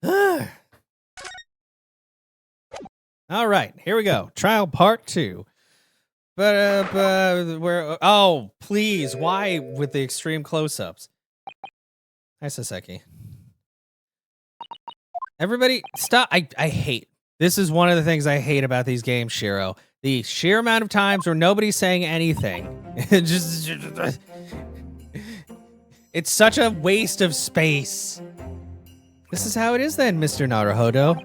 All right, here we go. Trial part 2. But where? Oh, please! Why with the extreme close-ups? Hi, Saseki. Everybody, stop! I hate. This is one of the things I hate about these games, Shiro. The sheer amount of times where nobody's saying anything. It's such a waste of space. This is how it is then, Mr. Naruhodo.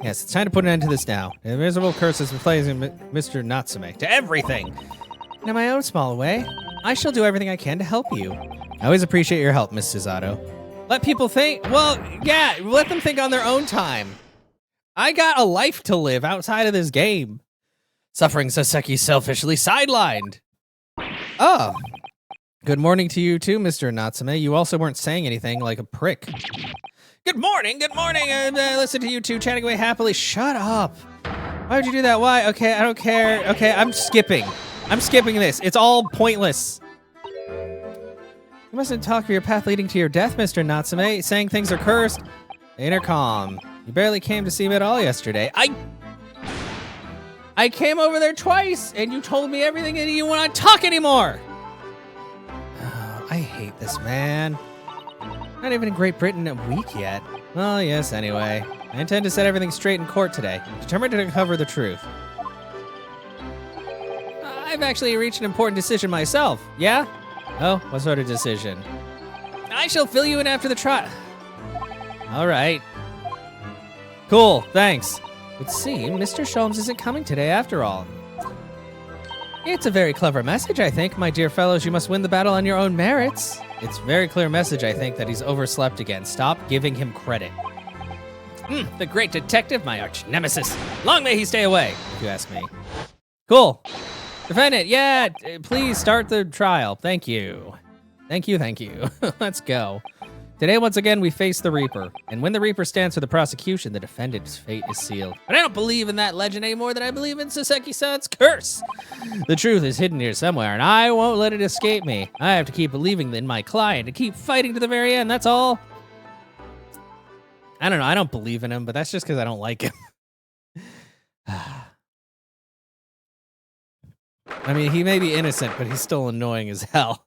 Yes, it's time to put an end to this now. The miserable curse is replacing Mr. Natsume to everything. In my own small way, I shall do everything I can to help you. I always appreciate your help, Miss Susato. Let people think. Well, yeah, let them think on their own time. I got a life to live outside of this game. Suffering Saseki selfishly sidelined. Oh. Good morning to you too, Mr. Natsume. You also weren't saying anything like a prick. Good morning, good morning. Listen to you two chatting away happily. Shut up. Why would you do that? Why? Okay, I don't care. Okay, I'm skipping. I'm skipping this. It's all pointless. You mustn't talk of your path leading to your death, Mr. Natsume. Saying things are cursed. Intercom. You barely came to see me at all yesterday. I came over there twice, and you told me everything and you didn't want to talk anymore. Oh, I hate this, man. Not even in Great Britain a week yet. Well, yes, anyway. I intend to set everything straight in court today. Determined to uncover the truth. I've actually reached an important decision myself. Yeah? Oh, what sort of decision? I shall fill you in after the trial. All right. Cool, thanks. It seems Mr. Sholmes isn't coming today after all. It's a very clever message, I think. My dear fellows, you must win the battle on your own merits. It's a very clear message, I think, that he's overslept again. Stop giving him credit. The great detective, my arch nemesis. Long may he stay away, if you ask me. Cool. Defendant, yeah, please start the trial. Thank you. Thank you, thank you. Let's go. Today, once again, we face the Reaper. And when the Reaper stands for the prosecution, the defendant's fate is sealed. But I don't believe in that legend any more than I believe in Saseki-san's curse. The truth is hidden here somewhere, and I won't let it escape me. I have to keep believing in my client and keep fighting to the very end, that's all. I don't know, I don't believe in him, but that's just because I don't like him. I mean, he may be innocent, but he's still annoying as hell.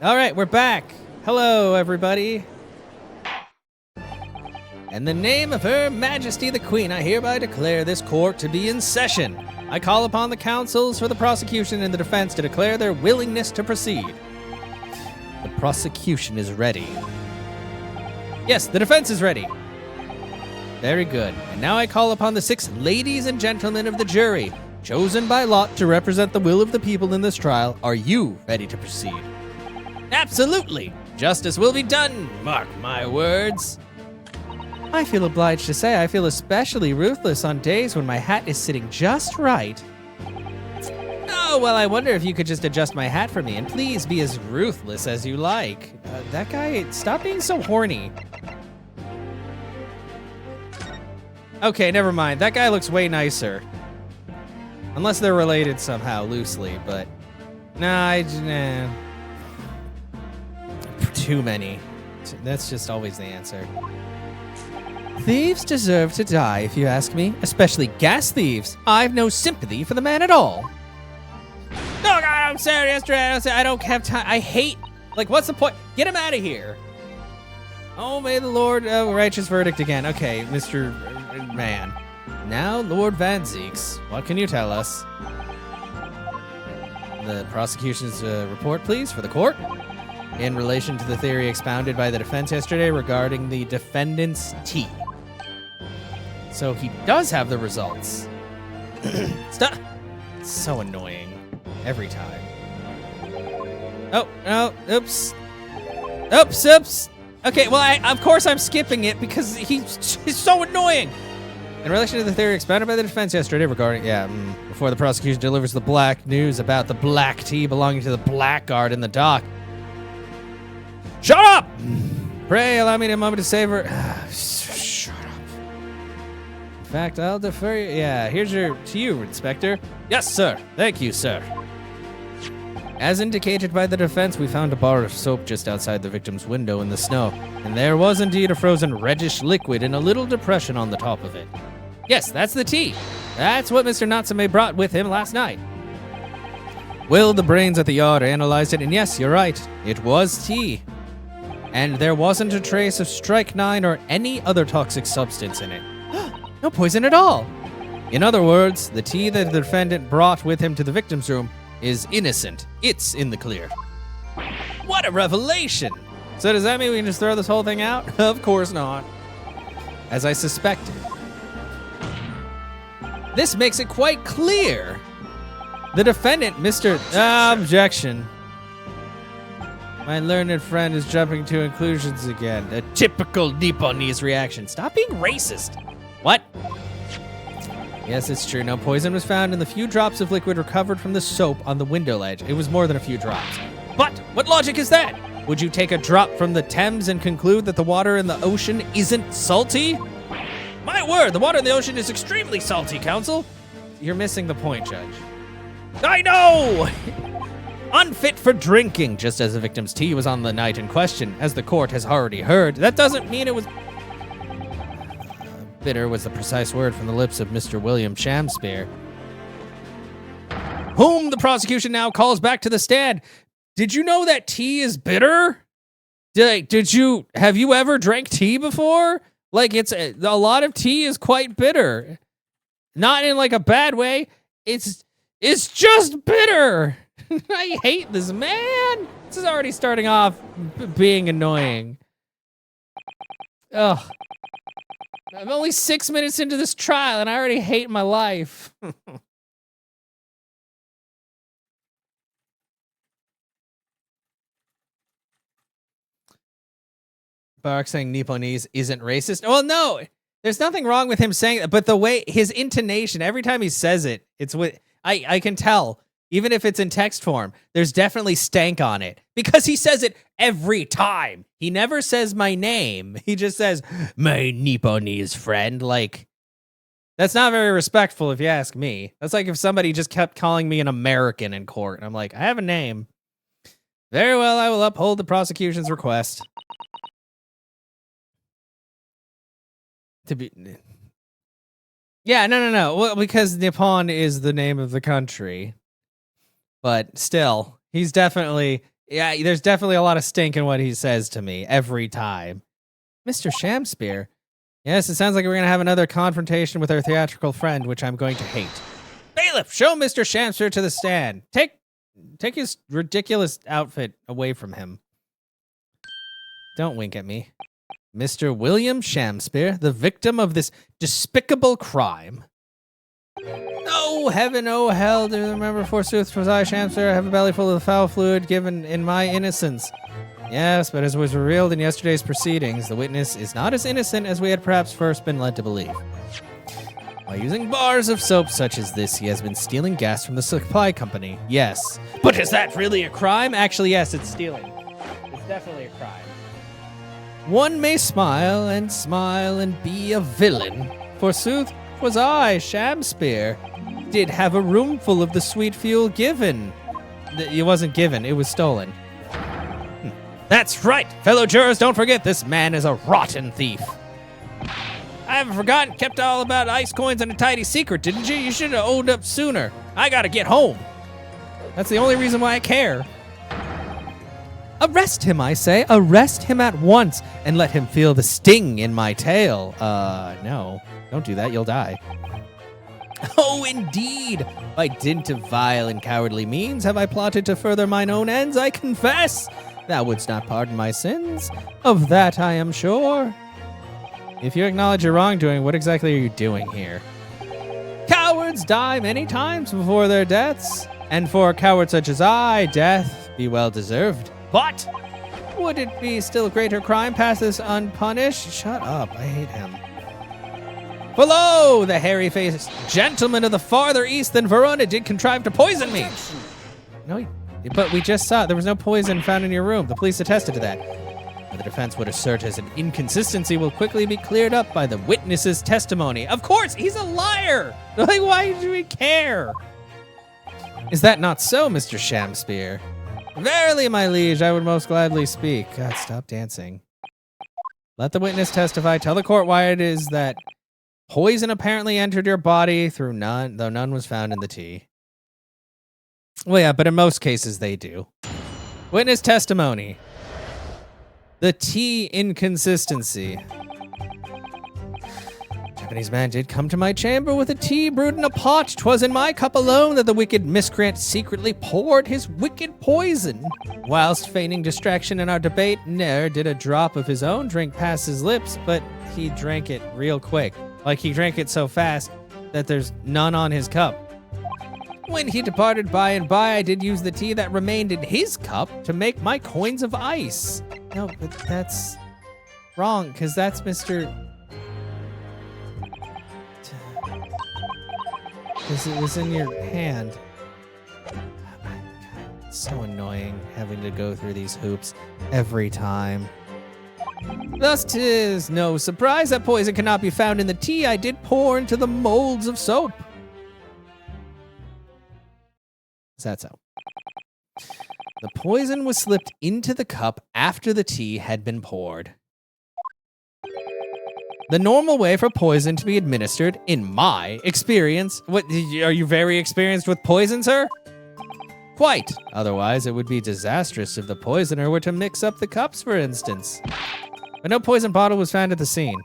All right, we're back. Hello, everybody. In the name of Her Majesty the Queen, I hereby declare this court to be in session. I call upon the counsels for the prosecution and the defense to declare their willingness to proceed. The prosecution is ready. Yes, the defense is ready. Very good. And now I call upon the 6 ladies and gentlemen of the jury, chosen by lot to represent the will of the people in this trial. Are you ready to proceed? Absolutely. Justice will be done. Mark my words. I feel obliged to say I feel especially ruthless on days when my hat is sitting just right. Oh, well, I wonder if you could just adjust my hat for me and please be as ruthless as you like. That guy, stop being so horny. Okay, never mind. That guy looks way nicer. Unless they're related somehow, loosely, but... Nah, too many. That's just always the answer. Thieves deserve to die, if you ask me. Especially gas thieves. I've no sympathy for the man at all. Oh, God, I'm sorry. Yesterday, I don't have time. I hate... Like, what's the point? Get him out of here. Oh, may the Lord... righteous verdict again. Okay, Mr. Man. Now, Lord Van Zeeks, what can you tell us? The prosecution's report, please, for the court. In relation to the theory expounded by the defense yesterday regarding the defendant's tea. So he does have the results. Stop. It's so annoying. Every time. Oh, no. Oops. Oops, oops. Okay, well, of course I'm skipping it because he's so annoying. In relation to the theory expounded by the defense yesterday regarding, before the prosecution delivers the black news about the black tea belonging to the blackguard in the dock. Shut up! Pray allow me a moment to savor. Shut up. In fact, I'll defer you. Yeah, here's to you, Inspector. Yes, sir. Thank you, sir. As indicated by the defense, we found a bar of soap just outside the victim's window in the snow, and there was indeed a frozen reddish liquid in a little depression on the top of it. Yes, that's the tea. That's what Mr. Natsume brought with him last night. Will, the brains at the yard analyzed it, and yes, you're right, it was tea. And there wasn't a trace of strychnine or any other toxic substance in it. No poison at all. In other words, the tea that the defendant brought with him to the victim's room is innocent. It's in the clear. What a revelation! So does that mean we can just throw this whole thing out? Of course not. As I suspected. This makes it quite clear. The defendant, Mr. Objection. My learned friend is jumping to conclusions again. A typical Nipponese reaction. Stop being racist. What? Yes, it's true. No poison was found in the few drops of liquid recovered from the soap on the window ledge. It was more than a few drops. But what logic is that? Would you take a drop from the Thames and conclude that the water in the ocean isn't salty? My word, the water in the ocean is extremely salty, counsel. You're missing the point, Judge. I know! Unfit for drinking, just as the victim's tea was on the night in question, as the court has already heard. That doesn't mean it was... Bitter was the precise word from the lips of Mr. William Shamspeare, whom the prosecution now calls back to the stand. Did you know that tea is bitter? Have you ever drank tea before? Like, a lot of tea is quite bitter. Not in like a bad way. It's just bitter. I hate this, man. This is already starting off being annoying. Ugh. I'm only 6 minutes into this trial and I already hate my life. Barak saying Nipponese isn't racist. Well, no, there's nothing wrong with him saying that, but the way his intonation, every time he says it, it's what I can tell. Even if it's in text form, there's definitely stank on it because he says it every time. He never says my name. He just says, my Nipponese friend. Like, that's not very respectful if you ask me. That's like if somebody just kept calling me an American in court. And I'm like, I have a name. Very well, I will uphold the prosecution's request. Yeah, no. Well, because Nippon is the name of the country. But still, he's definitely, there's definitely a lot of stink in what he says to me every time. Mr. Shamspeare. Yes, it sounds like we're going to have another confrontation with our theatrical friend, which I'm going to hate. Bailiff, show Mr. Shamspeare to the stand. Take his ridiculous outfit away from him. Don't wink at me. Mr. William Shamspeare, the victim of this despicable crime. Oh, heaven, oh, hell, do you remember, forsooth, was I, Shamspeare, have a belly full of the foul fluid given in my innocence. Yes, but as was revealed in yesterday's proceedings, the witness is not as innocent as we had perhaps first been led to believe. By using bars of soap such as this, he has been stealing gas from the supply company. Yes. But is that really a crime? Actually, yes, it's stealing. It's definitely a crime. One may smile and be a villain. Forsooth, was I, Shamspeare, did have a room full of the sweet fuel given. It wasn't given, it was stolen. That's right, fellow jurors, don't forget this man is a rotten thief. I haven't forgotten, kept all about ice coins and a tidy secret, didn't you? You should have owned up sooner. I gotta get home. That's the only reason why I care. Arrest him, I say. Arrest him at once and let him feel the sting in my tail. No. Don't do that, you'll die. Oh, indeed. By dint of vile and cowardly means have I plotted to further mine own ends, I confess. Thou wouldst not pardon my sins. Of that I am sure. If you acknowledge your wrongdoing, what exactly are you doing here? Cowards die many times before their deaths. And for a coward such as I, death be well deserved. But would it be still greater crime passes unpunished? Shut up, I hate him. Below, the hairy-faced gentleman of the farther east than Verona did contrive to poison me. No, but we just saw there was no poison found in your room. The police attested to that. The defense would assert as an inconsistency will quickly be cleared up by the witness's testimony. Of course, he's a liar. Like, why do we care? Is that not so, Mr. Shamspeare? Verily, my liege, I would most gladly speak. God, stop dancing. Let the witness testify. Tell the court why it is that poison apparently entered your body through none, though none was found in the tea. Well, yeah, but in most cases they do. Witness testimony. The tea inconsistency. Japanese man did come to my chamber with a tea brewed in a pot. 'Twas in my cup alone that the wicked miscreant secretly poured his wicked poison. Whilst feigning distraction in our debate, ne'er did a drop of his own drink pass his lips, but he drank it real quick. Like he drank it so fast that there's none on his cup. When he departed by and by, I did use the tea that remained in his cup to make my coins of ice. No, but that's wrong, because that's Mr. Because it was in your hand. Oh my God, it's so annoying having to go through these hoops every time. Thus 'tis no surprise that poison cannot be found in the tea I did pour into the molds of soap. Is that so? The poison was slipped into the cup after the tea had been poured. The normal way for poison to be administered, in my experience... What, are you very experienced with poison, sir? Quite. Otherwise, it would be disastrous if the poisoner were to mix up the cups, for instance. But no poison bottle was found at the scene.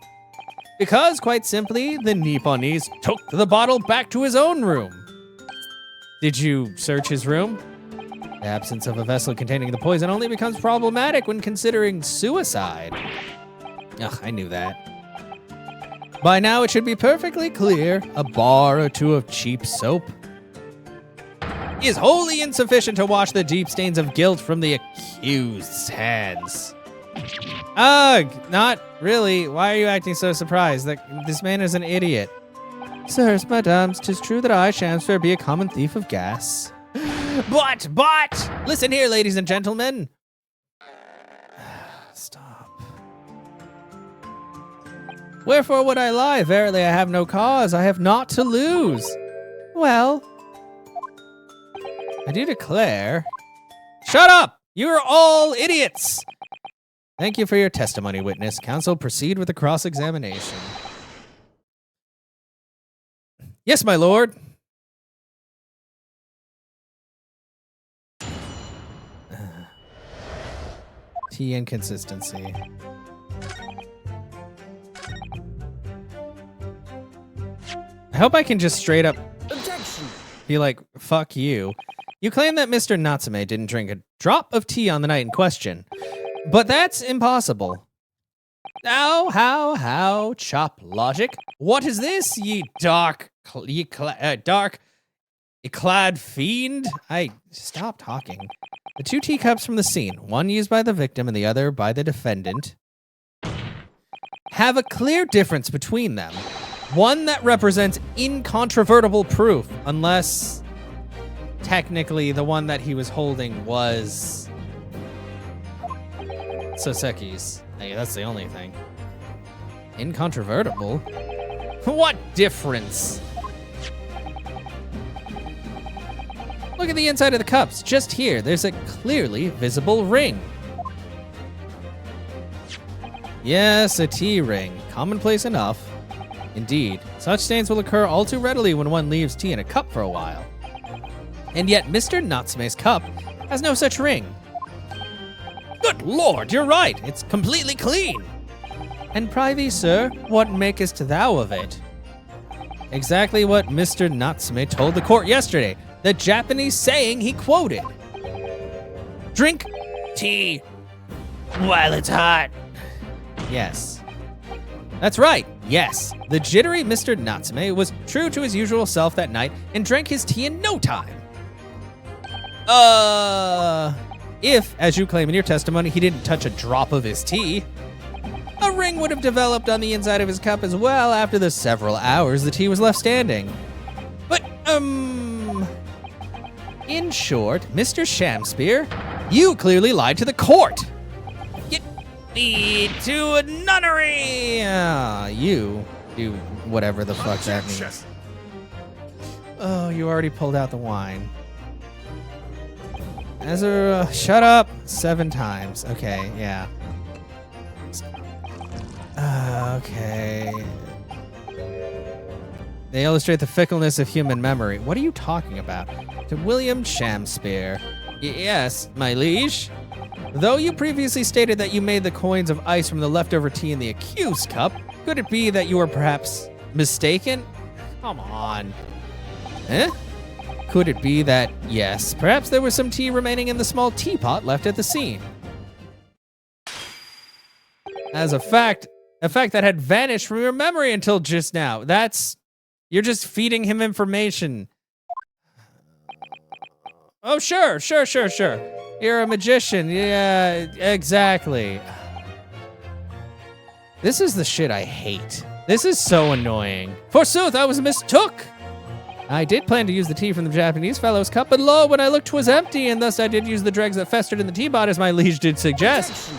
Because, quite simply, the Nipponese took the bottle back to his own room. Did you search his room? The absence of a vessel containing the poison only becomes problematic when considering suicide. Ugh, I knew that. By now, it should be perfectly clear a bar or two of cheap soap is wholly insufficient to wash the deep stains of guilt from the accused's hands. Ugh, not really. Why are you acting so surprised? This man is an idiot. Sirs, madames, 'tis true that I, Shamsfair, be a common thief of gas. But, listen here, ladies and gentlemen. Stop. Wherefore would I lie? Verily, I have no cause. I have naught to lose. Well, I do declare. Shut up! You're all idiots! Thank you for your testimony, witness. Counsel, proceed with the cross-examination. Yes, my lord. Tea inconsistency. I hope I can just straight up be like, fuck you. You claim that Mr. Natsume didn't drink a drop of tea on the night in question, but that's impossible. How, chop logic? What is this, ye clad fiend? Stop talking. The two teacups from the scene, one used by the victim and the other by the defendant, have a clear difference between them. One that represents incontrovertible proof, unless technically the one that he was holding was Soseki's. Hey, that's the only thing. Incontrovertible? What difference? Look at the inside of the cups. Just here, there's a clearly visible ring. Yes, a tea ring. Commonplace enough. Indeed, such stains will occur all too readily when one leaves tea in a cup for a while. And yet, Mr. Natsume's cup has no such ring. Good lord, you're right. It's completely clean. And prithee, sir, what makest thou of it? Exactly what Mr. Natsume told the court yesterday. The Japanese saying he quoted. Drink tea while it's hot. Yes. That's right. Yes. The jittery Mr. Natsume was true to his usual self that night and drank his tea in no time. If, as you claim in your testimony, he didn't touch a drop of his tea, a ring would have developed on the inside of his cup as well after the several hours the tea was left standing. But, in short, Mr. Shamspear, you clearly lied to the court. Get me to a nunnery. You do whatever the fuck that means. Oh, you already pulled out the wine. Shut up 7 times. Okay, yeah. Okay. They illustrate the fickleness of human memory. What are you talking about? To William Shamspeare. Yes, my liege. Though you previously stated that you made the coins of ice from the leftover tea in the accused cup, could it be that you were perhaps mistaken? Come on. Eh? Could it be that, yes, perhaps there was some tea remaining in the small teapot left at the scene? As a fact that had vanished from your memory until just now. You're just feeding him information. Oh, sure. You're a magician. Yeah, exactly. This is the shit I hate. This is so annoying. Forsooth, I was mistook. I did plan to use the tea from the Japanese fellow's cup, but lo, when I looked 'twas empty, and thus I did use the dregs that festered in the teapot, as my liege did suggest.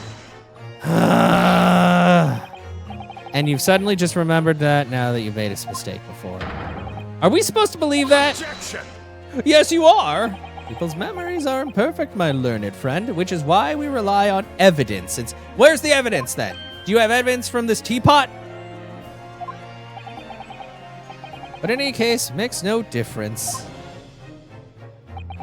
And you've suddenly just remembered that now that you've made a mistake before. Are we supposed to believe that? Objection. Yes, you are. People's memories are imperfect, my learned friend, which is why we rely on evidence. Where's the evidence then? Do you have evidence from this teapot? But in any case, makes no difference.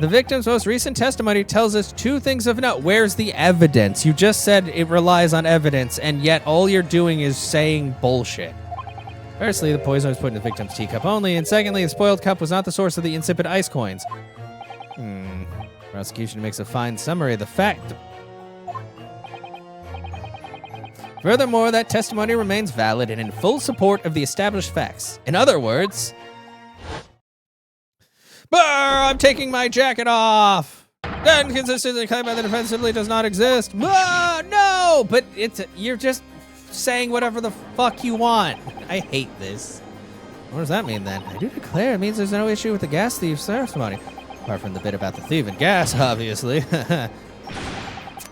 The victim's most recent testimony tells us 2 things of note. Where's the evidence? You just said it relies on evidence, and yet all you're doing is saying bullshit. Firstly, the poison was put in the victim's teacup only, and secondly, the spoiled cup was not the source of the insipid ice coins. Prosecution makes a fine summary of the fact. Furthermore, that testimony remains valid and in full support of the established facts. In other words... I'm taking my jacket off! Inconsistently claimed by the defense simply does not exist. No! But you're just saying whatever the fuck you want. I hate this. What does that mean then? I do declare it means there's no issue with the gas thief's testimony. Apart from the bit about the thief and gas, obviously.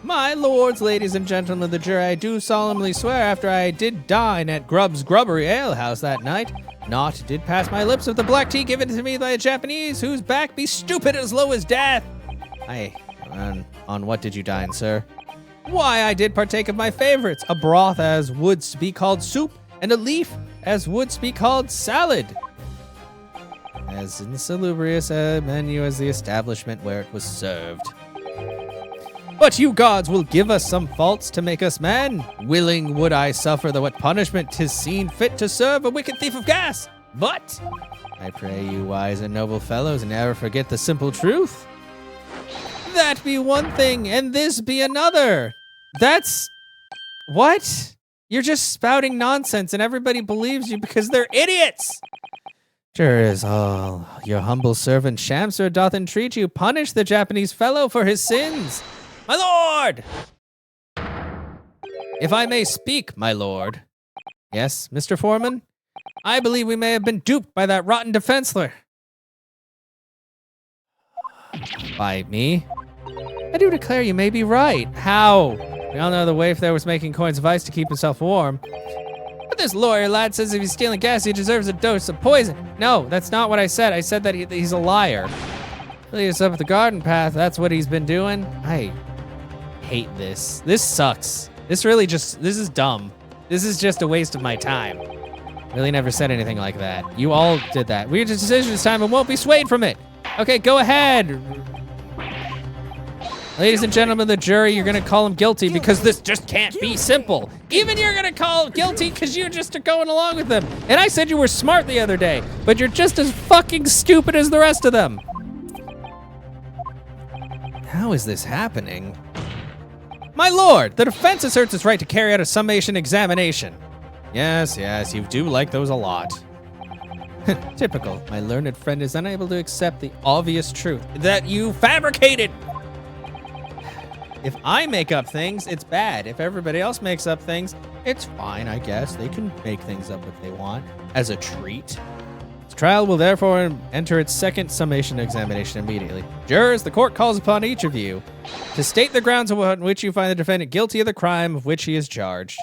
My lords, ladies, and gentlemen of the jury, I do solemnly swear after I did dine at Grubb's Grubbery Ale House that night, naught did pass my lips of the black tea given to me by a Japanese whose back be stupid as low as death. On what did you dine, sir? Why, I did partake of my favorites, a broth as would be called soup, and a leaf as would be called salad. As insalubrious a menu as the establishment where it was served. But you gods will give us some faults to make us men. Willing would I suffer the what punishment 'tis seen fit to serve a wicked thief of gas. But I pray you wise and noble fellows never forget the simple truth. That be one thing, and this be another. That's... What? You're just spouting nonsense, and everybody believes you because they're idiots. Sure is all. Your humble servant Shamsur doth entreat you punish the Japanese fellow for his sins. My lord! If I may speak, my lord. Yes, Mr. Foreman? I believe we may have been duped by that rotten defense lawyer. By me? I do declare you may be right. How? We all know the waif there was making coins of ice to keep himself warm. But this lawyer lad says if he's stealing gas, he deserves a dose of poison. No, that's not what I said. I said that he's a liar. Lead us up the garden path. That's what he's been doing. I hate this. This sucks. This is dumb. This is just a waste of my time. Really never said anything like that. You all did that. We reached a decision this time and won't be swayed from it. Okay, go ahead. Ladies and gentlemen of the jury, you're gonna call him guilty because this just can't be simple. Even you're gonna call him guilty because you just are going along with them. And I said you were smart the other day, but you're just as fucking stupid as the rest of them. How is this happening? My lord, the defense asserts its right to carry out a summation examination. Yes, you do like those a lot. Typical. My learned friend is unable to accept the obvious truth that you fabricated. If I make up things, it's bad. If everybody else makes up things, it's fine, I guess. They can make things up if they want, as a treat. This trial will therefore enter its second summation examination immediately. Jurors, the court calls upon each of you to state the grounds on which you find the defendant guilty of the crime of which he is charged.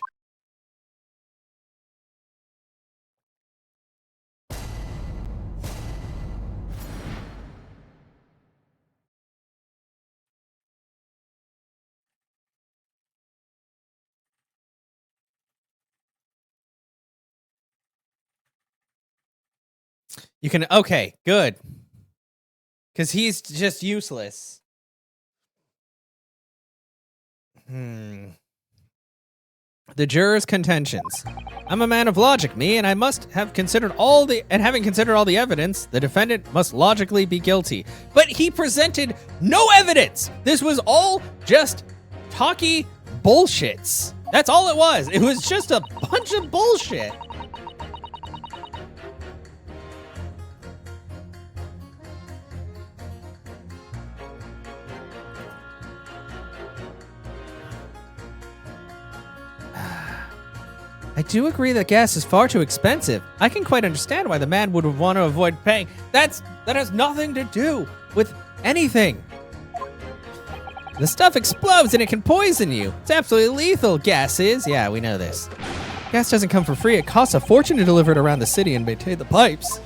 You can, okay, good. Because he's just useless. The jurors' contentions. I'm a man of logic, me, and I must have considered having considered all the evidence, the defendant must logically be guilty. But he presented no evidence. This was all just talky bullshits. That's all it was. It was just a bunch of bullshit. I do agree that gas is far too expensive. I can quite understand why the man would want to avoid paying. That has nothing to do with anything. The stuff explodes and it can poison you. It's absolutely lethal, gas is. Yeah, we know this. Gas doesn't come for free. It costs a fortune to deliver it around the city and maintain the pipes.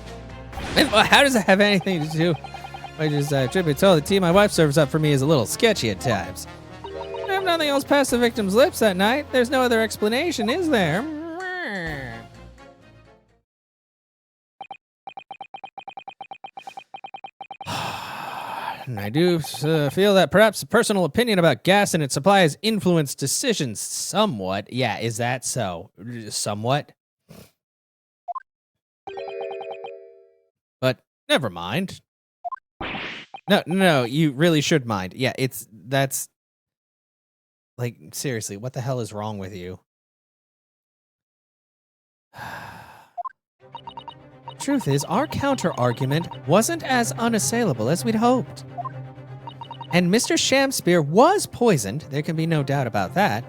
And how does it have anything to do? I just truth be told, the tea my wife serves up for me is a little sketchy at times. I have nothing else past the victim's lips that night. There's no other explanation, is there? And I do feel that perhaps a personal opinion about gas and its supply has influenced decisions somewhat. Yeah, is that so? Somewhat? But never mind. No, you really should mind. Yeah, that's... Like, seriously, what the hell is wrong with you? Truth is, our counter-argument wasn't as unassailable as we'd hoped. And Mr. Shamspear was poisoned, there can be no doubt about that.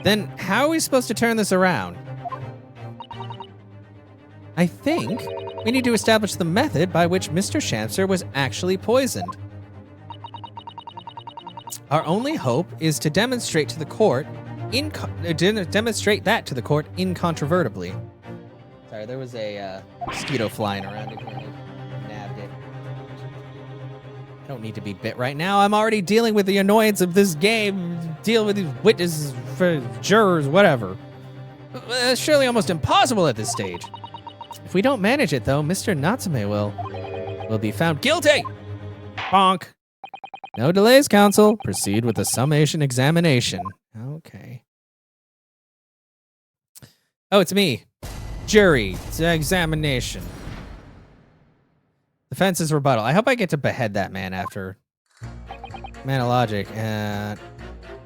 Then how are we supposed to turn this around? I think we need to establish the method by which Mr. Shamspear was actually poisoned. Our only hope is to demonstrate to the court incontrovertibly. Sorry, there was a mosquito flying around in here and I nabbed it. I don't need to be bit right now. I'm already dealing with the annoyance of this game. Deal with these witnesses, for jurors, whatever. It's surely almost impossible at this stage. If we don't manage it, though, Mr. Natsume will be found guilty. Bonk. No delays, counsel. Proceed with the summation examination. Okay. Oh, it's me. Jury. It's an examination. Defense's rebuttal. I hope I get to behead that man after. Man of logic.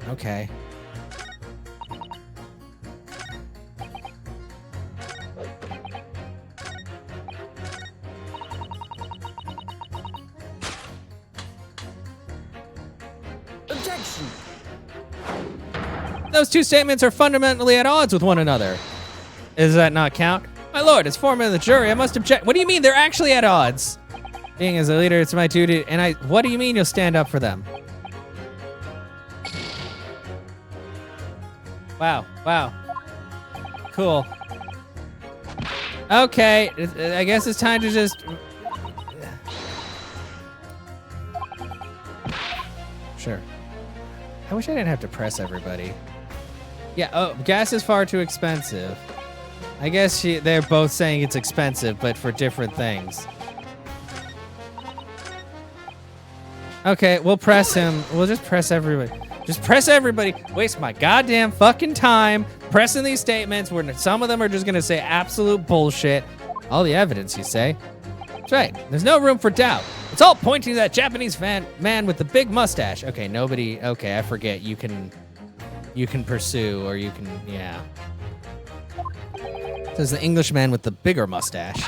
Okay. Objection. Those two statements are fundamentally at odds with one another. Does that not count? My lord, as foreman of the jury, I must object. What do you mean they're actually at odds? Being as a leader, it's my duty, and what do you mean you'll stand up for them? Wow. Cool. Okay, I guess it's time to just... Sure. I wish I didn't have to press everybody. Yeah, oh, gas is far too expensive. I guess they're both saying it's expensive, but for different things. Okay, we'll press him. We'll just press everybody. Just press everybody. Waste my goddamn fucking time pressing these statements where some of them are just gonna say absolute bullshit. All the evidence, you say? That's right. There's no room for doubt. It's all pointing to that Japanese man with the big mustache. Okay, nobody... Okay, I forget. You can pursue, or you can... Yeah. Says the Englishman with the bigger mustache.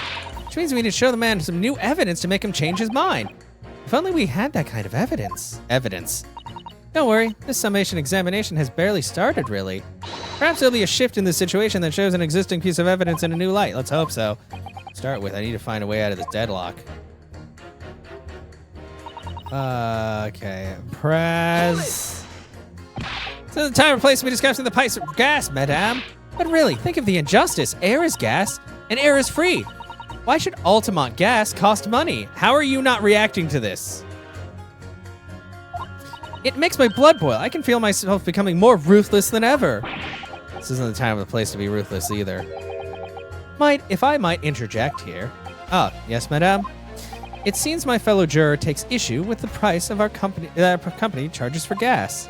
Which means we need to show the man some new evidence to make him change his mind. If only we had that kind of evidence. Don't worry, this summation examination has barely started, really. Perhaps there'll be a shift in the situation that shows an existing piece of evidence in a new light. Let's hope so. Start with, I need to find a way out of this deadlock. Okay. Press. So the time and place we discussing the price of gas, madame. But really, think of the injustice. Air is gas, and air is free. Why should Altamont gas cost money? How are you not reacting to this? It makes my blood boil. I can feel myself becoming more ruthless than ever. This isn't the time or the place to be ruthless either. If I might interject here. Ah, yes, madame. It seems my fellow juror takes issue with the price of our company charges for gas.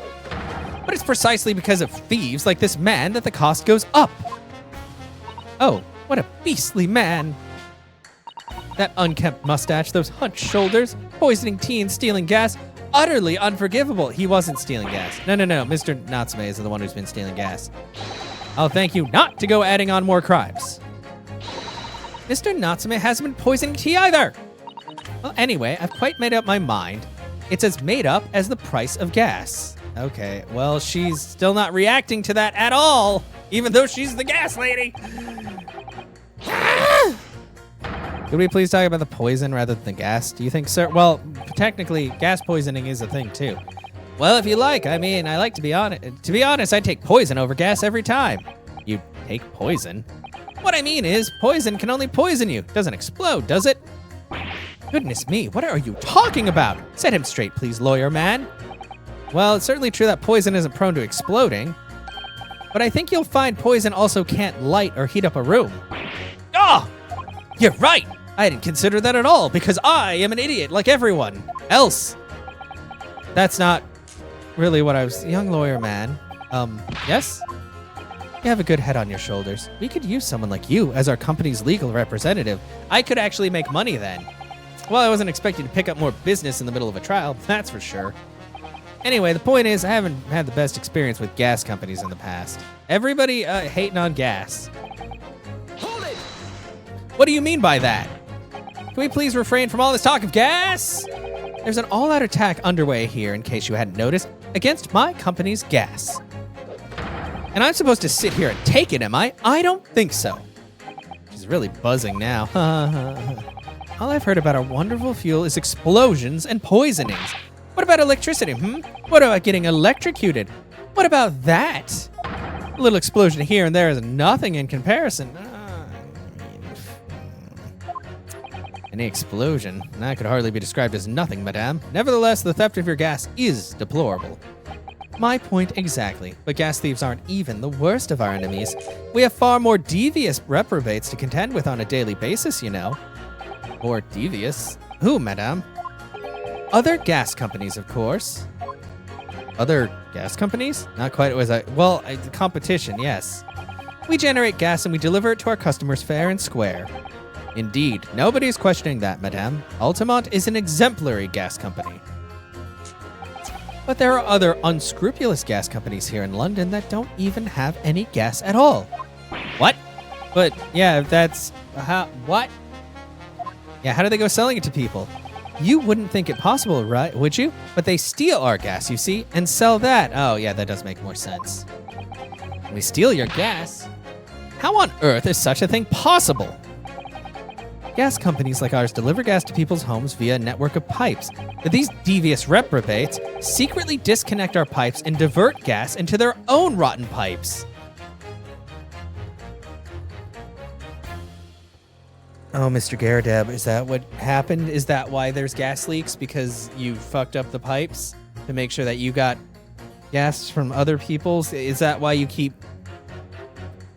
But it's precisely because of thieves like this man that the cost goes up. Oh, what a beastly man. That unkempt mustache, those hunched shoulders, poisoning teens, stealing gas, utterly unforgivable. He wasn't stealing gas. No. Mr. Natsume is the one who's been stealing gas. I'll thank you not to go adding on more crimes. Mr. Natsume hasn't been poisoning tea either. Well, anyway, I've quite made up my mind. It's as made up as the price of gas. Okay, well, she's still not reacting to that at all, even though she's the gas lady. Could we please talk about the poison rather than the gas, do you think, sir? Well, technically, gas poisoning is a thing, too. Well, if you like. I mean, I like to be honest. To be honest, I take poison over gas every time. You take poison? What I mean is, poison can only poison you. Doesn't explode, does it? Goodness me, what are you talking about? Set him straight, please, lawyer man. Well, it's certainly true that poison isn't prone to exploding. But I think you'll find poison also can't light or heat up a room. Oh! You're right! I didn't consider that at all, because I am an idiot like everyone else. That's not really what I was... Young lawyer man. Yes? You have a good head on your shoulders. We could use someone like you as our company's legal representative. I could actually make money then. Well, I wasn't expecting to pick up more business in the middle of a trial, that's for sure. Anyway, the point is, I haven't had the best experience with gas companies in the past. Everybody hating on gas. Hold it! What do you mean by that? Can we please refrain from all this talk of gas? There's an all-out attack underway here, in case you hadn't noticed, against my company's gas. And I'm supposed to sit here and take it, am I? I don't think so. She's really buzzing now. All I've heard about our wonderful fuel is explosions and poisonings. What about electricity, What about getting electrocuted? What about that? A little explosion here and there is nothing in comparison. Any explosion? That could hardly be described as nothing, madame. Nevertheless, the theft of your gas is deplorable. My point exactly, but gas thieves aren't even the worst of our enemies. We have far more devious reprobates to contend with on a daily basis, you know. More devious? Who, madame? Other gas companies, of course. Other gas companies? Not quite as I... Well, competition, yes. We generate gas and we deliver it to our customers fair and square. Indeed, nobody's questioning that, madame. Altamont is an exemplary gas company. But there are other unscrupulous gas companies here in London that don't even have any gas at all. What? But, yeah, that's... What? Yeah, how do they go selling it to people? You wouldn't think it possible, right? Would you? But they steal our gas, you see, and sell that. Oh, yeah, that does make more sense. We steal your gas? How on earth is such a thing possible? Gas companies like ours deliver gas to people's homes via a network of pipes. But these devious reprobates secretly disconnect our pipes and divert gas into their own rotten pipes. Oh, Mr. Garadeb, is that what happened? Is that why there's gas leaks? Because you fucked up the pipes to make sure that you got gas from other people's? Is that why you keep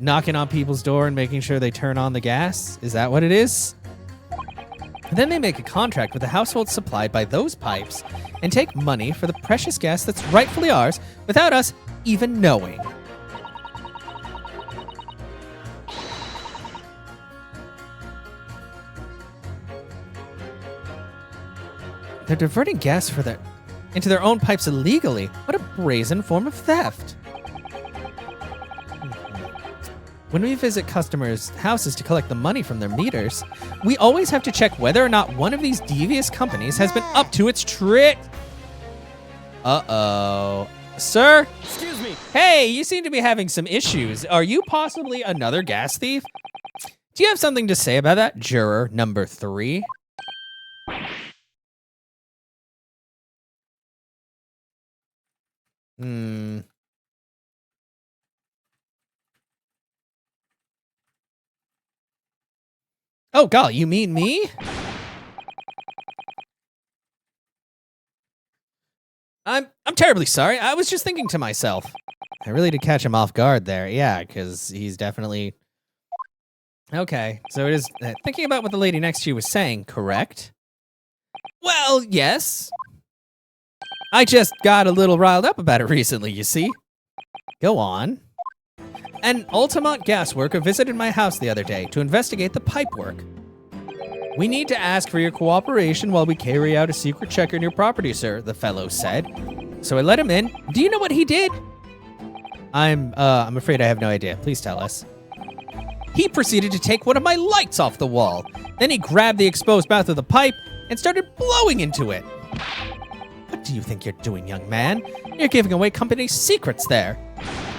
knocking on people's door and making sure they turn on the gas? Is that what it is? And then they make a contract with the household supplied by those pipes and take money for the precious gas that's rightfully ours without us even knowing. They're diverting gas into their own pipes illegally. What a brazen form of theft. When we visit customers' houses to collect the money from their meters, we always have to check whether or not one of these devious companies has been up to its trick. Uh-oh. Sir? Excuse me. Hey, you seem to be having some issues. Are you possibly another gas thief? Do you have something to say about that, juror number 3? Oh, golly, you mean me? I'm terribly sorry. I was just thinking to myself. I really did catch him off guard there. Yeah, because he's definitely Okay, so it is thinking about what the lady next to you was saying, correct? Well, yes. I just got a little riled up about it recently, you see. Go on. An Altamont gas worker visited my house the other day to investigate the pipe work. We need to ask for your cooperation while we carry out a secret check on your property, sir, the fellow said. So I let him in. Do you know what he did? I'm afraid I have no idea. Please tell us. He proceeded to take one of my lights off the wall. Then he grabbed the exposed mouth of the pipe and started blowing into it. What do you think you're doing, young man? You're giving away company secrets there.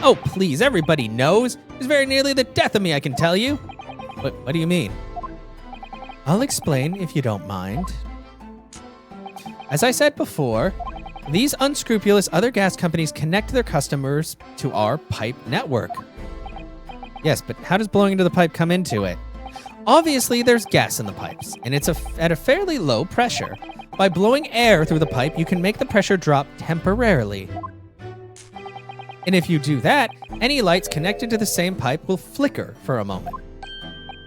Oh, please, everybody knows. It was very nearly the death of me, I can tell you. What do you mean? I'll explain if you don't mind. As I said before, these unscrupulous other gas companies connect their customers to our pipe network. Yes, but how does blowing into the pipe come into it? Obviously, there's gas in the pipes, and it's at a fairly low pressure. By blowing air through the pipe, you can make the pressure drop temporarily. And if you do that, any lights connected to the same pipe will flicker for a moment.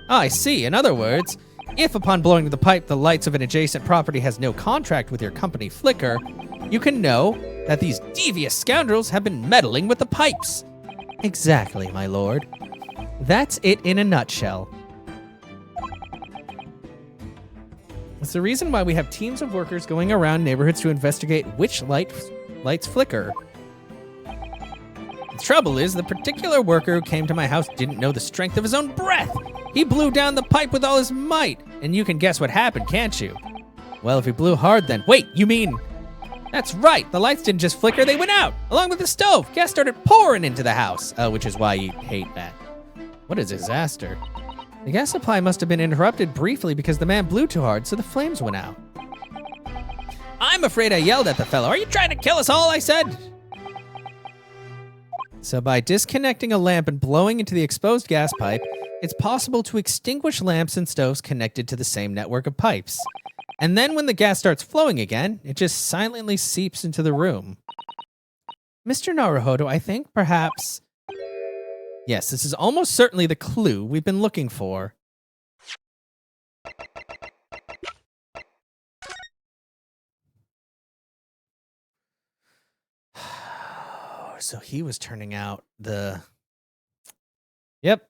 I see. In other words, if upon blowing to the pipe, the lights of an adjacent property has no contract with your company flicker, you can know that these devious scoundrels have been meddling with the pipes. Exactly, my lord. That's it in a nutshell. It's the reason why we have teams of workers going around neighborhoods to investigate which lights flicker. The trouble is, the particular worker who came to my house didn't know the strength of his own breath. He blew down the pipe with all his might, and you can guess what happened, can't you? Well, if he blew hard, then wait, you mean... That's right, the lights didn't just flicker, they went out, along with the stove. Gas started pouring into the house, which is why you hate that. What a disaster. The gas supply must have been interrupted briefly because the man blew too hard, so the flames went out. I'm afraid I yelled at the fellow. Are you trying to kill us all, I said? So by disconnecting a lamp and blowing into the exposed gas pipe, it's possible to extinguish lamps and stoves connected to the same network of pipes. And then when the gas starts flowing again, it just silently seeps into the room. Mr. Naruhodo, I think perhaps... Yes, this is almost certainly the clue we've been looking for. So he was turning out the... Yep.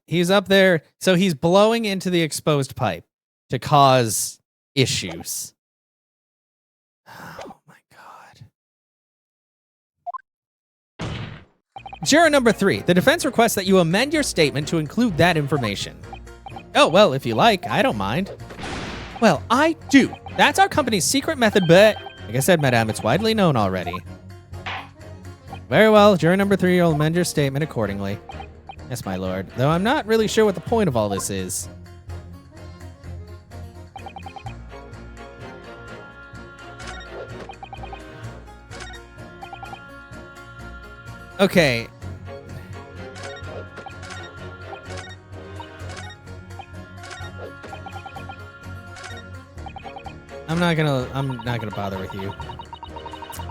He's up there. So he's blowing into the exposed pipe to cause issues. Oh my God. Juror number 3, the defense requests that you amend your statement to include that information. Oh, well, if you like, I don't mind. Well, I do. That's our company's secret method, but like I said, madame, it's widely known already. Very well, juror number 3, you'll amend your statement accordingly. Yes, my lord, though I'm not really sure what the point of all this is. Okay. I'm not gonna bother with you.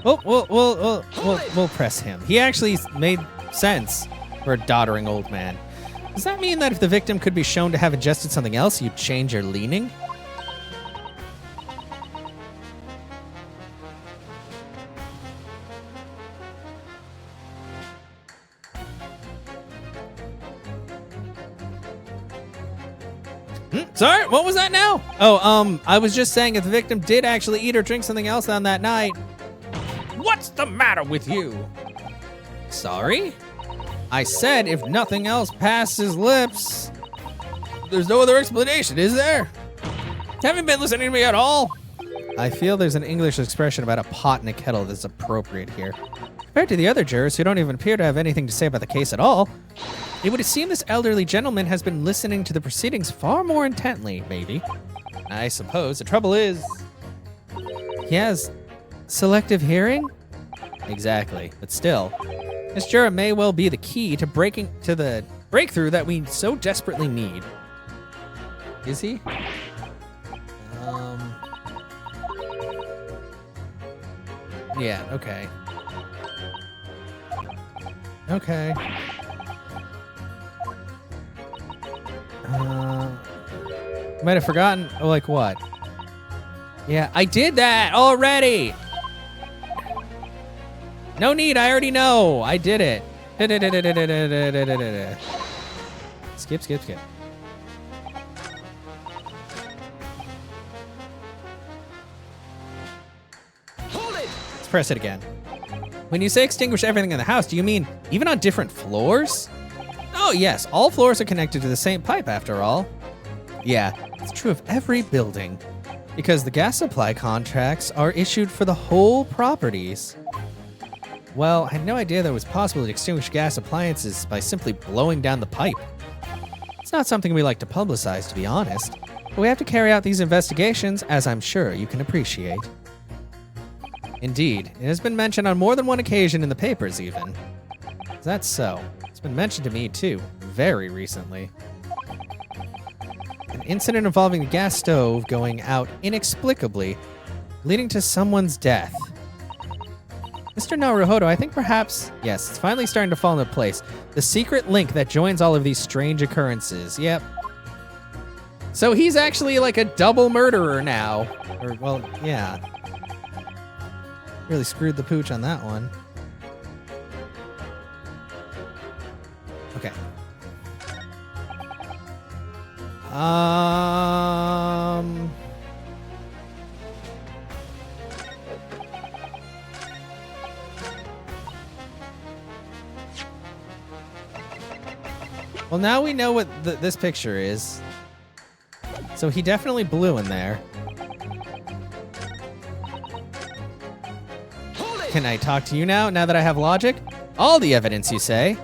We'll press him. He actually made sense for a doddering old man. Does that mean that if the victim could be shown to have ingested something else, you'd change your leaning? Sorry, what was that now? Oh, I was just saying if the victim did actually eat or drink something else on that night. What's the matter with you? Sorry? I said if nothing else passed his lips. There's no other explanation, is there? Haven't been listening to me at all? I feel there's an English expression about a pot in a kettle that's appropriate here. Compared to the other jurors who don't even appear to have anything to say about the case at all, it would seem this elderly gentleman has been listening to the proceedings far more intently, maybe. I suppose the trouble is... He has selective hearing? Exactly, but still. This juror may well be the key to the breakthrough that we so desperately need. Is he? Yeah, okay. Might have forgotten. Oh, like what? Yeah, I did that already. No need. I already know. I did it. Skip, skip, skip. Hold it! Let's press it again. When you say extinguish everything in the house, do you mean even on different floors? Oh, yes. All floors are connected to the same pipe, after all. Yeah, it's true of every building. Because the gas supply contracts are issued for the whole properties. Well, I had no idea that it was possible to extinguish gas appliances by simply blowing down the pipe. It's not something we like to publicize, to be honest. But we have to carry out these investigations, as I'm sure you can appreciate. Indeed, it has been mentioned on more than one occasion in the papers, even. That's so. It's been mentioned to me, too, very recently. An incident involving the gas stove going out inexplicably, leading to someone's death. Mr. Naruhodo, I think perhaps, yes, it's finally starting to fall into place. The secret link that joins all of these strange occurrences. Yep. So he's actually like a double murderer now. Or, well, yeah. Really screwed the pooch on that one. Okay. Well, now we know what this picture is. So he definitely blew in there. Can I talk to you now that I have logic? All the evidence, you say?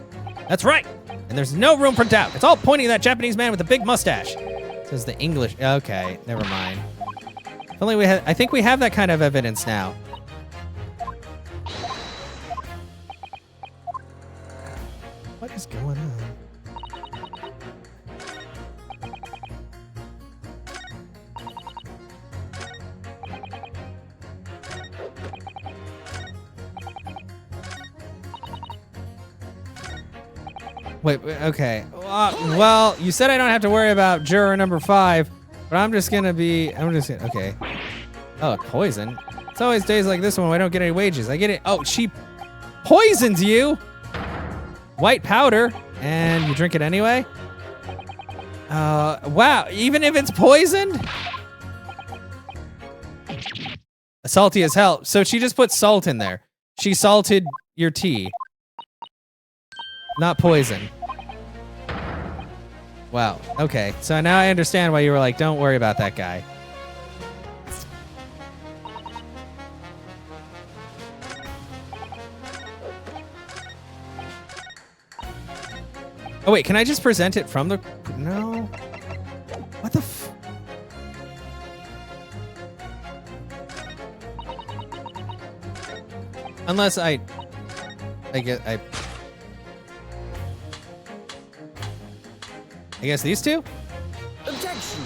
That's right. And there's no room for doubt. It's all pointing at that Japanese man with the big mustache. Says the English. Okay, never mind. If only we had. I think we have that kind of evidence now. What is going on? Wait, okay. Well, you said I don't have to worry about juror number 5, but I'm just gonna, okay. Oh, poison. It's always days like this one when I don't get any wages. I get it. Oh, she poisons you. White powder, and you drink it anyway? Wow, even if it's poisoned? Salty as hell. So she just put salt in there. She salted your tea. Not poison. Wow. Okay. So now I understand why you were like, don't worry about that guy. Oh, wait. Can I just present it from the... No. What the f... Unless I guess these two? Objection!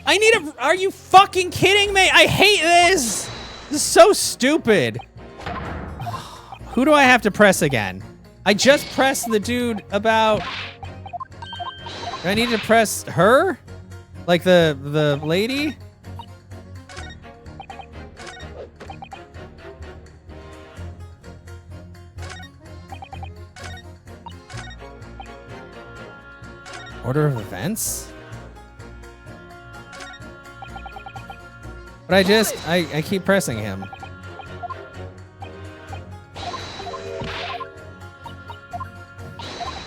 I need a... Are you fucking kidding me? I hate this! This is so stupid. Who do I have to press again? I just pressed the dude about... Do I need to press her? Like the lady? Order of events? But I keep pressing him.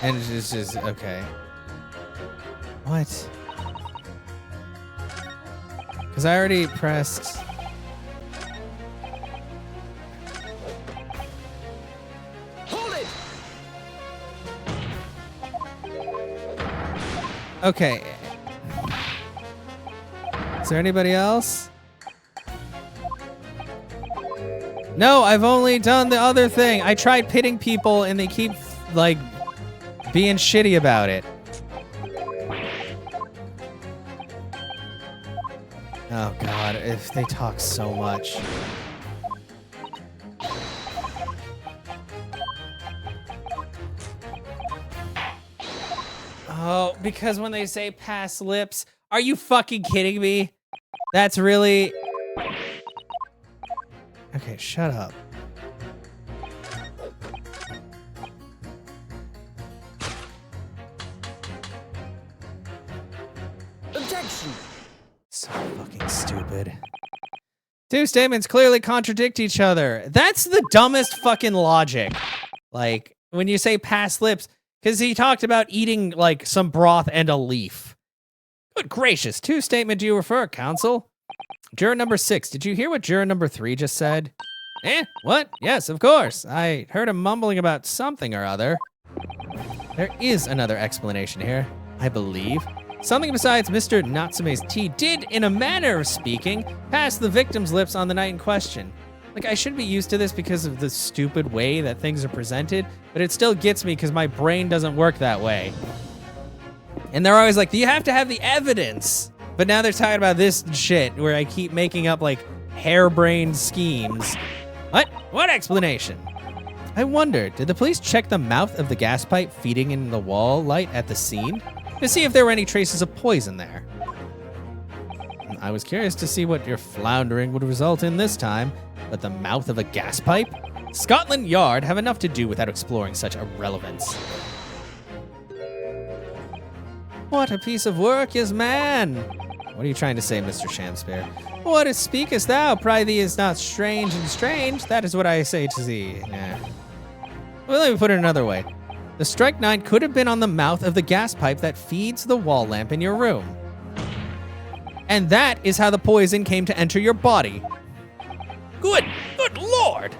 And it's just, okay. What? Because I already pressed... Okay. Is there anybody else? No, I've only done the other thing. I tried pitting people and they keep, like, being shitty about it. Oh, God. If they talk so much. Oh, because when they say past lips, are you fucking kidding me? That's really... Okay, shut up. Objection! So fucking stupid. Two statements clearly contradict each other. That's the dumbest fucking logic. Like, when you say past lips, because he talked about eating, like, some broth and a leaf. Good gracious, to statement do you refer, counsel? Juror number 6, did you hear what juror number 3 just said? What? Yes, of course. I heard him mumbling about something or other. There is another explanation here, I believe. Something besides Mr. Natsume's tea did, in a manner of speaking, pass the victim's lips on the night in question. Like, I should be used to this because of the stupid way that things are presented, but it still gets me because my brain doesn't work that way. And they're always like, you have to have the evidence. But now they're talking about this shit where I keep making up, like, harebrained schemes. What? What explanation? I wonder, did the police check the mouth of the gas pipe feeding in the wall light at the scene to see if there were any traces of poison there? I was curious to see what your floundering would result in this time, but the mouth of a gas pipe? Scotland Yard have enough to do without exploring such irrelevance. What a piece of work is man! What are you trying to say, Mr. Shakespeare? What speakest thou? Prithee is not strange and strange. That is what I say to thee. Well, let me put it another way. The strychnine could have been on the mouth of the gas pipe that feeds the wall lamp in your room. And that is how the poison came to enter your body. Good Lord!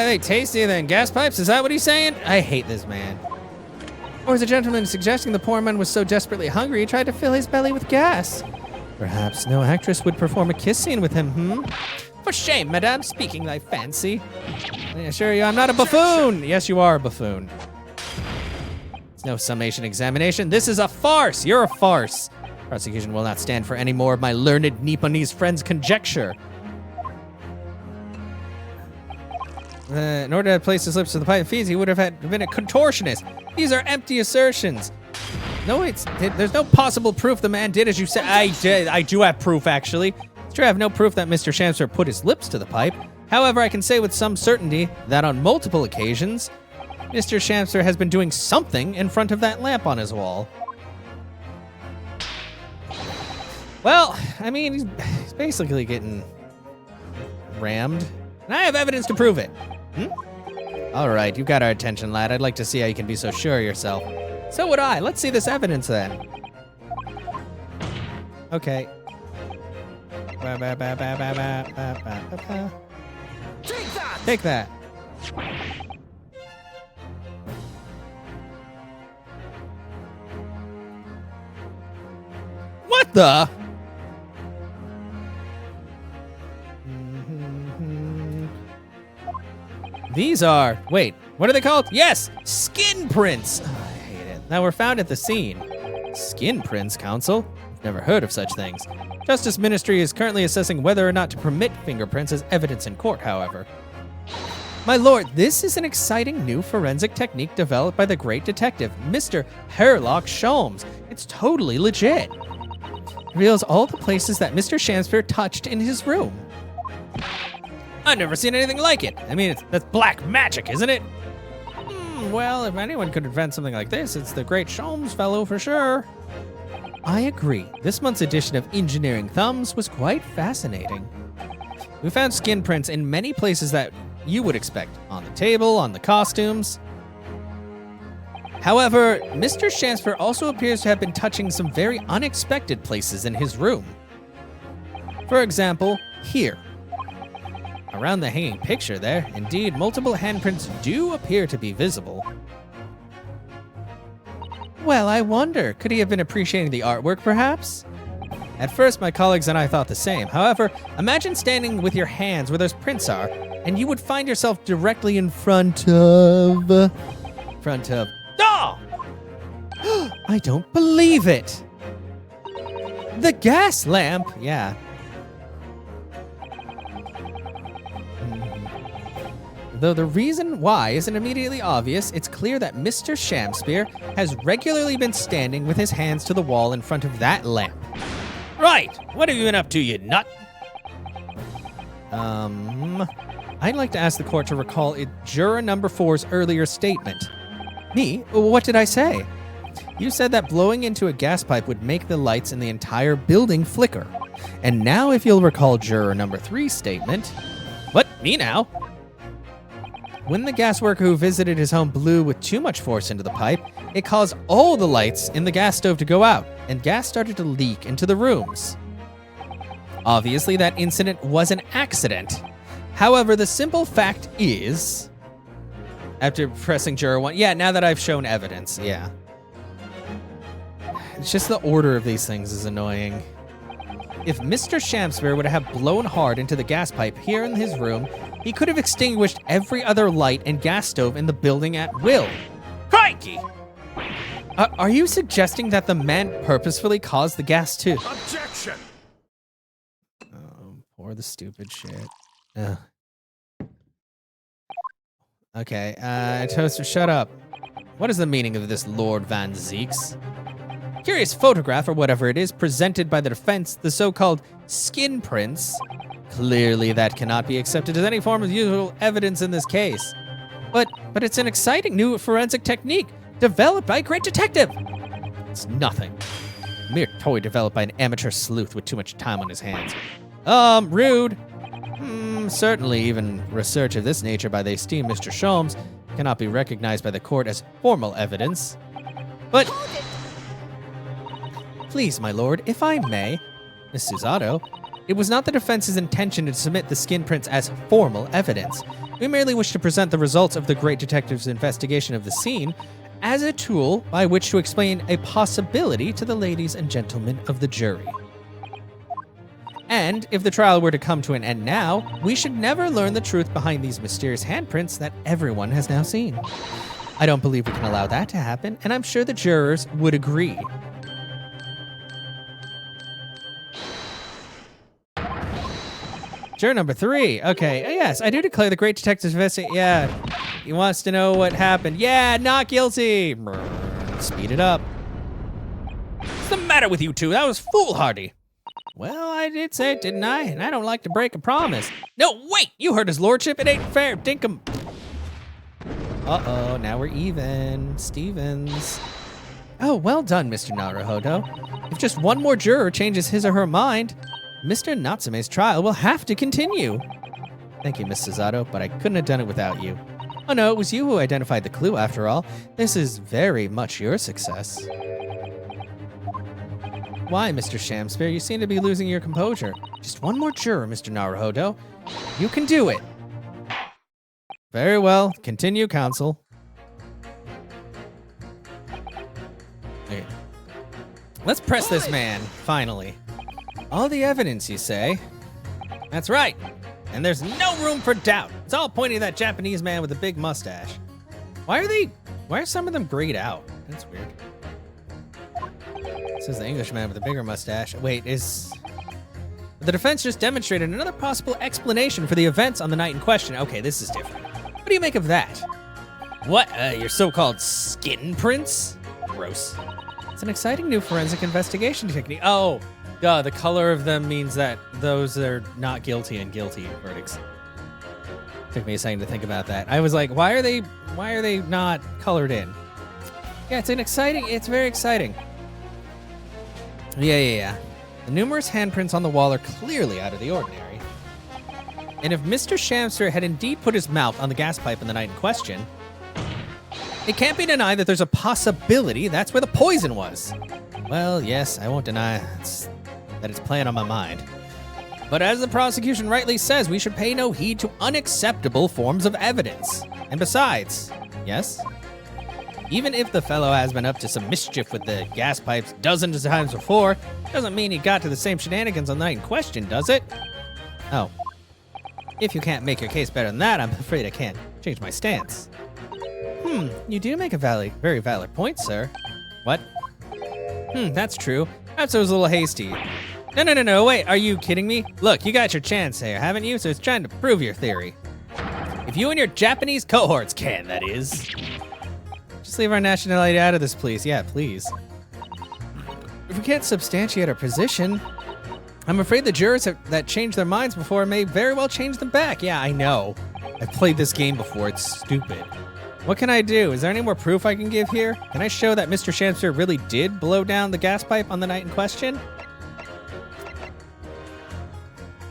They tastier than gas pipes? Is that what he's saying? I hate this man. Or is the gentleman suggesting the poor man was so desperately hungry he tried to fill his belly with gas? Perhaps no actress would perform a kiss scene with him, For shame, madame, speaking thy fancy. I assure you I'm not a buffoon. Yes, you are a buffoon. It's no summation examination. This is a farce. You're a farce. Prosecution will not stand for any more of my learned Nipponese friend's conjecture. In order to place his lips to the pipe feeds, he would have had been a contortionist. These are empty assertions. No, there's no possible proof the man did as you said. I do have proof, actually. It's true, I have no proof that Mr. Shamster put his lips to the pipe. However, I can say with some certainty that on multiple occasions, Mr. Shamster has been doing something in front of that lamp on his wall. Well, I mean, he's basically getting rammed. And I have evidence to prove it. All right, you've got our attention, lad. I'd like to see how you can be so sure of yourself. So would I. Let's see this evidence, then. Okay. Take that! Take that. What the? These are, wait, what are they called? Yes, skin prints. Oh, I hate it. That were found at the scene. Skin prints, counsel? I've never heard of such things. Justice Ministry is currently assessing whether or not to permit fingerprints as evidence in court, however. My lord, this is an exciting new forensic technique developed by the great detective, Mr. Sherlock Sholmes. It's totally legit. It reveals all the places that Mr. Shamster touched in his room. I've never seen anything like it. I mean, that's black magic, isn't it? Well, if anyone could invent something like this, it's the great Sholmes fellow for sure. I agree. This month's edition of Engineering Thumbs was quite fascinating. We found skin prints in many places that you would expect. On the table, on the costumes. However, Mr. Shamster also appears to have been touching some very unexpected places in his room. For example, here. Around the hanging picture there, indeed, multiple handprints do appear to be visible. Well, I wonder, could he have been appreciating the artwork, perhaps? At first, my colleagues and I thought the same. However, imagine standing with your hands where those prints are, and you would find yourself directly in front of... Oh! I don't believe it! The gas lamp! Yeah. Though the reason why isn't immediately obvious, it's clear that Mr. Shamspear has regularly been standing with his hands to the wall in front of that lamp. Right! What have you been up to, you nut? I'd like to ask the court to recall juror number 4's earlier statement. Me? What did I say? You said that blowing into a gas pipe would make the lights in the entire building flicker. And now if you'll recall juror number 3's statement... What? Me now? When the gas worker who visited his home blew with too much force into the pipe, it caused all the lights in the gas stove to go out, and gas started to leak into the rooms. Obviously, that incident was an accident. However, the simple fact is... After pressing juror 1... Yeah, now that I've shown evidence, yeah. It's just the order of these things is annoying. If Mr. Shamspear would have blown hard into the gas pipe here in his room, he could have extinguished every other light and gas stove in the building at will. Crikey! Are you suggesting that the man purposefully caused the gas to... Objection! Oh, poor the stupid shit. Ugh. Okay, Toaster, shut up. What is the meaning of this Lord Van Zeeks? Curious photograph, or whatever it is, presented by the defense, the so-called skin prints. Clearly, that cannot be accepted as any form of useful evidence in this case. But it's an exciting new forensic technique developed by a great detective. It's nothing. A mere toy developed by an amateur sleuth with too much time on his hands. Rude. Certainly, even research of this nature by the esteemed Mr. Sholmes cannot be recognized by the court as formal evidence. But... Please, my lord, if I may, Miss Susato, it was not the defense's intention to submit the skin prints as formal evidence. We merely wish to present the results of the great detective's investigation of the scene as a tool by which to explain a possibility to the ladies and gentlemen of the jury. And if the trial were to come to an end now, we should never learn the truth behind these mysterious handprints that everyone has now seen. I don't believe we can allow that to happen, and I'm sure the jurors would agree. Juror number 3. Okay, yes, I do declare the great detective's investigation. Yeah, he wants to know what happened. Yeah, not guilty. Speed it up. What's the matter with you two? That was foolhardy. Well, I did say it, didn't I? And I don't like to break a promise. No, wait! You heard his lordship. It ain't fair, dinkum. Uh-oh, now we're even. Stevens. Oh, well done, Mr. Naruhodo. If just one more juror changes his or her mind, Mr. Natsume's trial will have to continue. Thank you, Miss Susato, but I couldn't have done it without you. Oh no, it was you who identified the clue after all. This is very much your success. Why, Mr. Shamspear? You seem to be losing your composure. Just one more juror, Mr. Naruhodo. You can do it. Very well. Continue, counsel. Okay. Let's press this man, finally. All the evidence, you say? That's right. And there's no room for doubt. It's all pointing to that Japanese man with the big mustache. Why are some of them grayed out? That's weird. This is the Englishman with the bigger mustache. Wait, the defense just demonstrated another possible explanation for the events on the night in question. Okay, this is different. What do you make of that? What, your so-called skin prints? Gross. It's an exciting new forensic investigation technique. Oh, duh, the color of them means that those are not guilty and guilty verdicts. Took me a second to think about that. I was like, why are they not colored in? Yeah, it's very exciting. Yeah. The numerous handprints on the wall are clearly out of the ordinary. And if Mr. Shamster had indeed put his mouth on the gas pipe in the night in question, it can't be denied that there's a possibility that's where the poison was. Well, yes, I won't deny that it's playing on my mind. But as the prosecution rightly says, we should pay no heed to unacceptable forms of evidence. And besides, yes? Even if the fellow has been up to some mischief with the gas pipes dozens of times before, doesn't mean he got to the same shenanigans on the night in question, does it? Oh. If you can't make your case better than that, I'm afraid I can't change my stance. You do make a very valid point, sir. What? That's true. Perhaps I was a little hasty. No, wait, are you kidding me? Look, you got your chance here, haven't you? So it's trying to prove your theory. If you and your Japanese cohorts can, that is. Just leave our nationality out of this, please. Yeah, please. If we can't substantiate our position, I'm afraid the jurors that changed their minds before may very well change them back. Yeah, I know. I've played this game before. It's stupid. What can I do? Is there any more proof I can give here? Can I show that Mr. Shamspeare really did blow down the gas pipe on the night in question?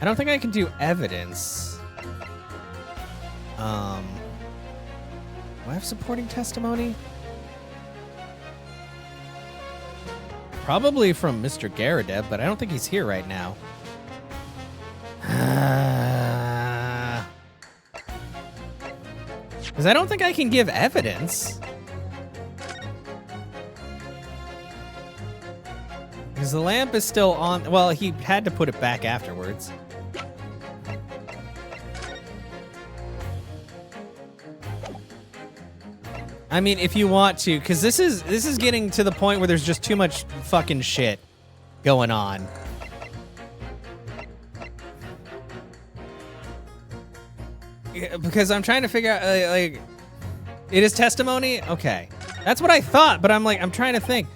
I don't think I can do evidence. Do I have supporting testimony? Probably from Mr. Garadev, but I don't think he's here right now. Because I don't think I can give evidence. Because the lamp is still on. Well, he had to put it back afterwards. I mean, if you want to, because this is getting to the point where there's just too much fucking shit going on. Yeah, because I'm trying to figure out, like, it is testimony? Okay. That's what I thought, but I'm trying to think.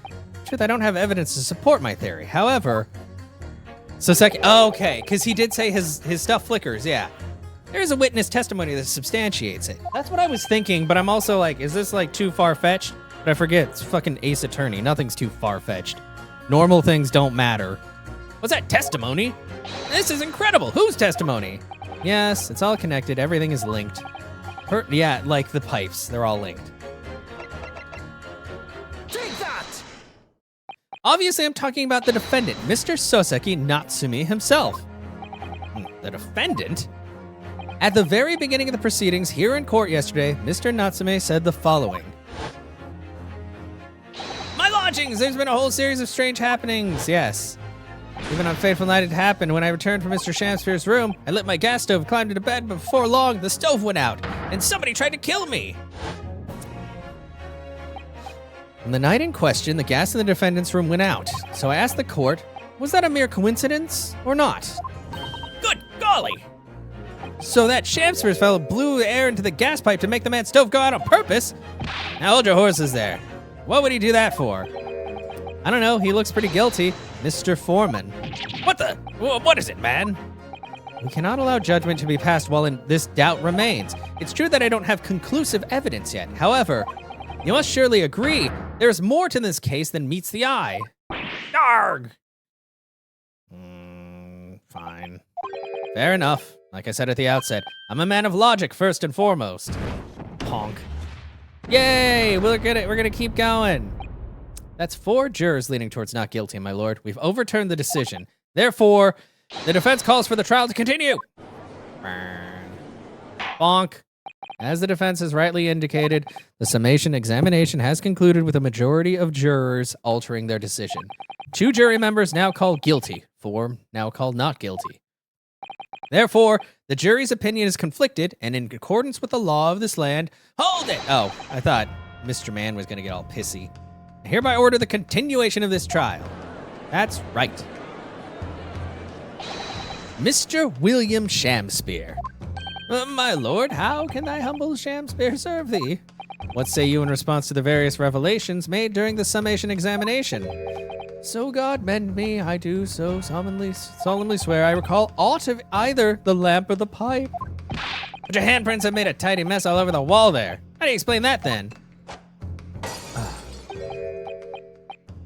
Truth, I don't have evidence to support my theory. However, so okay, because he did say his stuff flickers, yeah. There's a witness testimony that substantiates it. That's what I was thinking, but I'm also like, is this like too far-fetched? But I forget, it's fucking Ace Attorney. Nothing's too far-fetched. Normal things don't matter. What's that testimony? This is incredible. Whose testimony? Yes, it's all connected. Everything is linked. Yeah, like the pipes. They're all linked. Take that! Obviously, I'm talking about the defendant, Mr. Soseki Natsumi himself. The defendant? At the very beginning of the proceedings here in court yesterday, Mr. Natsume said the following. My lodgings! There's been a whole series of strange happenings, yes. Even on fateful night it happened when I returned from Mr. Shamspeare's room. I lit my gas stove, climbed into bed, but before long, the stove went out, and somebody tried to kill me. On the night in question, the gas in the defendant's room went out, so I asked the court, was that a mere coincidence or not? Good golly! So that Shamspeare's fellow blew the air into the gas pipe to make the man's stove go out on purpose? Now hold your horses there. What would he do that for? I don't know, he looks pretty guilty. Mr. Foreman. What is it, man? We cannot allow judgment to be passed while this doubt remains. It's true that I don't have conclusive evidence yet. However, you must surely agree there is more to this case than meets the eye. Arg! Fine. Fair enough. Like I said at the outset, I'm a man of logic first and foremost. Honk. Yay! We're gonna keep going. That's 4 jurors leaning towards not guilty, my lord. We've overturned the decision. Therefore, the defense calls for the trial to continue. Bonk. As the defense has rightly indicated, the summation examination has concluded with a majority of jurors altering their decision. 2 jury members now called guilty, 4 now called not guilty. Therefore, the jury's opinion is conflicted, and in accordance with the law of this land, hold it! Oh, I thought Mr. Man was gonna get all pissy. I hereby order the continuation of this trial. That's right. Mr. William Shamspeare. My lord, how can thy humble Shamspeare serve thee? What say you in response to the various revelations made during the summation examination? So God mend me, I do so solemnly swear I recall aught of either the lamp or the pipe. But your handprints have made a tidy mess all over the wall there. How do you explain that then?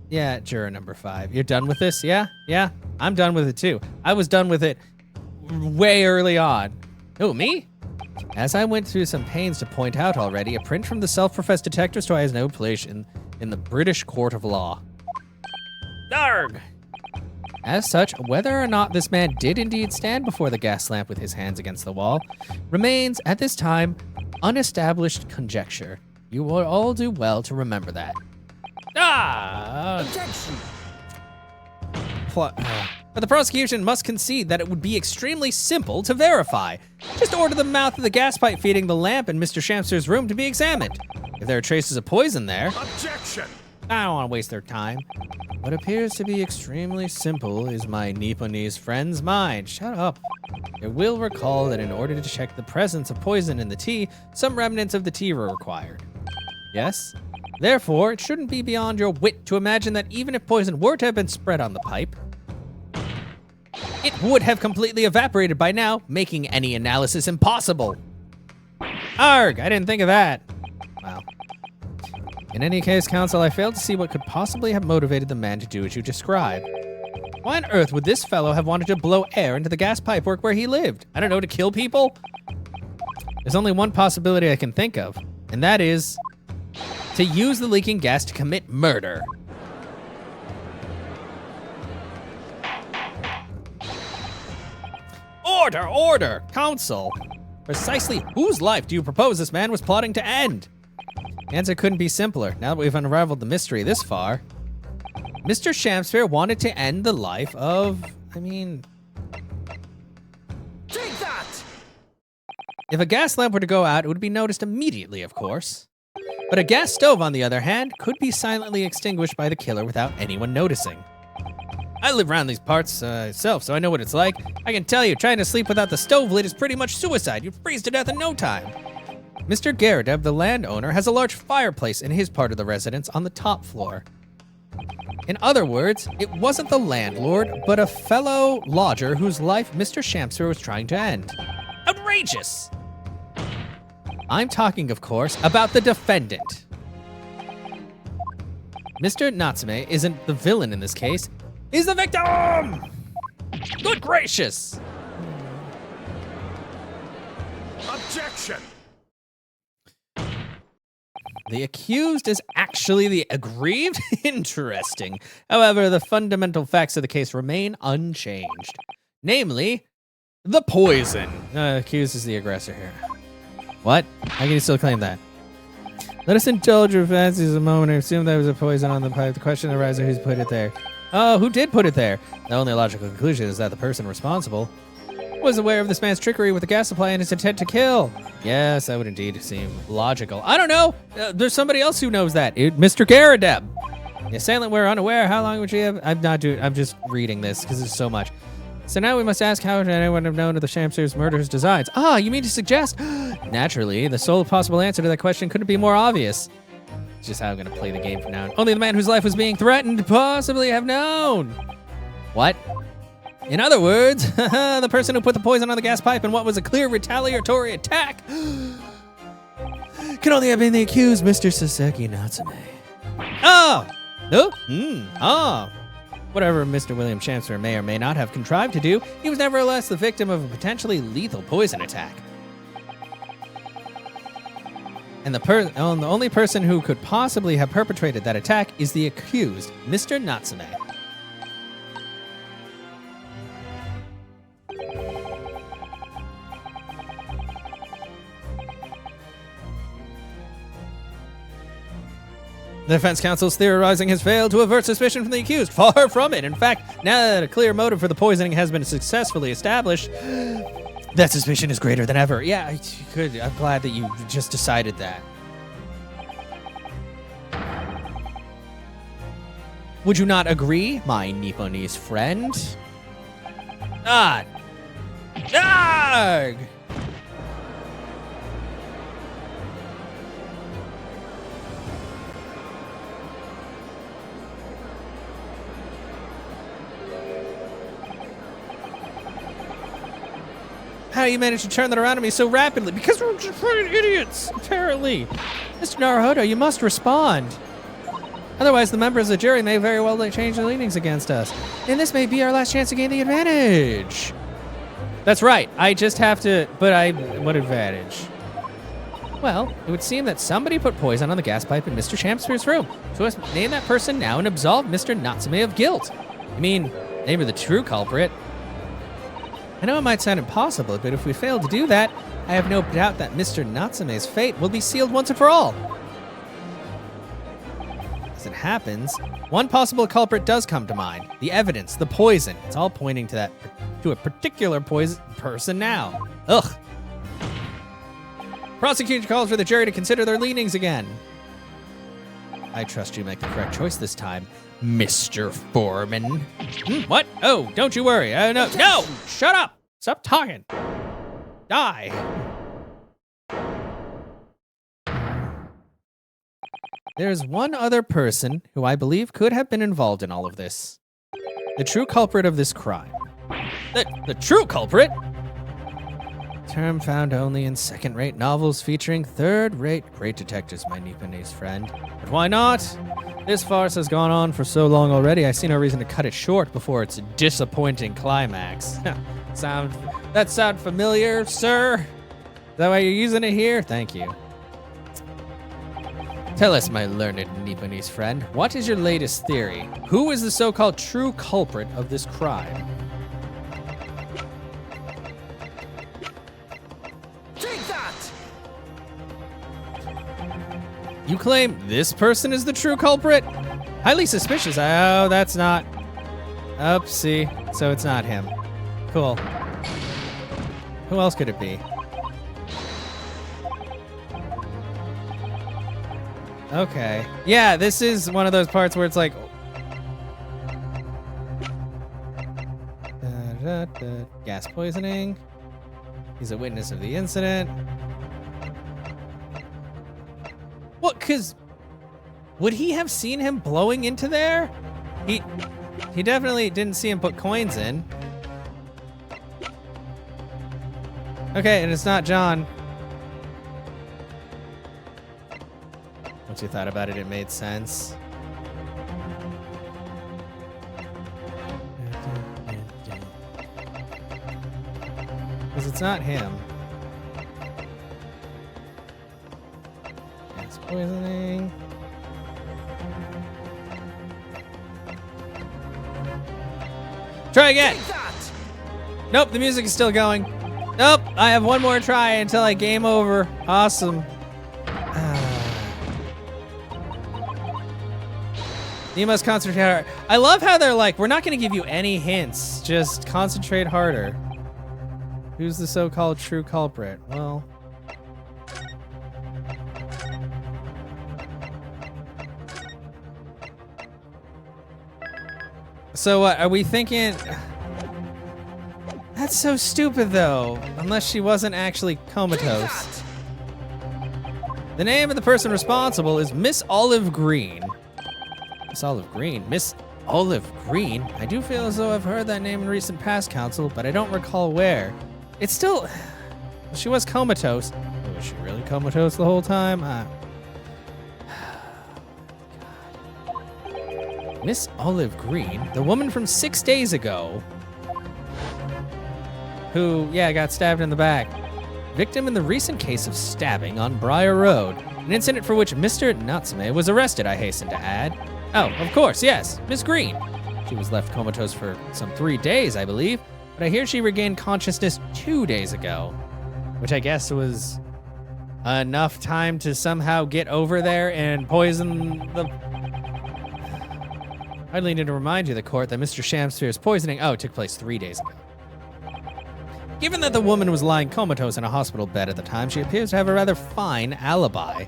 Yeah, juror number 5. You're done with this? Yeah? Yeah? I'm done with it too. I was done with it way early on. Who, me? As I went through some pains to point out already, a print from the self-professed detector's toy has no place in the British court of law. Arg! As such, whether or not this man did indeed stand before the gas lamp with his hands against the wall remains, at this time, unestablished conjecture. You will all do well to remember that. Objection. But the prosecution must concede that it would be extremely simple to verify. Just order the mouth of the gas pipe feeding the lamp in Mr. Shamster's room to be examined. If there are traces of poison there, Objection. I don't want to waste their time. What appears to be extremely simple is my Nipponese friend's mind. Shut up. It will recall that in order to check the presence of poison in the tea, some remnants of the tea were required. Yes? Therefore, it shouldn't be beyond your wit to imagine that even if poison were to have been spread on the pipe, it would have completely evaporated by now, making any analysis impossible. Arg, I didn't think of that. Wow. In any case, counsel, I failed to see what could possibly have motivated the man to do as you described. Why on earth would this fellow have wanted to blow air into the gas pipework where he lived? I don't know, to kill people? There's only one possibility I can think of, and that is to use the leaking gas to commit murder. Order, order, counsel. Precisely whose life do you propose this man was plotting to end? The answer couldn't be simpler. Now that we've unraveled the mystery this far, Mr. Shamsphere wanted to end the life of, Take that! if a gas lamp were to go out, it would be noticed immediately, of course. But a gas stove, on the other hand, could be silently extinguished by the killer without anyone noticing. I live around these parts myself, so I know what it's like. I can tell you, trying to sleep without the stove lid is pretty much suicide. You'd freeze to death in no time. Mr. Garadeb, the landowner, has a large fireplace in his part of the residence on the top floor. In other words, it wasn't the landlord, but a fellow lodger whose life Mr. Shamster was trying to end. Outrageous! I'm talking, of course, about the defendant. Mr. Natsume isn't the villain in this case. He's the victim! Good gracious! Objection. The accused is actually the aggrieved? Interesting. However, the fundamental facts of the case remain unchanged. Namely, the poison. Accused is the aggressor here. What? How can you still claim that? Let us indulge your fancies a moment and assume there was a poison on the pipe. The question arises, who's put it there? Oh, who did put it there? The only logical conclusion is that the person responsible was aware of this man's trickery with the gas supply and his intent to kill. Yes, that would indeed seem logical. I don't know. There's somebody else who knows that. Mr. Garadeb. The assailant were unaware. How long would she have? I'm just reading this because there's so much. So now we must ask, how would anyone have known of the Shamster's murderous designs? Ah, you mean to suggest? Naturally, the sole possible answer to that question couldn't be more obvious. It's just how I'm going to play the game from now on. Only the man whose life was being threatened could possibly have known. What? In other words, the person who put the poison on the gas pipe in what was a clear retaliatory attack can only have been the accused, Mr. Saseki Natsume. Oh! No? Oh. Whatever Mr. William Shamster may or may not have contrived to do, he was nevertheless the victim of a potentially lethal poison attack. And the only person who could possibly have perpetrated that attack is the accused, Mr. Natsume. The defense counsel's theorizing has failed to avert suspicion from the accused. Far from it. In fact, now that a clear motive for the poisoning has been successfully established, that suspicion is greater than ever. Yeah, good. I'm glad that you just decided that. Would you not agree, my Nipponese friend? Arg! How you managed to turn that around on me so rapidly? Because we're just fucking idiots, apparently. Mr. Naruhodo, you must respond. Otherwise, the members of the jury may very well change their leanings against us. And this may be our last chance to gain the advantage. That's right. I just have to... What advantage? Well, it would seem that somebody put poison on the gas pipe in Mr. Shamster's room. So let's name that person now and absolve Mr. Natsume of guilt. I mean, name of the true culprit. I know it might sound impossible, but if we fail to do that, I have no doubt that Mr. Natsume's fate will be sealed once and for all. happens, one possible culprit does come to mind. The evidence, the poison. It's all pointing to a particular person now. Ugh. Prosecution calls for the jury to consider their leanings again. I trust you make the correct choice this time, Mr. Foreman. What? Oh, don't you worry. No, shut up. Stop talking. Die. There's one other person who I believe could have been involved in all of this. The true culprit of this crime. The true culprit? Term found only in second-rate novels featuring third-rate great detectives, my Nipponiese friend. But why not? This farce has gone on for so long already, I see no reason to cut it short before its disappointing climax. That sound familiar, sir? Is that why you're using it here? Thank you. Tell us, my learned Nipponiese friend, what is your latest theory? Who is the so-called true culprit of this crime? Take that! You claim this person is the true culprit? Highly suspicious. Oh, that's not. Oopsie. So it's not him. Cool. Who else could it be? Okay. Yeah, this is one of those parts where it's like... Gas poisoning. He's a witness of the incident. What? Because would he have seen him blowing into there? He definitely didn't see him put coins in. Okay, and it's not John. Once you thought about it, it made sense. Because it's not him. Gas poisoning. Try again! Nope, the music is still going. Nope, I have one more try until I game over. Awesome. You must concentrate harder. I love how they're like, we're not going to give you any hints. Just concentrate harder. Who's the so-called true culprit? Well... So what, are we thinking... That's so stupid, though. Unless she wasn't actually comatose. The name of the person responsible is Miss Olive Green. Miss Olive Green? Miss Olive Green? I do feel as though I've heard that name in recent past, counsel, but I don't recall where. It's still... She was comatose. Was she really comatose the whole time? Miss Olive Green? The woman from 6 days ago? Who, yeah, got stabbed in the back. Victim in the recent case of stabbing on Briar Road. An incident for which Mr. Natsume was arrested, I hasten to add. Oh, of course, yes, Miss Green. She was left comatose for some 3 days, I believe, but I hear she regained consciousness 2 days ago, which I guess was enough time to somehow get over there and poison the... I hardly need to remind you, the court, that Mr. Shamsphere's poisoning, took place 3 days ago. Given that the woman was lying comatose in a hospital bed at the time, she appears to have a rather fine alibi.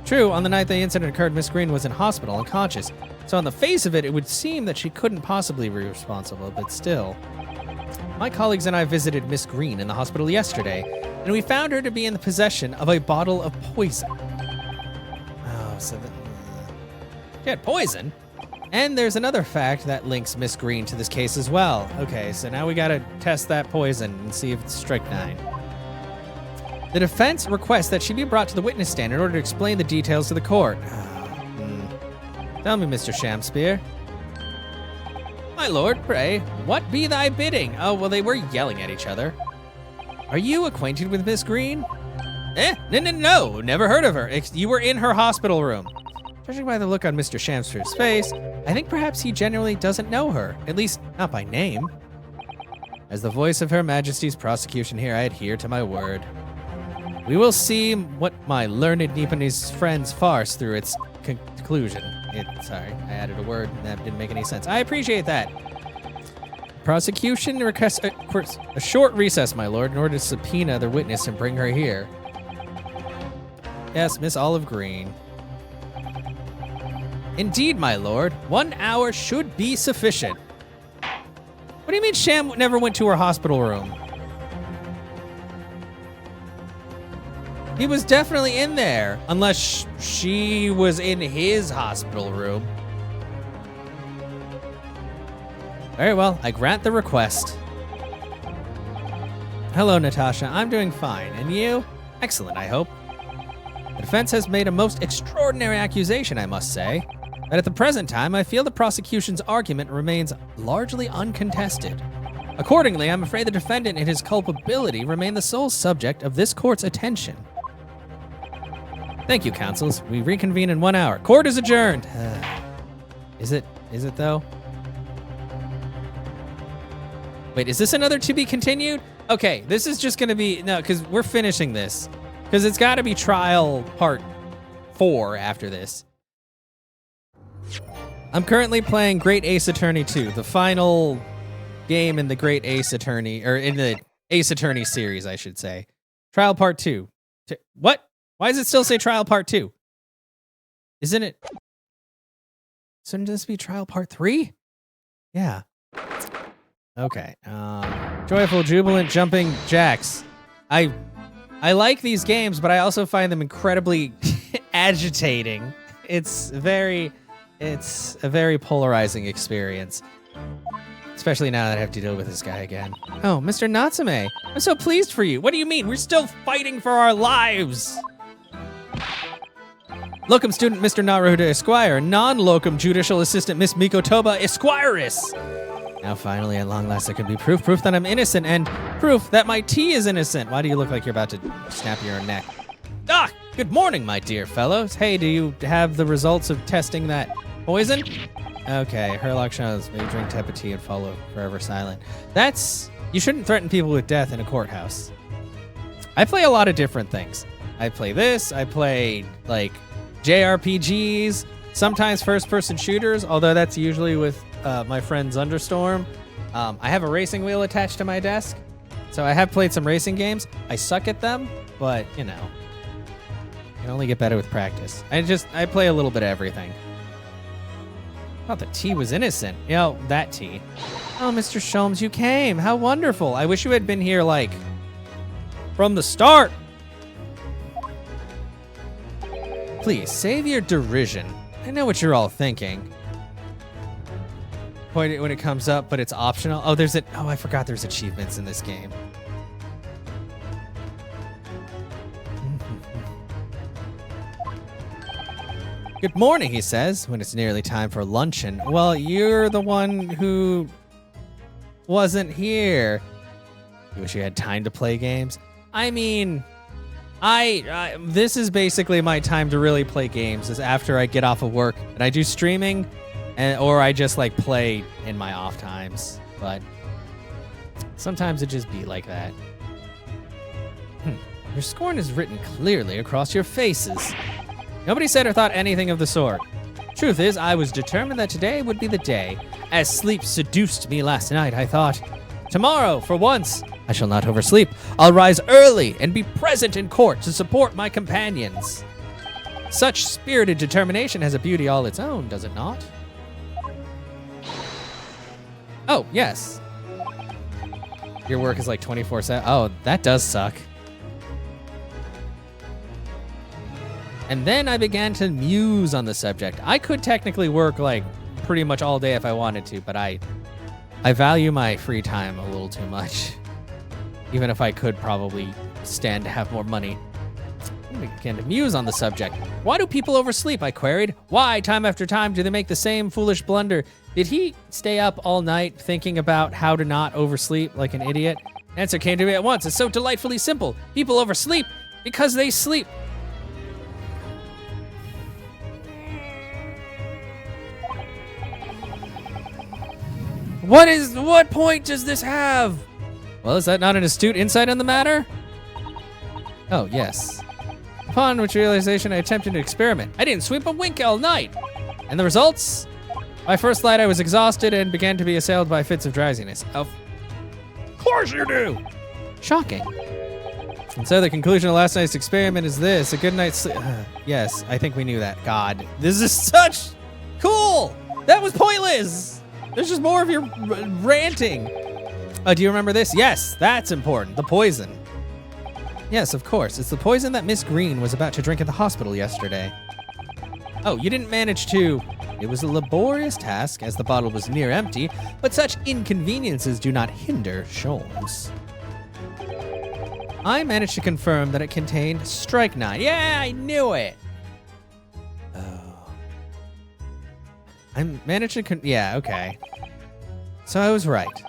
True, on the night the incident occurred, Miss Green was in hospital unconscious, so on the face of it, it would seem that she couldn't possibly be responsible, but still. My colleagues and I visited Miss Green in the hospital yesterday, and we found her to be in the possession of a bottle of poison. Oh, so she had poison? And there's another fact that links Miss Green to this case as well. Okay, so now we gotta test that poison and see if it's strychnine. The defense requests that she be brought to the witness stand in order to explain the details to the court. Tell me, Mr. Shamsphere. My lord, pray, what be thy bidding? Oh, well, they were yelling at each other. Are you acquainted with Miss Green? No, never heard of her. You were in her hospital room. Judging by the look on Mr. Shamsphere's face, I think perhaps he genuinely doesn't know her, at least not by name. As the voice of Her Majesty's prosecution here, I adhere to my word. We will see what my learned Nipponese friend's farce through its conclusion. Sorry, I added a word and that didn't make any sense. I appreciate that. Prosecution requests a short recess, my lord, in order to subpoena the witness and bring her here. Yes, Miss Olive Green. Indeed, my lord. 1 hour should be sufficient. What do you mean Sham never went to her hospital room? He was definitely in there, unless she was in his hospital room. Very well, I grant the request. Hello, Natasha. I'm doing fine. And you? Excellent, I hope. The defense has made a most extraordinary accusation, I must say. But at the present time, I feel the prosecution's argument remains largely uncontested. Accordingly, I'm afraid the defendant and his culpability remain the sole subject of this court's attention. Thank you, counsels. We reconvene in 1 hour. Court is adjourned. Is it though? Wait, is this another to be continued? Okay, this is just gonna be, no, because we're finishing this. Because it's gotta be trial part 4 after this. I'm currently playing Great Ace Attorney 2, the final game in the Great Ace Attorney, or in the Ace Attorney series, I should say. Trial part 2. What? Why does it still say trial part 2? Isn't it? Shouldn't this be trial part 3? Yeah. Okay. Joyful, jubilant, jumping jacks. I like these games, but I also find them incredibly agitating. It's a very polarizing experience. Especially now that I have to deal with this guy again. Oh, Mr. Natsume, I'm so pleased for you. What do you mean? We're still fighting for our lives. Locum student Mr. Naruhodo Esquire, non-locum judicial assistant Miss Mikotoba Esquiris. Now finally, at long last, there can be proof that I'm innocent and proof that my tea is innocent. Why do you look like you're about to snap your neck? Ah, good morning, my dear fellows. Hey, do you have the results of testing that poison? Okay, Herlock shows maybe drink tepid tea and follow forever silent. You shouldn't threaten people with death in a courthouse. I play a lot of different things. I play this, I play like JRPGs, sometimes first-person shooters, although that's usually with my friend Zunderstorm. I have a racing wheel attached to my desk, so I have played some racing games. I suck at them, but you know, you can only get better with practice. I play a little bit of everything. I thought the tea was innocent. You know, that tea. Oh, Mr. Sholmes, you came. How wonderful. I wish you had been here, like, from the start. Please, save your derision. I know what you're all thinking. Point it when it comes up, but it's optional. Oh, I forgot there's achievements in this game. Good morning, he says, when it's nearly time for luncheon. Well, you're the one who wasn't here. You wish you had time to play games? I mean, this is basically my time to really play games, is after I get off of work and I do streaming, or I just like play in my off times. But sometimes it just be like that. Your scorn is written clearly across your faces. Nobody said or thought anything of the sort. Truth is, I was determined that today would be the day. As sleep seduced me last night, I thought, tomorrow, for once, I shall not oversleep. I'll rise early and be present in court to support my companions. Such spirited determination has a beauty all its own, does it not? Oh, yes. Your work is like 24/7. Oh, that does suck. And then I began to muse on the subject. I could technically work like pretty much all day if I wanted to, but I value my free time a little too much. Even if I could probably stand to have more money. I began to muse on the subject. Why do people oversleep? I queried. Why, time after time, do they make the same foolish blunder? Did he stay up all night thinking about how to not oversleep like an idiot? Answer came to me at once. It's so delightfully simple. People oversleep because they sleep. What point does this have? Well, is that not an astute insight on the matter? Oh, yes. Upon which realization, I attempted an experiment. I didn't sleep a wink all night. And the results? By first light, I was exhausted and began to be assailed by fits of drowsiness. Of course you do! Shocking. And so the conclusion of last night's experiment is this. A good night's sleep. Yes, I think we knew that. God, this is such cool. That was pointless. There's just more of your ranting. Do you remember this? Yes, that's important. The poison. Yes, of course. It's the poison that Miss Green was about to drink at the hospital yesterday. Oh, you didn't manage to... It was a laborious task, as the bottle was near empty, but such inconveniences do not hinder Sholmes. I managed to confirm that it contained strychnine. Yeah, I knew it! Oh. I managed to yeah, okay. So I was right.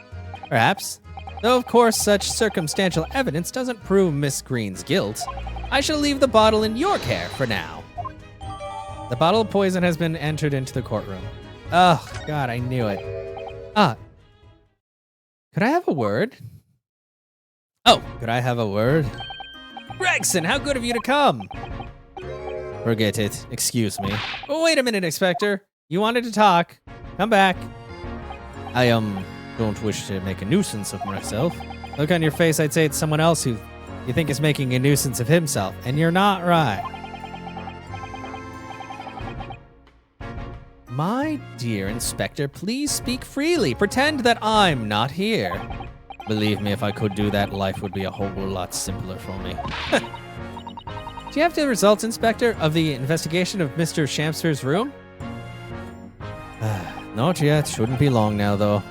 Perhaps. Though, of course, such circumstantial evidence doesn't prove Miss Green's guilt. I shall leave the bottle in your care for now. The bottle of poison has been entered into the courtroom. Oh, God, I knew it. Could I have a word? Oh, could I have a word? Gregson, how good of you to come. Forget it. Excuse me. Oh, wait a minute, Inspector. You wanted to talk. Come back. I, don't wish to make a nuisance of myself. Look on your face, I'd say it's someone else who you think is making a nuisance of himself, and you're not right. My dear Inspector, please speak freely. Pretend that I'm not here. Believe me, if I could do that, life would be a whole lot simpler for me. Do you have the results, Inspector, of the investigation of Mr. Shamster's room? Not yet. Shouldn't be long now, though.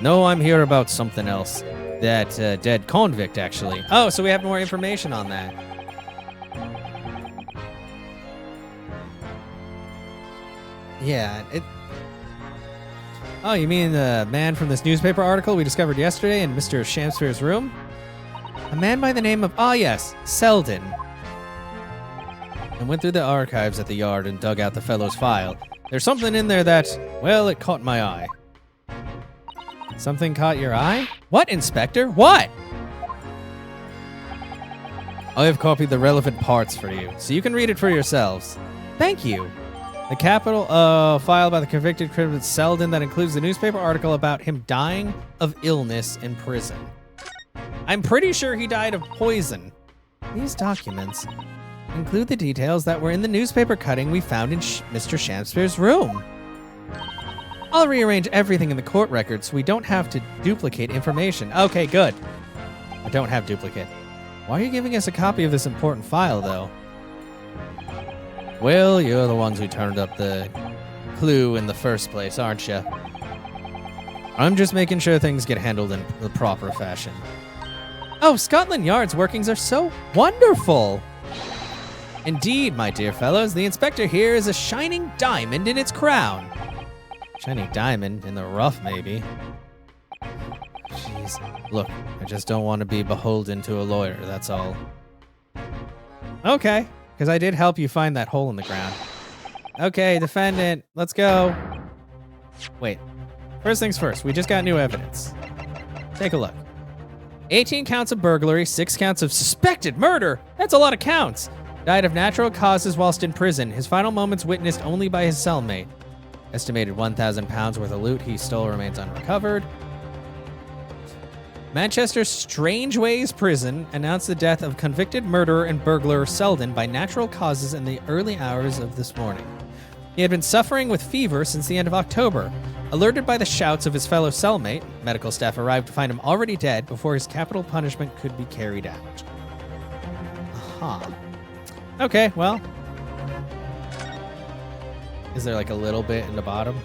No, I'm here about something else. That dead convict, actually. Oh, so we have more information on that. Yeah, Oh, you mean the man from this newspaper article we discovered yesterday in Mr. Shamster's room? A man by the name of, yes, Selden. I went through the archives at the yard and dug out the fellow's file. There's something in there that, well, it caught my eye. Something caught your eye? What, Inspector? What? I have copied the relevant parts for you, so you can read it for yourselves. Thank you. The capital file by the convicted criminal Selden that includes the newspaper article about him dying of illness in prison. I'm pretty sure he died of poison. These documents include the details that were in the newspaper cutting we found in Mr. Shamster's room. I'll rearrange everything in the court record so we don't have to duplicate information. Okay, good. I don't have duplicate. Why are you giving us a copy of this important file, though? Well, you're the ones who turned up the clue in the first place, aren't you? I'm just making sure things get handled in the proper fashion. Oh, Scotland Yard's workings are so wonderful! Indeed, my dear fellows, the inspector here is a shining diamond in its crown. Shining diamond in the rough, maybe. Jeez. Look, I just don't want to be beholden to a lawyer, that's all. Okay. Because I did help you find that hole in the ground. Okay, defendant, let's go. Wait. First things first, we just got new evidence. Take a look. 18 counts of burglary, 6 counts of suspected murder. That's a lot of counts. Died of natural causes whilst in prison. His final moments witnessed only by his cellmate. Estimated 1,000 pounds worth of loot he stole remains unrecovered. Manchester's Strangeways Prison announced the death of convicted murderer and burglar Selden by natural causes in the early hours of this morning. He had been suffering with fever since the end of October. Alerted by the shouts of his fellow cellmate, medical staff arrived to find him already dead before his capital punishment could be carried out. Aha. Okay, well. Is there like a little bit in the bottom?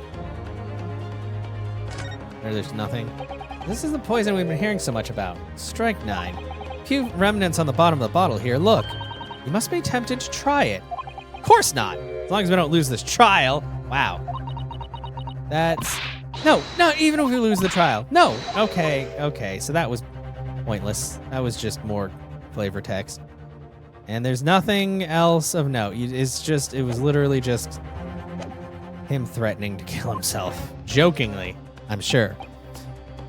Or there's nothing? This is the poison we've been hearing so much about. Strychnine. A few remnants on the bottom of the bottle here. Look. You must be tempted to try it. Of course not. As long as we don't lose this trial. Wow. That's... No, even if we lose the trial. No. Okay. So that was pointless. That was just more flavor text. And there's nothing else of note. It was literally just him threatening to kill himself. Jokingly, I'm sure.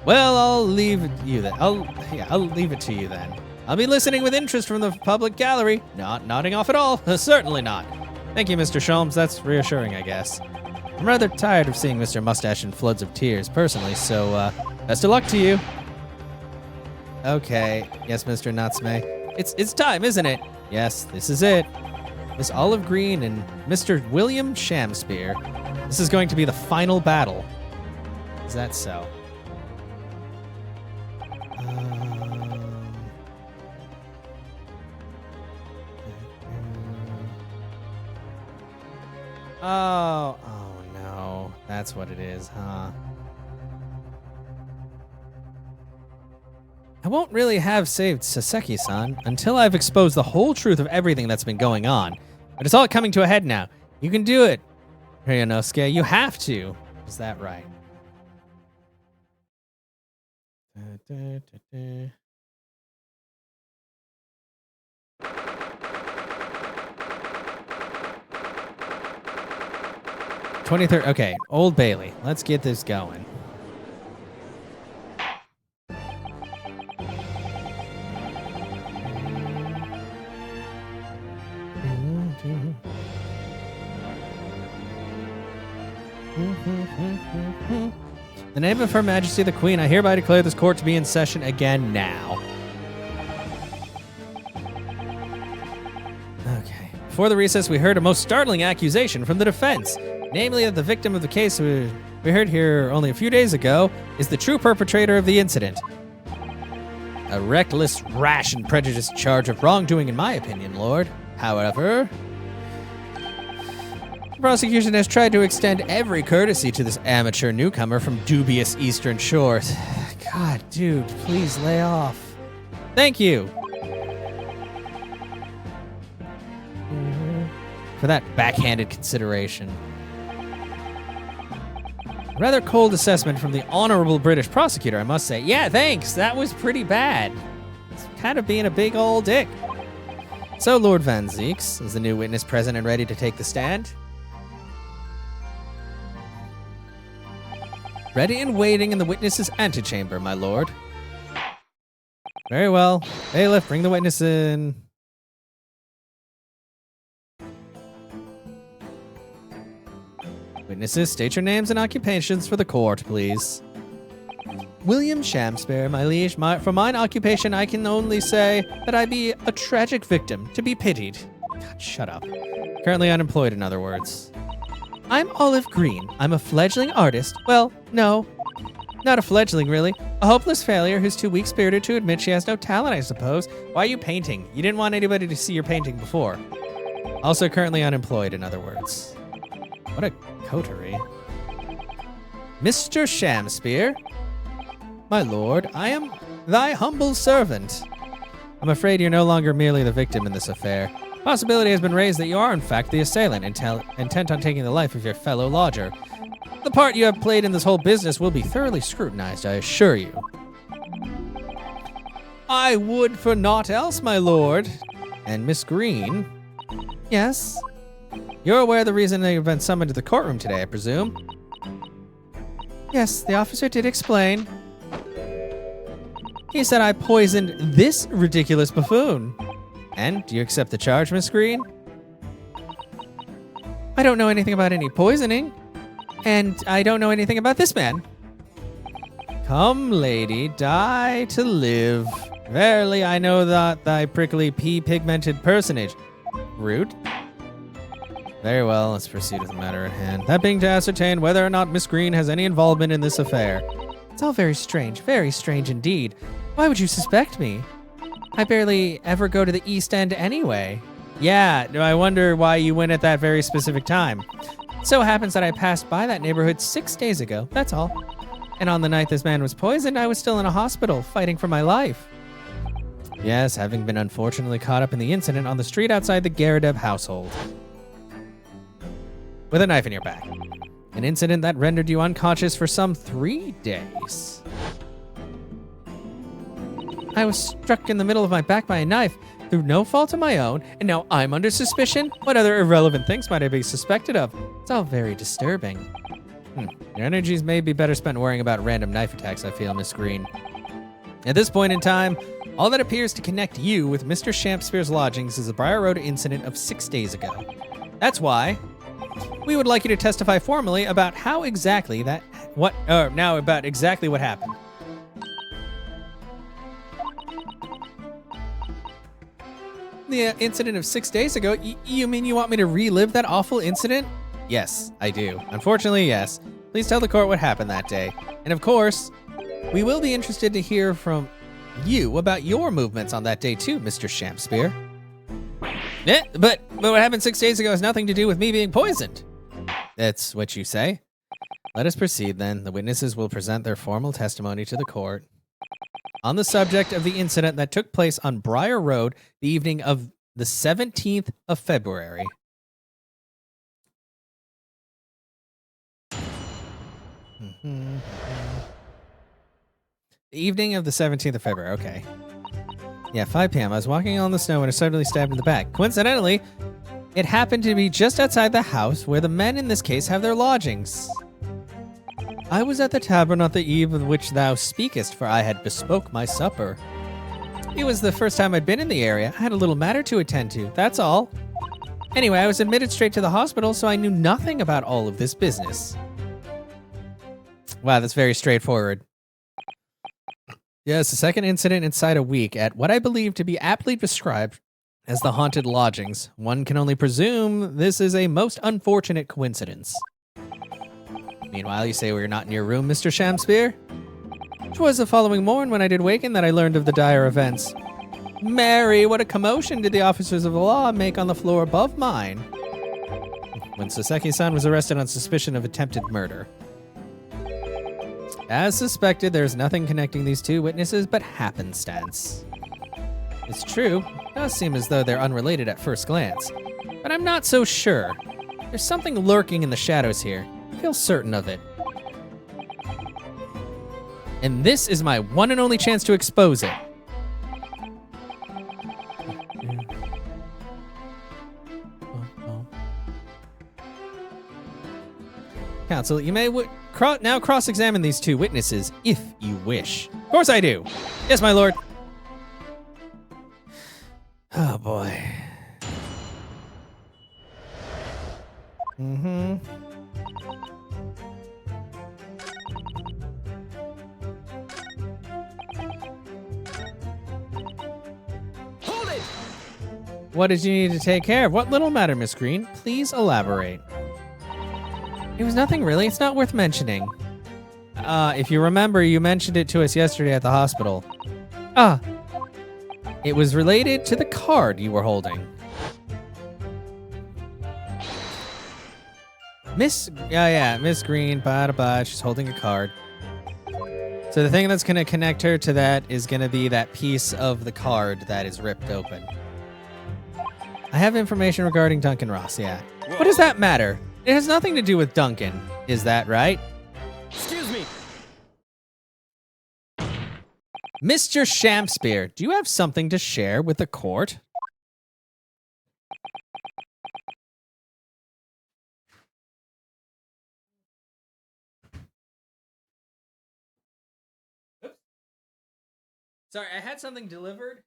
Well, I'll leave it to you then. I'll leave it to you then. I'll be listening with interest from the public gallery. Not nodding off at all. Certainly not. Thank you, Mr. Sholmes. That's reassuring, I guess. I'm rather tired of seeing Mr. Mustache in floods of tears, personally, so, best of luck to you. Okay. Yes, Mr. Natsume. It's time, isn't it? Yes, this is it. Miss Olive Green and Mr. William Shamspear. This is going to be the final battle. Is that so? Oh no. That's what it is, huh? I won't really have saved Saseki-san until I've exposed the whole truth of everything that's been going on. But it's all coming to a head now. You can do it, Ryunosuke. You have to. Is that right? Da, da, da, 23rd. Okay, Old Bailey. Let's get this going. In the name of Her Majesty the Queen, I hereby declare this court to be in session again now. Okay. Before the recess, we heard a most startling accusation from the defense, namely that the victim of the case we heard here only a few days ago is the true perpetrator of the incident. A reckless, rash, and prejudiced charge of wrongdoing, in my opinion, Lord. However, the prosecution has tried to extend every courtesy to this amateur newcomer from dubious eastern shores. God, dude, please lay off. Thank you. For that backhanded consideration. Rather cold assessment from the honorable British prosecutor, I must say. Yeah, thanks. That was pretty bad. It's kind of being a big old dick. So, Lord Van Zeeks, is the new witness present and ready to take the stand? Ready and waiting in the witness's antechamber, my lord. Very well. Bailiff, bring the witness in. Witnesses, state your names and occupations for the court, please. William Shamspear, my liege. For mine occupation, I can only say that I be a tragic victim, to be pitied. God, shut up. Currently unemployed, in other words. I'm Olive Green. I'm a fledgling artist. Well, no. Not a fledgling, really. A hopeless failure who's too weak-spirited to admit she has no talent, I suppose. Why are you painting? You didn't want anybody to see your painting before. Also currently unemployed, in other words. What a coterie. Mr. Shamspear? My lord, I am thy humble servant. I'm afraid you're no longer merely the victim in this affair. Possibility has been raised that you are, in fact, the assailant, intent on taking the life of your fellow lodger. The part you have played in this whole business will be thoroughly scrutinized, I assure you. I would for naught else, my lord. And Miss Green? Yes? You're aware of the reason that you've been summoned to the courtroom today, I presume? Yes, the officer did explain. He said I poisoned this ridiculous buffoon. And do you accept the charge, Miss Green? I don't know anything about any poisoning. And I don't know anything about this man. Come, lady, die to live. Verily, I know that thy prickly pea-pigmented personage. Rude. Very well, let's proceed with the matter at hand. That being to ascertain whether or not Miss Green has any involvement in this affair. It's all very strange indeed. Why would you suspect me? I barely ever go to the East End anyway. Yeah, I wonder why you went at that very specific time. It so happens that I passed by that neighborhood 6 days ago, that's all. And on the night this man was poisoned, I was still in a hospital, fighting for my life. Yes, having been unfortunately caught up in the incident on the street outside the Garadev household. With a knife in your back. An incident that rendered you unconscious for some 3 days. I was struck in the middle of my back by a knife through no fault of my own, and now I'm under suspicion? What other irrelevant things might I be suspected of? It's all very disturbing. Your energies may be better spent worrying about random knife attacks, I feel, Miss Green. At this point in time, All that appears to connect you with Mr. Shampspeare's lodgings is the Briar Road incident of 6 days ago. That's why we would like you to testify formally about exactly what happened. The incident of 6 days ago? You mean you want me to relive that awful incident? Yes, I do. Unfortunately, yes. Please tell the court what happened that day. And of course, we will be interested to hear from you about your movements on that day too, Mr. Shampspeare. But what happened 6 days ago has nothing to do with me being poisoned. That's what you say. Let us proceed then. The witnesses will present their formal testimony to the court on the subject of the incident that took place on Briar Road the evening of the 17th of February. The evening of the 17th of February, okay. Yeah, 5 p.m. I was walking on the snow and was suddenly stabbed in the back. Coincidentally, it happened to be just outside the house where the men in this case have their lodgings. I was at the tavern on the eve of which thou speakest, for I had bespoke my supper. It was the first time I'd been in the area. I had a little matter to attend to, that's all. Anyway, I was admitted straight to the hospital, so I knew nothing about all of this business. Wow, that's very straightforward. Yes, the second incident inside a week at what I believe to be aptly described as the haunted lodgings. One can only presume this is a most unfortunate coincidence. Meanwhile, you say we're not in your room, Mr. Shampspeare? 'Twas the following morn when I did waken that I learned of the dire events. Mary, what a commotion did the officers of the law make on the floor above mine. When Saseki-san was arrested on suspicion of attempted murder. As suspected, there is nothing connecting these two witnesses but happenstance. It's true, it does seem as though they're unrelated at first glance, but I'm not so sure. There's something lurking in the shadows here. I feel certain of it. And this is my one and only chance to expose it. Counsel, you may now cross-examine these two witnesses, if you wish. Of course I do. Yes, my lord. Oh, boy. Hold it! What did you need to take care of? What little matter, Miss Green? Please elaborate. It was nothing really. It's not worth mentioning. If you remember, you mentioned it to us yesterday at the hospital. It was related to the card you were holding. Miss Green, she's holding a card. So the thing that's going to connect her to that is going to be that piece of the card that is ripped open. I have information regarding Duncan Ross, yeah. What does that matter? It has nothing to do with Duncan. Is that right? Excuse me. Mr. Shampspeare, do you have something to share with the court? Oops. Sorry, I had something delivered.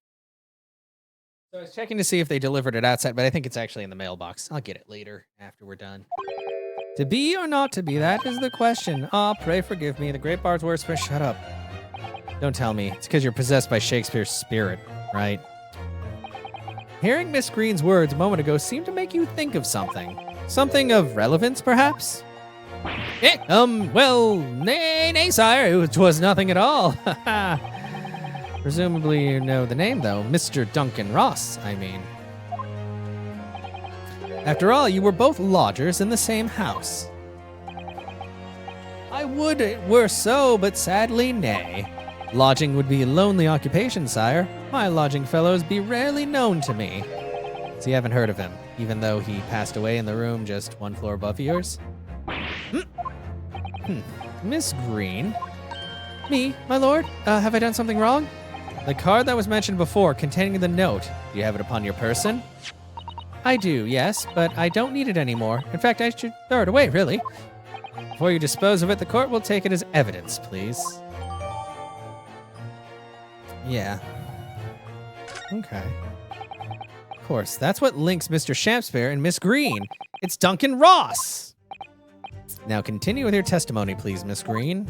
So I was checking to see if they delivered it outside, but I think it's actually in the mailbox. I'll get it later, after we're done. To be or not to be, that is the question. Pray forgive me. The great bard's words for shut up. Don't tell me. It's because you're possessed by Shakespeare's spirit, right? Hearing Miss Green's words a moment ago seemed to make you think of something. Something of relevance, perhaps? Nay, sire. It was nothing at all. Presumably you know the name, though. Mr. Duncan Ross, I mean. After all, you were both lodgers in the same house. I would it were so, but sadly, nay. Lodging would be a lonely occupation, sire. My lodging fellows be rarely known to me. So you haven't heard of him, even though he passed away in the room just one floor above yours? Miss Green? Me, my lord? Have I done something wrong? The card that was mentioned before, containing the note, do you have it upon your person? I do, yes, but I don't need it anymore. In fact, I should throw it away, really. Before you dispose of it, the court will take it as evidence, please. Yeah. Okay. Of course, that's what links Mr. Shampspeare and Miss Green. It's Duncan Ross. Now continue with your testimony, please, Miss Green.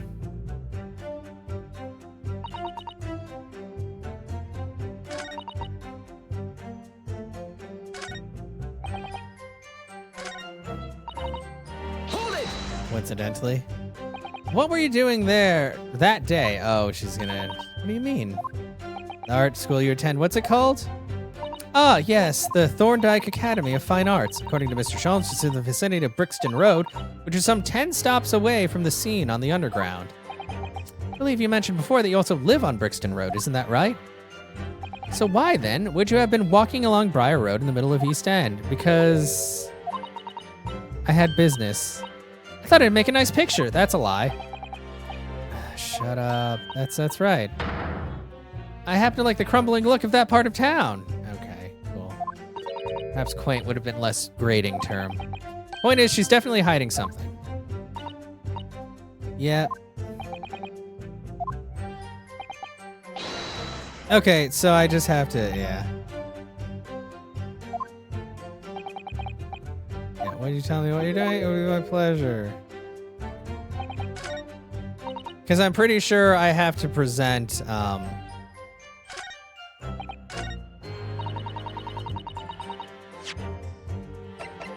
Hold it! Coincidentally. What were you doing there that day? Oh, she's gonna... What do you mean? The art school you attend, what's it called? Ah, yes, the Thorndike Academy of Fine Arts. According to Mr. Sholmes, it's in the vicinity of Brixton Road, which is some 10 stops away from the scene on the Underground. I believe you mentioned before that you also live on Brixton Road, isn't that right? So why, then, would you have been walking along Briar Road in the middle of East End? Because... I had business. I thought it'd make a nice picture. That's a lie. Shut up. That's right. I happen to like the crumbling look of that part of town. Okay, cool. Perhaps quaint would have been less grating term. Point is, she's definitely hiding something. Yeah. Okay, so I just have to, yeah. Why did you tell me what you're doing? It would be my pleasure. Because I'm pretty sure I have to present, well,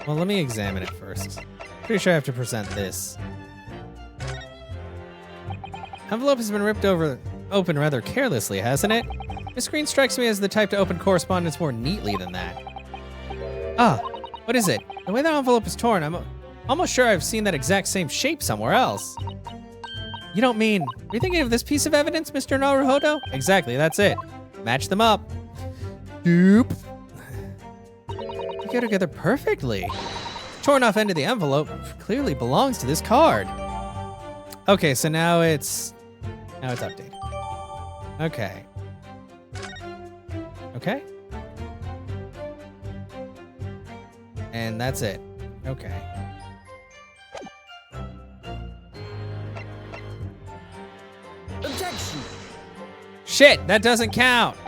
let me examine it first. Pretty sure I have to present this. Envelope has been ripped open rather carelessly, hasn't it? Miss Green strikes me as the type to open correspondence more neatly than that. Ah, what is it? The way that envelope is torn, I'm almost sure I've seen that exact same shape somewhere else. You don't mean... Are you thinking of this piece of evidence, Mr. Naruhodo? Exactly, that's it. Match them up. Doop. They go together perfectly. The torn off end of the envelope clearly belongs to this card. Okay, so now it's updated. Okay. Okay. And that's it. Okay. Objection! Shit, that doesn't count.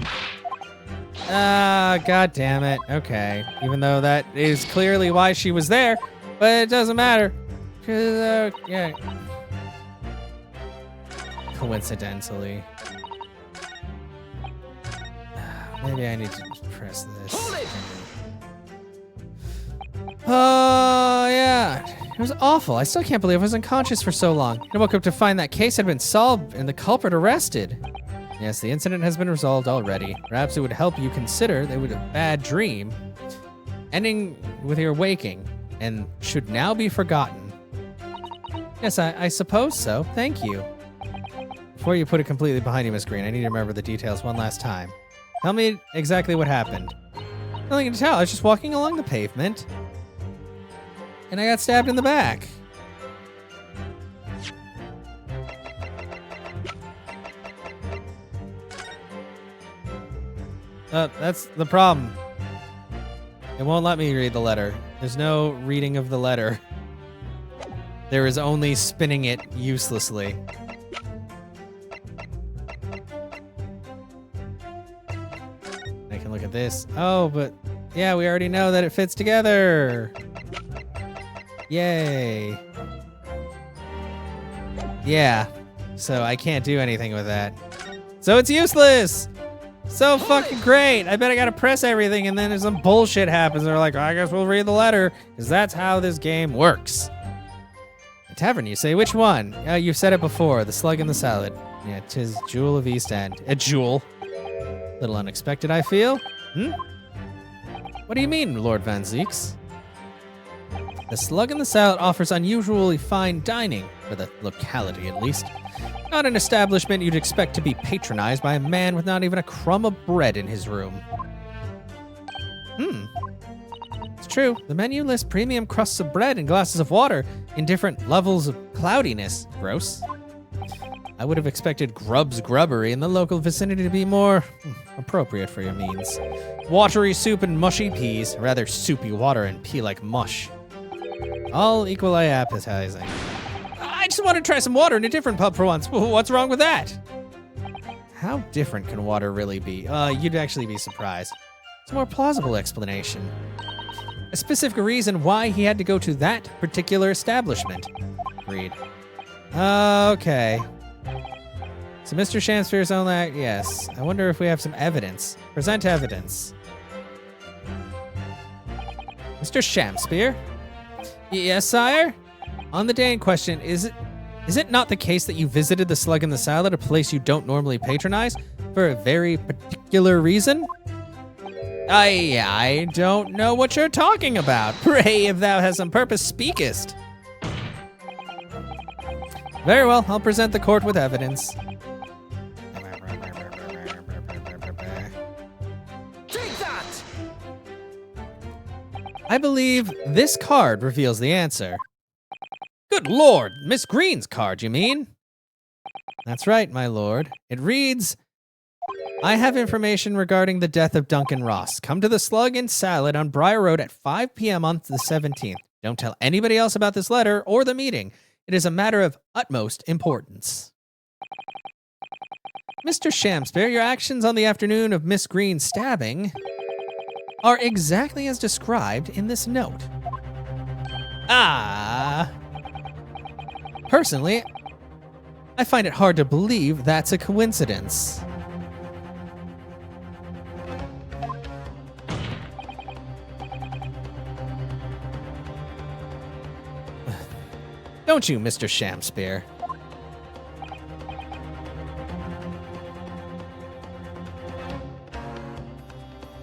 God damn it. Okay. Even though that is clearly why she was there, but it doesn't matter. 'Cause, yeah. Coincidentally. Maybe I need to press this. Hold it! Oh, yeah. It was awful. I still can't believe I was unconscious for so long. I woke up to find that case had been solved and the culprit arrested. Yes, the incident has been resolved already. Perhaps it would help you consider that it was a bad dream, ending with your waking, and should now be forgotten. Yes, I suppose so. Thank you. Before you put it completely behind you, Miss Green, I need to remember the details one last time. Tell me exactly what happened. Nothing to tell. I was just walking along the pavement, and I got stabbed in the back. That's the problem. It won't let me read the letter. There's no reading of the letter. There is only spinning it uselessly. I can look at this. Oh, but yeah, we already know that it fits together. Yay. Yeah, so I can't do anything with that. So it's useless. So fucking great. I bet I gotta press everything and then some bullshit happens. They're like, I guess we'll read the letter, because that's how this game works. A tavern, you say? Which one? You've said it before. The Slug in the Salad. Yeah, 'tis Jewel of East End. A jewel. Little unexpected, I feel. What do you mean, Lord Van Zeeks? The Slug in the Salad offers unusually fine dining, for the locality at least. Not an establishment you'd expect to be patronized by a man with not even a crumb of bread in his room. It's true. The menu lists premium crusts of bread and glasses of water in different levels of cloudiness. Gross. I would have expected Grub's Grubbery in the local vicinity to be more appropriate for your means. Watery soup and mushy peas. Rather soupy water and pea like mush. All equally appetizing. I just want to try some water in a different pub for once. What's wrong with that? how different can water really be? You'd actually be surprised. It's a more plausible explanation. A specific reason why he had to go to that particular establishment. Agreed. Okay. So Mr. Shamspeare's own that, yes. I wonder if we have some evidence. Present evidence. Mr. Shamspeare? Yes, sire? On the day in question, is it not the case that you visited the Slug in the Salad, a place you don't normally patronize, for a very particular reason? I don't know what you're talking about. Pray, if thou hast some purpose, speakest. Very well, I'll present the court with evidence. Take that! I believe this card reveals the answer. Good lord, Miss Green's card, you mean? That's right, my lord. It reads, I have information regarding the death of Duncan Ross. Come to the Slug and Salad on Briar Road at 5 p.m. on the 17th. Don't tell anybody else about this letter or the meeting. It is a matter of utmost importance. Mr. Shamspeare, your actions on the afternoon of Miss Green's stabbing are exactly as described in this note. Personally, I find it hard to believe that's a coincidence. Don't you, Mr. Shamspeare?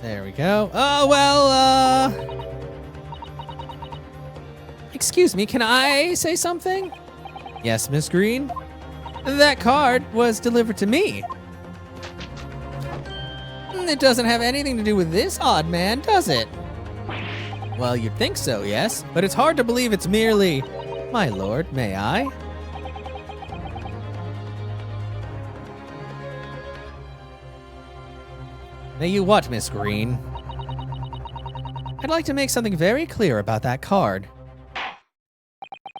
There we go. Oh, well, excuse me, can I say something? Yes, Miss Green? That card was delivered to me. It doesn't have anything to do with this odd man, does it? Well, you'd think so, yes, but it's hard to believe it's merely... My lord, may I? May you what, Miss Green? I'd like to make something very clear about that card.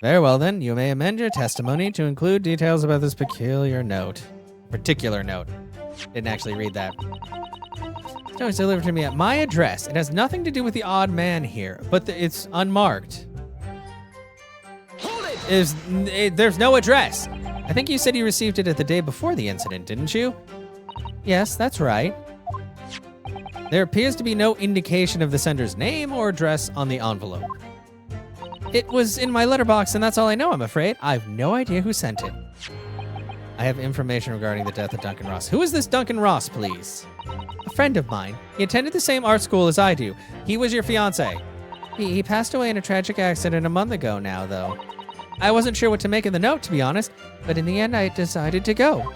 Very well then, you may amend your testimony to include details about this particular note. Didn't actually read that. No, it's delivered to me at my address. It has nothing to do with the odd man here, but it's unmarked. There's no address. I think you said you received it at the day before the incident, didn't you? Yes, that's right. There appears to be no indication of the sender's name or address on the envelope. It was in my letterbox, and that's all I know, I'm afraid. I've no idea who sent it. I have information regarding the death of Duncan Ross. Who is this Duncan Ross, please? A friend of mine. He attended the same art school as I do. He was your fiancé. He passed away in a tragic accident a month ago now, though. I wasn't sure what to make of the note, to be honest, but in the end, I decided to go.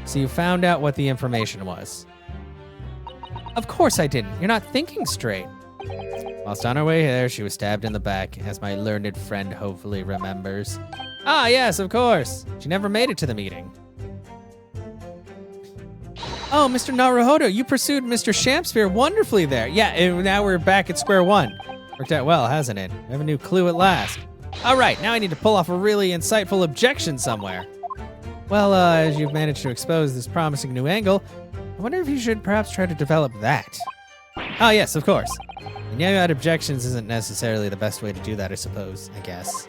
So you found out what the information was. Of course I didn't. You're not thinking straight. Whilst on her way there, she was stabbed in the back, as my learned friend hopefully remembers. Ah, yes, of course. She never made it to the meeting. Oh, Mr. Naruhodo, you pursued Mr. Shamspeare wonderfully there. Yeah, and now we're back at square one. Worked out well, hasn't it? We have a new clue at last. All right, now I need to pull off a really insightful objection somewhere. Well, as you've managed to expose this promising new angle, I wonder if you should perhaps try to develop that. Oh, yes, of course. And yeah, add objections isn't necessarily the best way to do that, I suppose, I guess.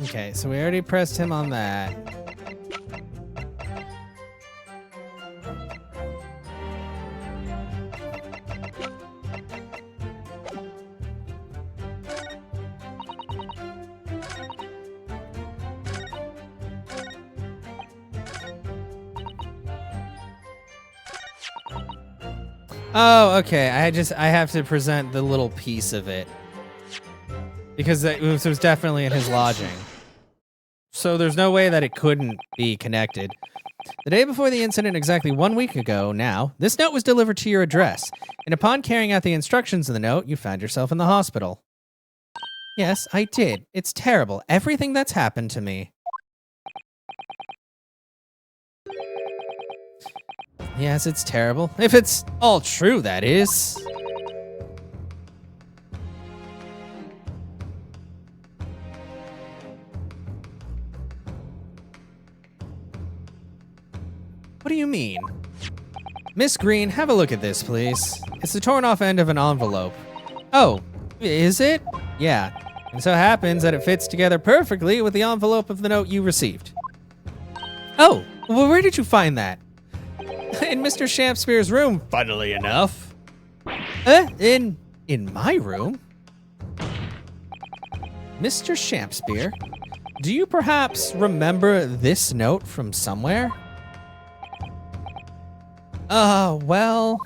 Okay, so we already pressed him on that. Oh, okay. I have to present the little piece of it. Because it was definitely in his lodging. So there's no way that it couldn't be connected. The day before the incident, exactly 1 week ago now, this note was delivered to your address, and upon carrying out the instructions in the note, you found yourself in the hospital. Yes, I did. It's terrible. Everything that's happened to me. Yes, it's terrible. If it's all true, that is. What do you mean? Miss Green, have a look at this, please. It's the torn off end of an envelope. Oh, is it? Yeah. And so happens that it fits together perfectly with the envelope of the note you received. Oh, well, where did you find that? In Mr. Shampspeare's room, funnily enough. In my room? Mr. Shampspeare, do you perhaps remember this note from somewhere? Well,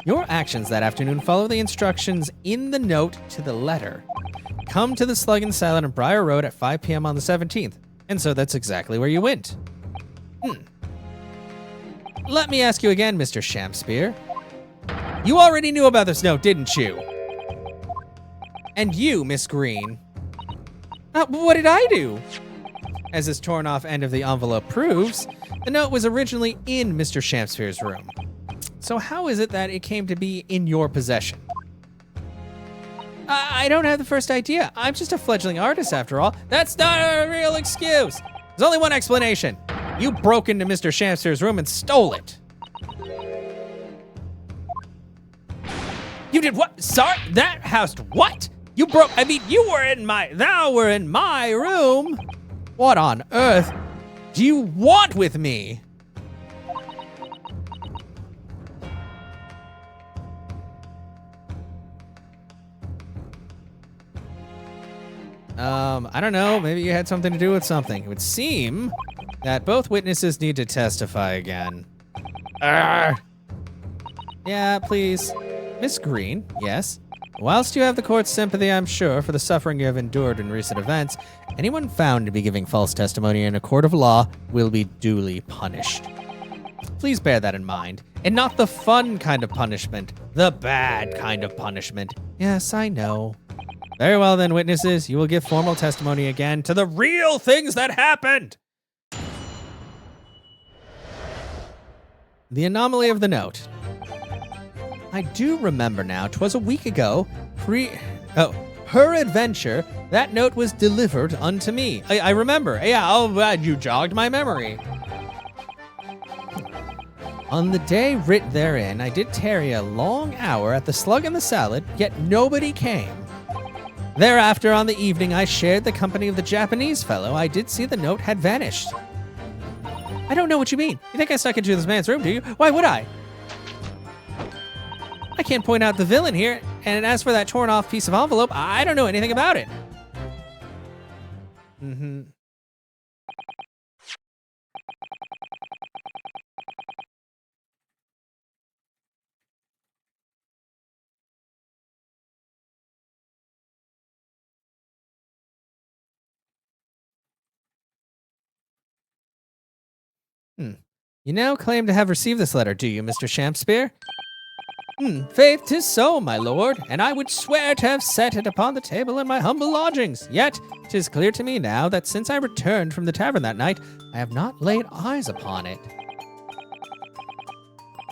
your actions that afternoon follow the instructions in the note to the letter. Come to the Slug and Salad on Briar Road at 5 p.m. on the 17th. And so that's exactly where you went. Let me ask you again, Mr. Shampspeare. You already knew about this note, didn't you? And you, Miss Green. What did I do? As this torn off end of the envelope proves, the note was originally in Mr. Shampspeare's room. So how is it that it came to be in your possession? I don't have the first idea. I'm just a fledgling artist after all. That's not a real excuse. There's only one explanation. You broke into Mr. Shampspeare's room and stole it. You did what? Sorry? That house, what? You broke, thou were in my room. What on earth do you want with me? I don't know. Maybe you had something to do with something. It would seem that both witnesses need to testify again. Yeah, please. Miss Green, yes. Whilst you have the court's sympathy, I'm sure, for the suffering you have endured in recent events, anyone found to be giving false testimony in a court of law will be duly punished. Please bear that in mind. And not the fun kind of punishment, the bad kind of punishment. Yes, I know. Very well then, witnesses, you will give formal testimony again to the real things that happened. The anomaly of the note. I do remember now, 'twas a week ago, her adventure, that note was delivered unto me. I remember. Yeah, you jogged my memory. On the day writ therein, I did tarry a long hour at the Slug and the Salad, yet nobody came. Thereafter, on the evening I shared the company of the Japanese fellow, I did see the note had vanished. I don't know what you mean. You think I stuck into this man's room, do you? Why would I? I can't point out the villain here, and as for that torn off piece of envelope, I don't know anything about it. You now claim to have received this letter, do you, Mr. Shampspeare? Faith, 'tis so, my lord, and I would swear to have set it upon the table in my humble lodgings. Yet, 'tis clear to me now that since I returned from the tavern that night, I have not laid eyes upon it.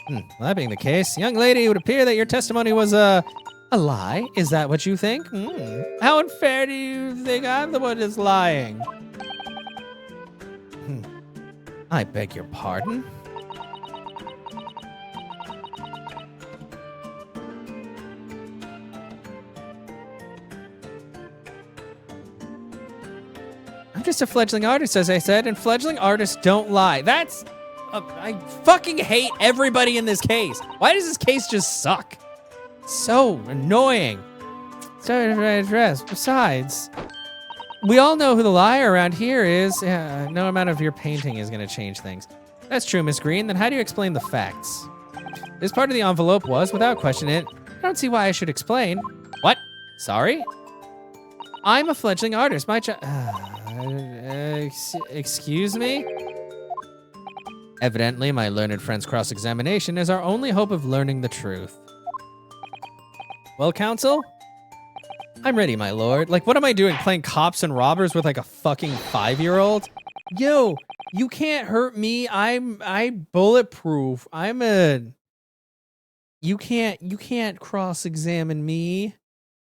Well, that being the case, young lady, it would appear that your testimony was a lie. Is that what you think? How unfair do you think I'm the one that's lying? I beg your pardon? I'm just a fledgling artist, as I said, and fledgling artists don't lie. That's... I fucking hate everybody in this case. Why does this case just suck? So annoying. Sorry to address. Besides, we all know who the liar around here is. No amount of your painting is going to change things. That's true, Miss Green. Then how do you explain the facts? This part of the envelope was, without question, it. I don't see why I should explain. What? Sorry? I'm a fledgling artist. My excuse me? Evidently, my learned friend's cross-examination is our only hope of learning the truth. Well, counsel? I'm ready, my lord. Like, what am I doing? Playing cops and robbers with like a fucking 5-year-old? Yo, you can't hurt me. I'm bulletproof. You can't cross-examine me.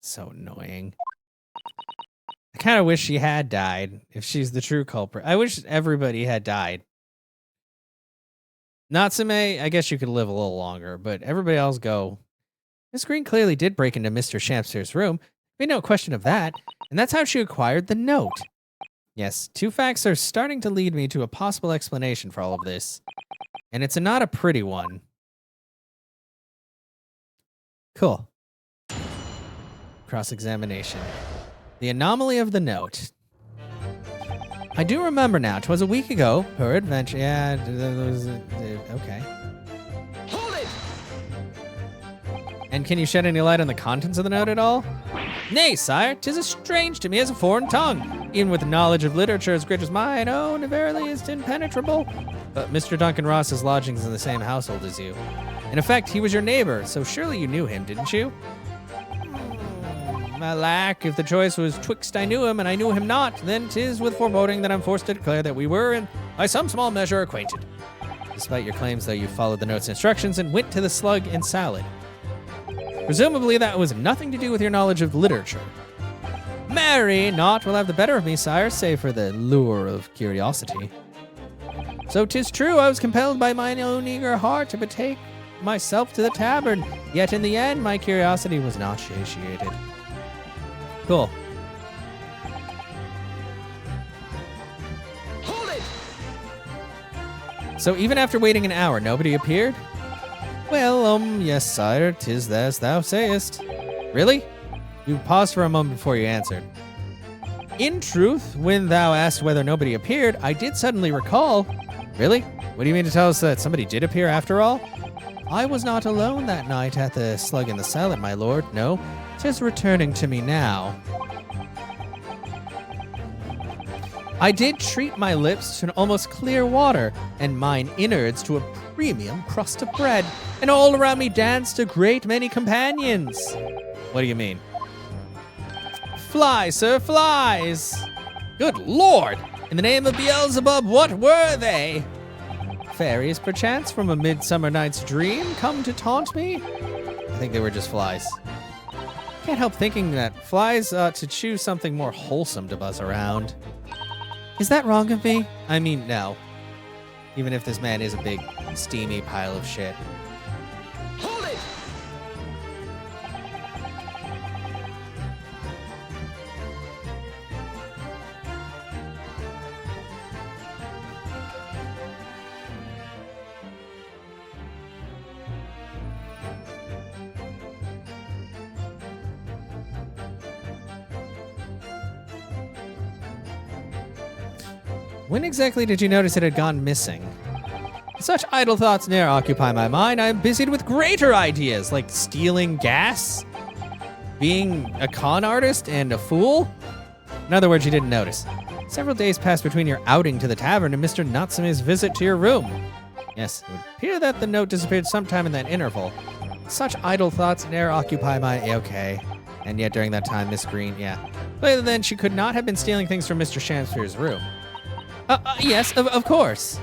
So annoying. I kind of wish she had died if she's the true culprit. I wish everybody had died. Natsume, I guess you could live a little longer, but everybody else go. Miss Green clearly did break into Mr. Shampster's room. Made no question of that. And that's how she acquired the note. Yes, 2 facts are starting to lead me to a possible explanation for all of this. And it's not a pretty one. Cool. Cross-examination. The anomaly of the note. I do remember now. 'Twas a week ago. Per adventure. Yeah, okay. Hold it! And can you shed any light on the contents of the note at all? Nay, sire, 'tis as strange to me as a foreign tongue. Even with knowledge of literature as great as mine, oh, and verily is impenetrable. But Mr. Duncan Ross's lodgings in the same household as you. In effect, he was your neighbor, so surely you knew him, didn't you? Alack, if the choice was twixt I knew him and I knew him not, then 'tis with foreboding that I'm forced to declare that we were, in by some small measure, acquainted. Despite your claims, though, you followed the note's instructions and went to the Slug and Salad. Presumably that was nothing to do with your knowledge of literature. Marry, naught will have the better of me, sire, save for the lure of curiosity. So 'tis true, I was compelled by mine own eager heart to betake myself to the tavern, yet in the end my curiosity was not satiated. Cool. Hold it! So even after waiting an hour, nobody appeared? Well, yes, sire, 'tis as thou sayest. Really? You paused for a moment before you answered. In truth, when thou asked whether nobody appeared, I did suddenly recall. Really? What do you mean to tell us that somebody did appear after all? I was not alone that night at the Slug and the Salad, my lord. No, 'tis returning to me now. I did treat my lips to an almost clear water, and mine innards to a premium crust of bread, and all around me danced a great many companions. What do you mean? Flies, sir, flies! Good lord! In the name of Beelzebub, what were they? Fairies, perchance, from a midsummer night's dream, come to taunt me? I think they were just flies. Can't help thinking that flies ought to choose something more wholesome to buzz around. Is that wrong of me? I mean, no. Even if this man is a big, steamy pile of shit. Hold it! When exactly did you notice it had gone missing? Such idle thoughts ne'er occupy my mind. I am busied with greater ideas, like stealing gas, being a con artist, and a fool. In other words, you didn't notice. Several days passed between your outing to the tavern and Mr. Natsume's visit to your room. Yes, it would appear that the note disappeared sometime in that interval. Such idle thoughts ne'er occupy my... Okay. And yet during that time, Miss Green, yeah. Later then, she could not have been stealing things from Mr. Shampster's room. Yes, of course.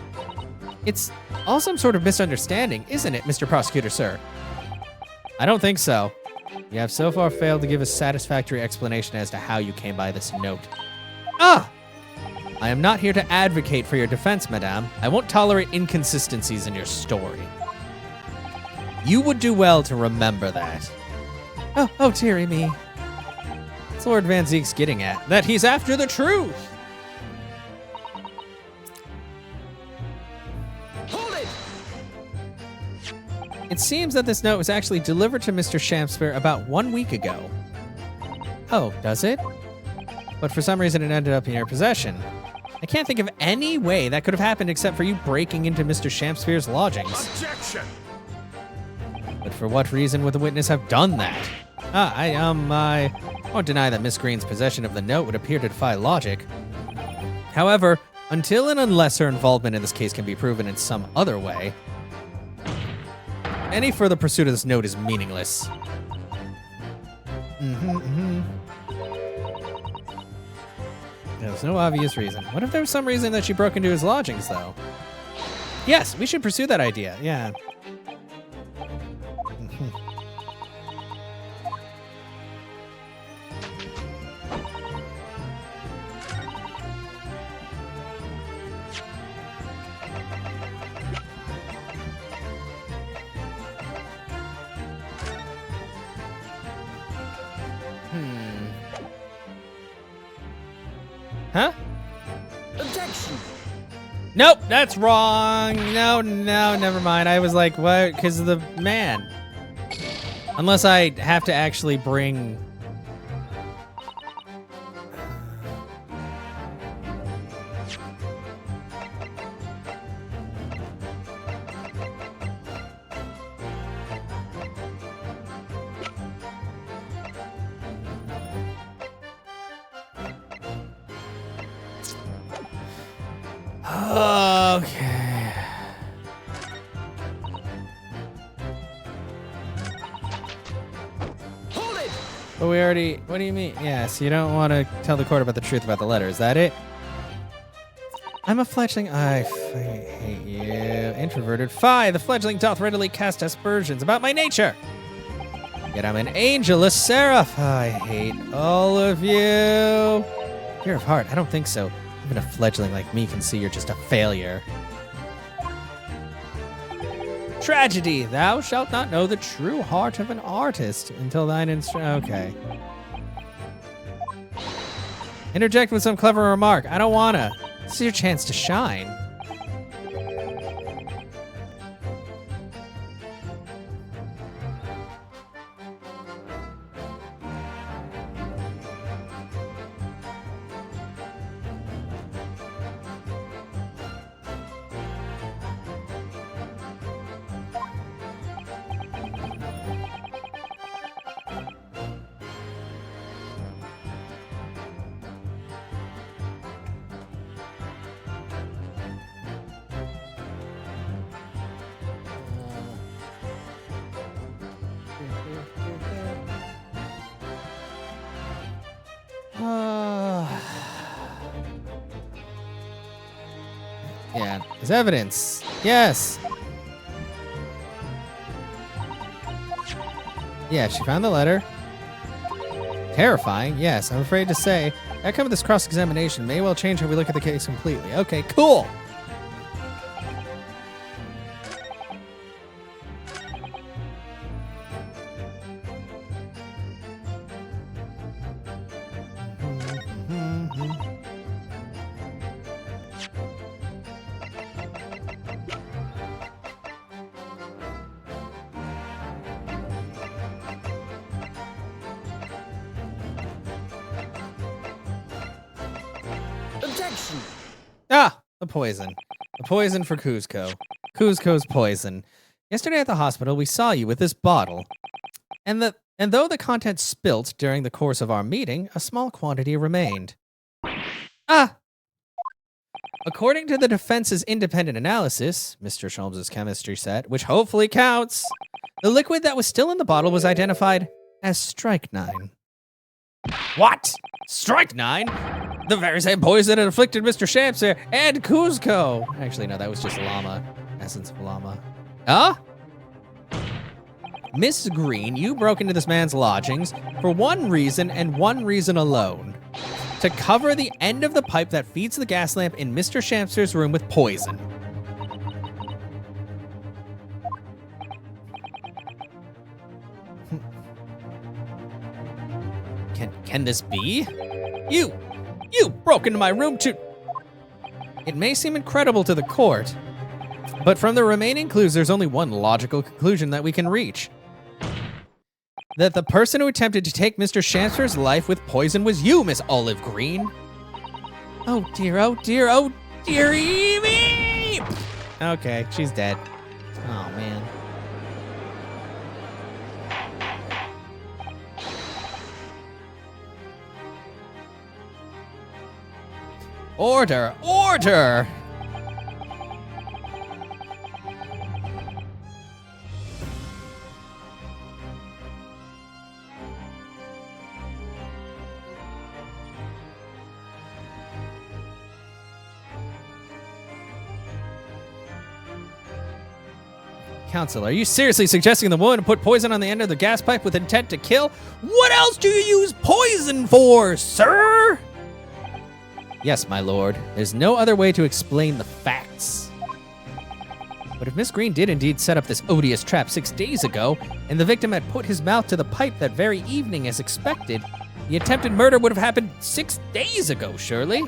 It's all some sort of misunderstanding, isn't it, Mr. Prosecutor, sir? I don't think so. You have so far failed to give a satisfactory explanation as to how you came by this note. Ah! I am not here to advocate for your defense, madame. I won't tolerate inconsistencies in your story. You would do well to remember that. Oh, dearie me. What's Lord Van Zeek's getting at? That he's after the truth! It seems that this note was actually delivered to Mr. Shampster about 1 week ago. Oh, does it? But for some reason it ended up in your possession. I can't think of any way that could have happened except for you breaking into Mr. Shampster's lodgings. Objection! But for what reason would the witness have done that? I won't deny that Miss Green's possession of the note would appear to defy logic. However, Until and unless her involvement in this case can be proven in some other way, any further pursuit of this note is meaningless. There's no obvious reason. What if there was some reason that she broke into his lodgings, though? Yes, we should pursue that idea. Yeah. Huh? Objection! Nope, that's wrong. No, never mind. I was like, what? Because of the man. Unless I have to actually bring... Okay. Hold it! But we already... What do you mean? Yes, you don't want to tell the court about the truth about the letter. Is that it? I'm a fledgling. I hate you. Introverted. Fie, the fledgling doth readily cast aspersions about my nature. Yet I'm an angel, a seraph. I hate all of you. Fear of heart. I don't think so. Even a fledgling like me can see you're just a failure. Tragedy. Thou shalt not know the true heart of an artist until thine okay. Interject with some clever remark. I don't wanna. This is your chance to shine. Yeah, there's evidence. Yes. Yeah, she found the letter. Terrifying. Yes, I'm afraid to say. The outcome of this cross-examination may well change how we look at the case completely. Okay, cool. Objection! Ah, the poison. The poison for Kuzco. Kuzco's poison. Yesterday at the hospital, we saw you with this bottle. And though the contents spilt during the course of our meeting, a small quantity remained. Ah! According to the defense's independent analysis, Mr. Sholmes' chemistry set, which hopefully counts, the liquid that was still in the bottle was identified as strychnine. What? Strychnine? The very same poison that afflicted Mr. Shamser and Kuzco. Actually, no, that was just llama. Essence of llama. Huh? Miss Green, you broke into this man's lodgings for one reason and one reason alone. To cover the end of the pipe that feeds the gas lamp in Mr. Shamster's room with poison. Can this be? You broke into my room to... It may seem incredible to the court, but from the remaining clues, there's only one logical conclusion that we can reach. That the person who attempted to take Mr. Shamster's life with poison was you, Miss Olive Green. Oh dear, oh dear, oh dearie me! Okay, she's dead. Oh man. Order! Order! Counsel, are you seriously suggesting the woman put poison on the end of the gas pipe with intent to kill? What else do you use poison for, sir? Yes, my lord. There's no other way to explain the facts. But if Miss Green did indeed set up this odious trap 6 days ago, and the victim had put his mouth to the pipe that very evening as expected, the attempted murder would have happened 6 days ago, surely?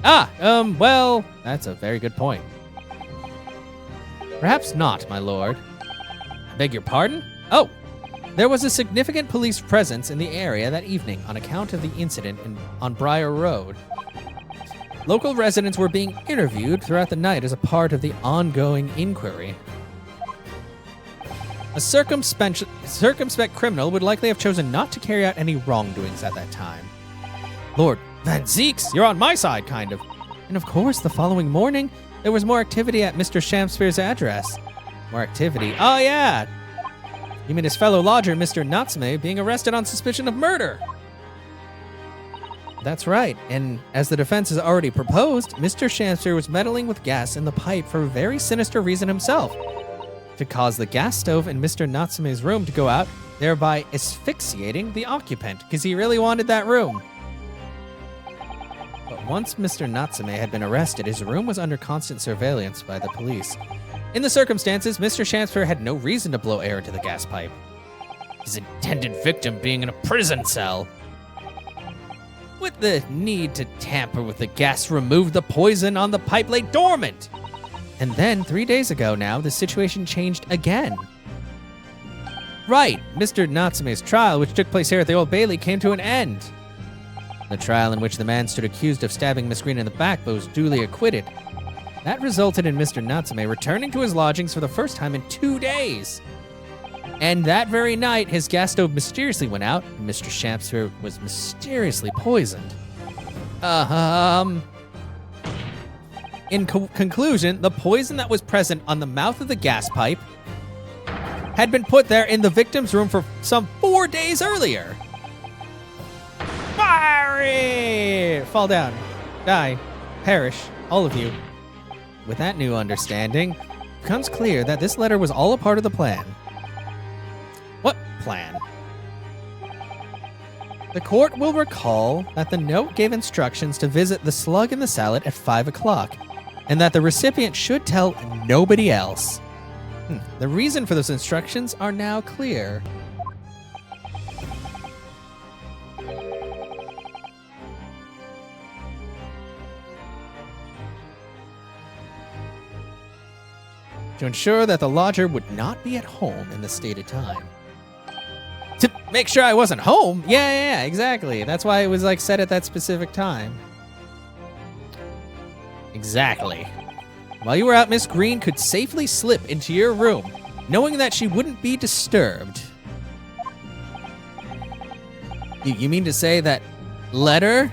Well, that's a very good point. Perhaps not, my lord. I beg your pardon? Oh, there was a significant police presence in the area that evening on account of the incident on Briar Road. Local residents were being interviewed throughout the night as a part of the ongoing inquiry. A circumspect criminal would likely have chosen not to carry out any wrongdoings at that time. Lord Van Zeeks, you're on my side, kind of. And of course, the following morning, there was more activity at Mr. Shamspeare's address. More activity? Oh, yeah. You mean his fellow lodger, Mr. Natsume, being arrested on suspicion of murder? That's right. And as the defense has already proposed, Mr. Shamspere was meddling with gas in the pipe for a very sinister reason himself. To cause the gas stove in Mr. Natsume's room to go out, thereby asphyxiating the occupant, because he really wanted that room. But once Mr. Natsume had been arrested, his room was under constant surveillance by the police. In the circumstances, Mr. Shamspere had no reason to blow air into the gas pipe, his intended victim being in a prison cell. With the need to tamper with the gas removed, the poison on the pipe lay dormant. And then, 3 days ago now, the situation changed again. Right, Mr. Natsume's trial, which took place here at the Old Bailey, came to an end. The trial in which the man stood accused of stabbing Miss Green in the back but was duly acquitted. That resulted in Mr. Natsume returning to his lodgings for the first time in 2 days. And that very night, his gas stove mysteriously went out, and Mr. Shamspere was mysteriously poisoned. In conclusion, the poison that was present on the mouth of the gas pipe had been put there in the victim's room for some 4 days earlier. Fiery! Fall down. Die. Perish. All of you. With that new understanding, it becomes clear that this letter was all a part of the plan. What plan? The court will recall that the note gave instructions to visit the slug in the salad at 5 o'clock, and that the recipient should tell nobody else. The reason for those instructions are now clear. To ensure that the lodger would not be at home in the stated time. To make sure I wasn't home? Yeah, exactly. That's why it was like set at that specific time. Exactly. While you were out, Miss Green could safely slip into your room, knowing that she wouldn't be disturbed. You mean to say that letter?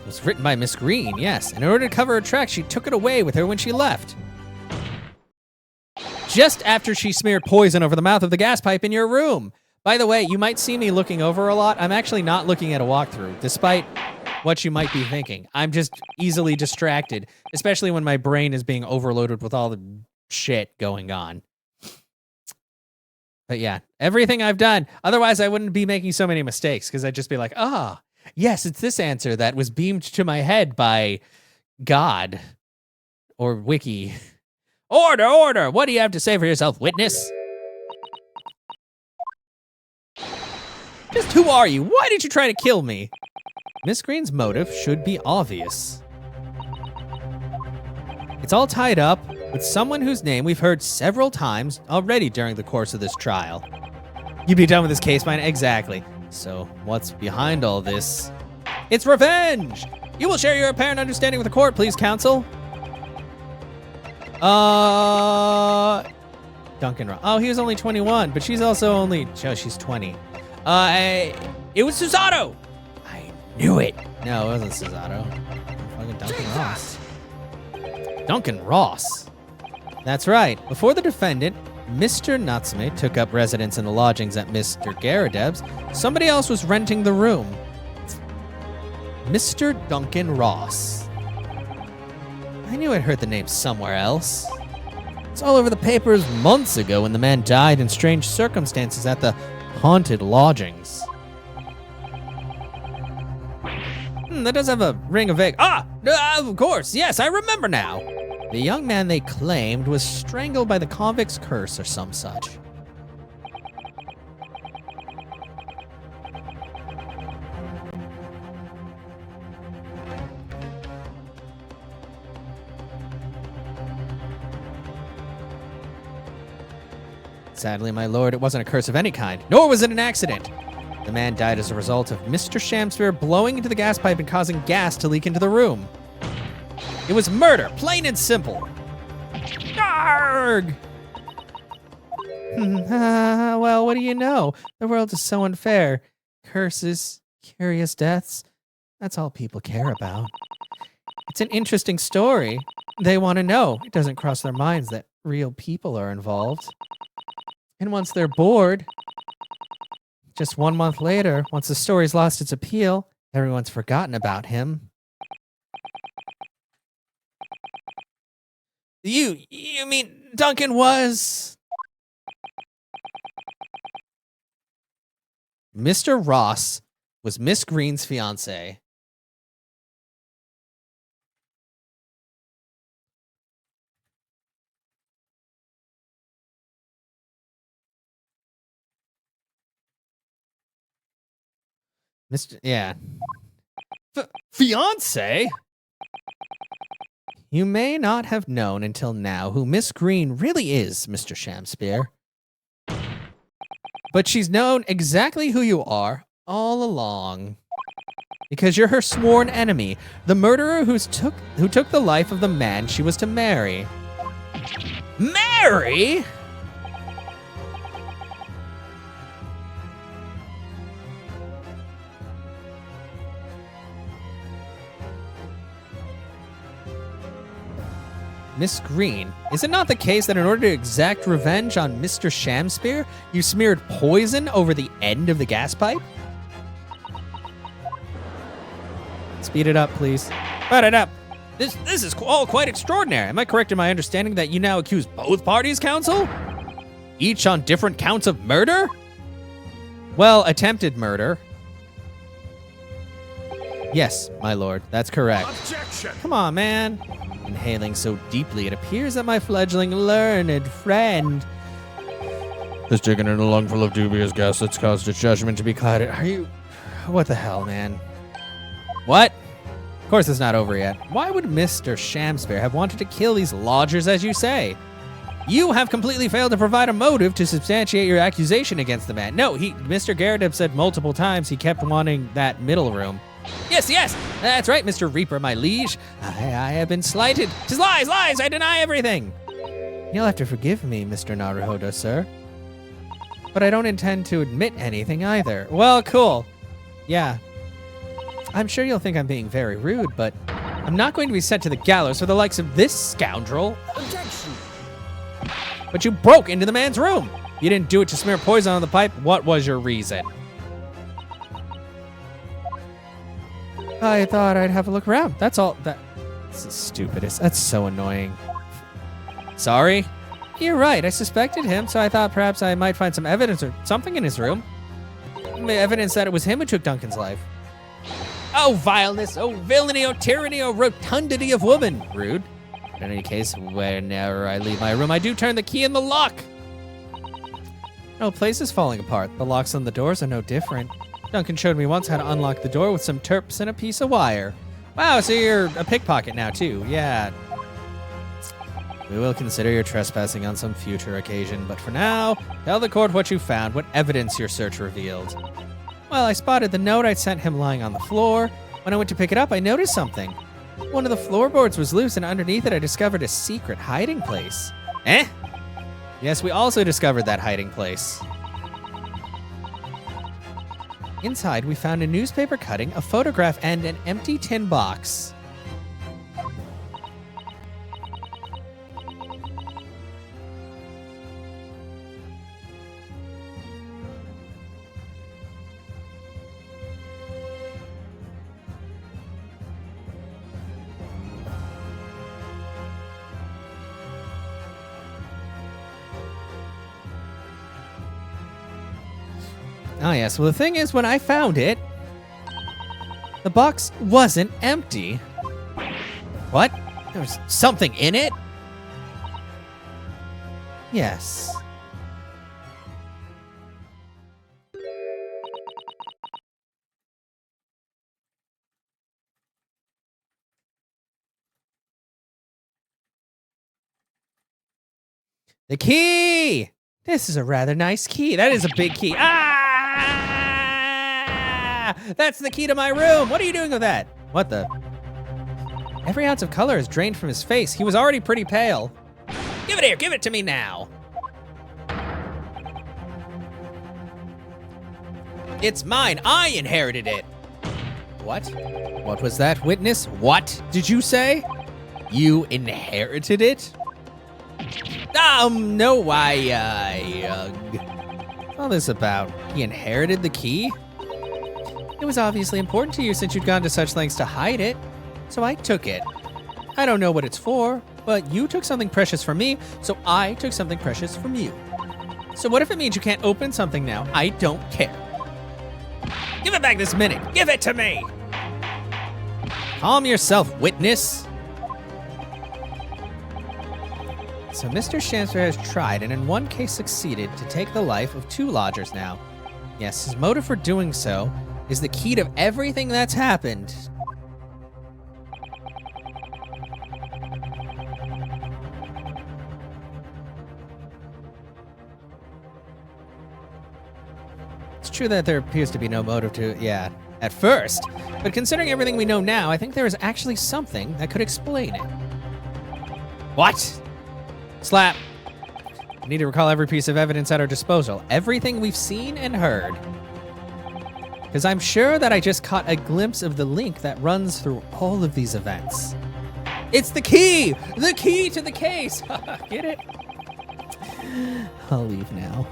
It was written by Miss Green, yes. And in order to cover her tracks, she took it away with her when she left. Just after she smeared poison over the mouth of the gas pipe in your room. By the way, you might see me looking over a lot. I'm actually not looking at a walkthrough, despite what you might be thinking. I'm just easily distracted, especially when my brain is being overloaded with all the shit going on. But yeah, everything I've done. Otherwise, I wouldn't be making so many mistakes, because I'd just be like, yes, it's this answer that was beamed to my head by God or Wiki. Order, order! What do you have to say for yourself, witness? Just who are you? Why did you try to kill me? Miss Green's motive should be obvious. It's all tied up with someone whose name we've heard several times already during the course of this trial. You'd be done with this case by now. Exactly. So, what's behind all this? It's revenge! You will share your apparent understanding with the court, please, counsel. Duncan Ross. Oh, he was only 21, but she's also only... Oh, she's 20. It was Susato! I knew it. No, it wasn't Susato. Fucking Duncan Ross. Duncan Ross. That's right. Before the defendant, Mr. Natsume, took up residence in the lodgings at Mr. Garadeb's, somebody else was renting the room. Mr. Duncan Ross. I knew I'd heard the name somewhere else. It's all over the papers months ago when the man died in strange circumstances at the haunted lodgings. That does have a ring of vague... of course, yes, I remember now. The young man they claimed was strangled by the convict's curse or some such. Sadly, my lord, it wasn't a curse of any kind, nor was it an accident. The man died as a result of Mr. Shamspeare blowing into the gas pipe and causing gas to leak into the room. It was murder, plain and simple. Arrgh! Well, what do you know? The world is so unfair. Curses, curious deaths, that's all people care about. It's an interesting story. They want to know. It doesn't cross their minds that real people are involved. And once they're bored, just 1 month later, once the story's lost its appeal, everyone's forgotten about him. You mean Duncan was... Mr. Ross was Miss Green's fiancé. Yeah. Fiancé? You may not have known until now who Miss Green really is, Mr. Shamspeare. But she's known exactly who you are all along. Because you're her sworn enemy, the murderer who took the life of the man she was to marry. Marry? Miss Green, is it not the case that in order to exact revenge on Mr. Shamspeare, you smeared poison over the end of the gas pipe? Speed it up, please. Speed it up. This is all quite extraordinary. Am I correct in my understanding that you now accuse both parties, counsel? Each on different counts of murder? Well, attempted murder. Yes, my lord, that's correct. Objection! Come on, man. Inhaling so deeply, it appears that my fledgling learned friend has taken in a lungful of dubious gas that's caused its judgment to be clouded. Are you... What the hell, man? What? Of course it's not over yet. Why would Mr. Shamspeare have wanted to kill these lodgers, as you say? You have completely failed to provide a motive to substantiate your accusation against the man. No, Mr. Garadeb said multiple times he kept wanting that middle room. Yes, that's right, Mr. Reaper, my liege. I have been slighted. 'Tis lies, I deny everything. You'll have to forgive me, Mr. Naruhodo, sir. But I don't intend to admit anything either. Well, cool. Yeah. I'm sure you'll think I'm being very rude, but I'm not going to be sent to the gallows for the likes of this scoundrel. Objection! But you broke into the man's room. You didn't do it to smear poison on the pipe. What was your reason? I thought I'd have a look around. That's all. That's the stupidest. That's so annoying. Sorry? You're right. I suspected him, so I thought perhaps I might find some evidence or something in his room. Evidence that it was him who took Duncan's life. Oh, vileness. Oh, villainy. Oh, tyranny. Oh, rotundity of woman. Rude. In any case, whenever I leave my room, I do turn the key in the lock. No, place is falling apart. The locks on the doors are no different. Duncan showed me once how to unlock the door with some terps and a piece of wire. Wow, so you're a pickpocket now, too. Yeah. We will consider your trespassing on some future occasion, but for now, tell the court what you found, what evidence your search revealed. Well, I spotted the note I'd sent him lying on the floor. When I went to pick it up, I noticed something. One of the floorboards was loose, and underneath it, I discovered a secret hiding place. Eh? Yes, we also discovered that hiding place. Inside, we found a newspaper cutting, a photograph, and an empty tin box. Oh, yes. Well, the thing is, when I found it, the box wasn't empty. What? There was something in it? Yes. The key! This is a rather nice key. That is a big key. Ah! That's the key to my room. What are you doing with that? What the? Every ounce of color is drained from his face. He was already pretty pale. Give it here. Give it to me now. It's mine. I inherited it. What? What was that, witness? What did you say? You inherited it? No, what's all this about? He inherited the key? It was obviously important to you since you'd gone to such lengths to hide it, so I took it. I don't know what it's for, but you took something precious from me, so I took something precious from you. So what if it means you can't open something now? I don't care. Give it back this minute. Give it to me. Calm yourself, witness. So Mr. Shamster has tried, and in one case succeeded, to take the life of 2 lodgers now. Yes, his motive for doing so is the key to everything that's happened. It's true that there appears to be no motive to, at first. But considering everything we know now, I think there is actually something that could explain it. What? Slap. We need to recall every piece of evidence at our disposal. Everything we've seen and heard. Because I'm sure that I just caught a glimpse of the link that runs through all of these events. It's the key! The key to the case! Get it? I'll leave now.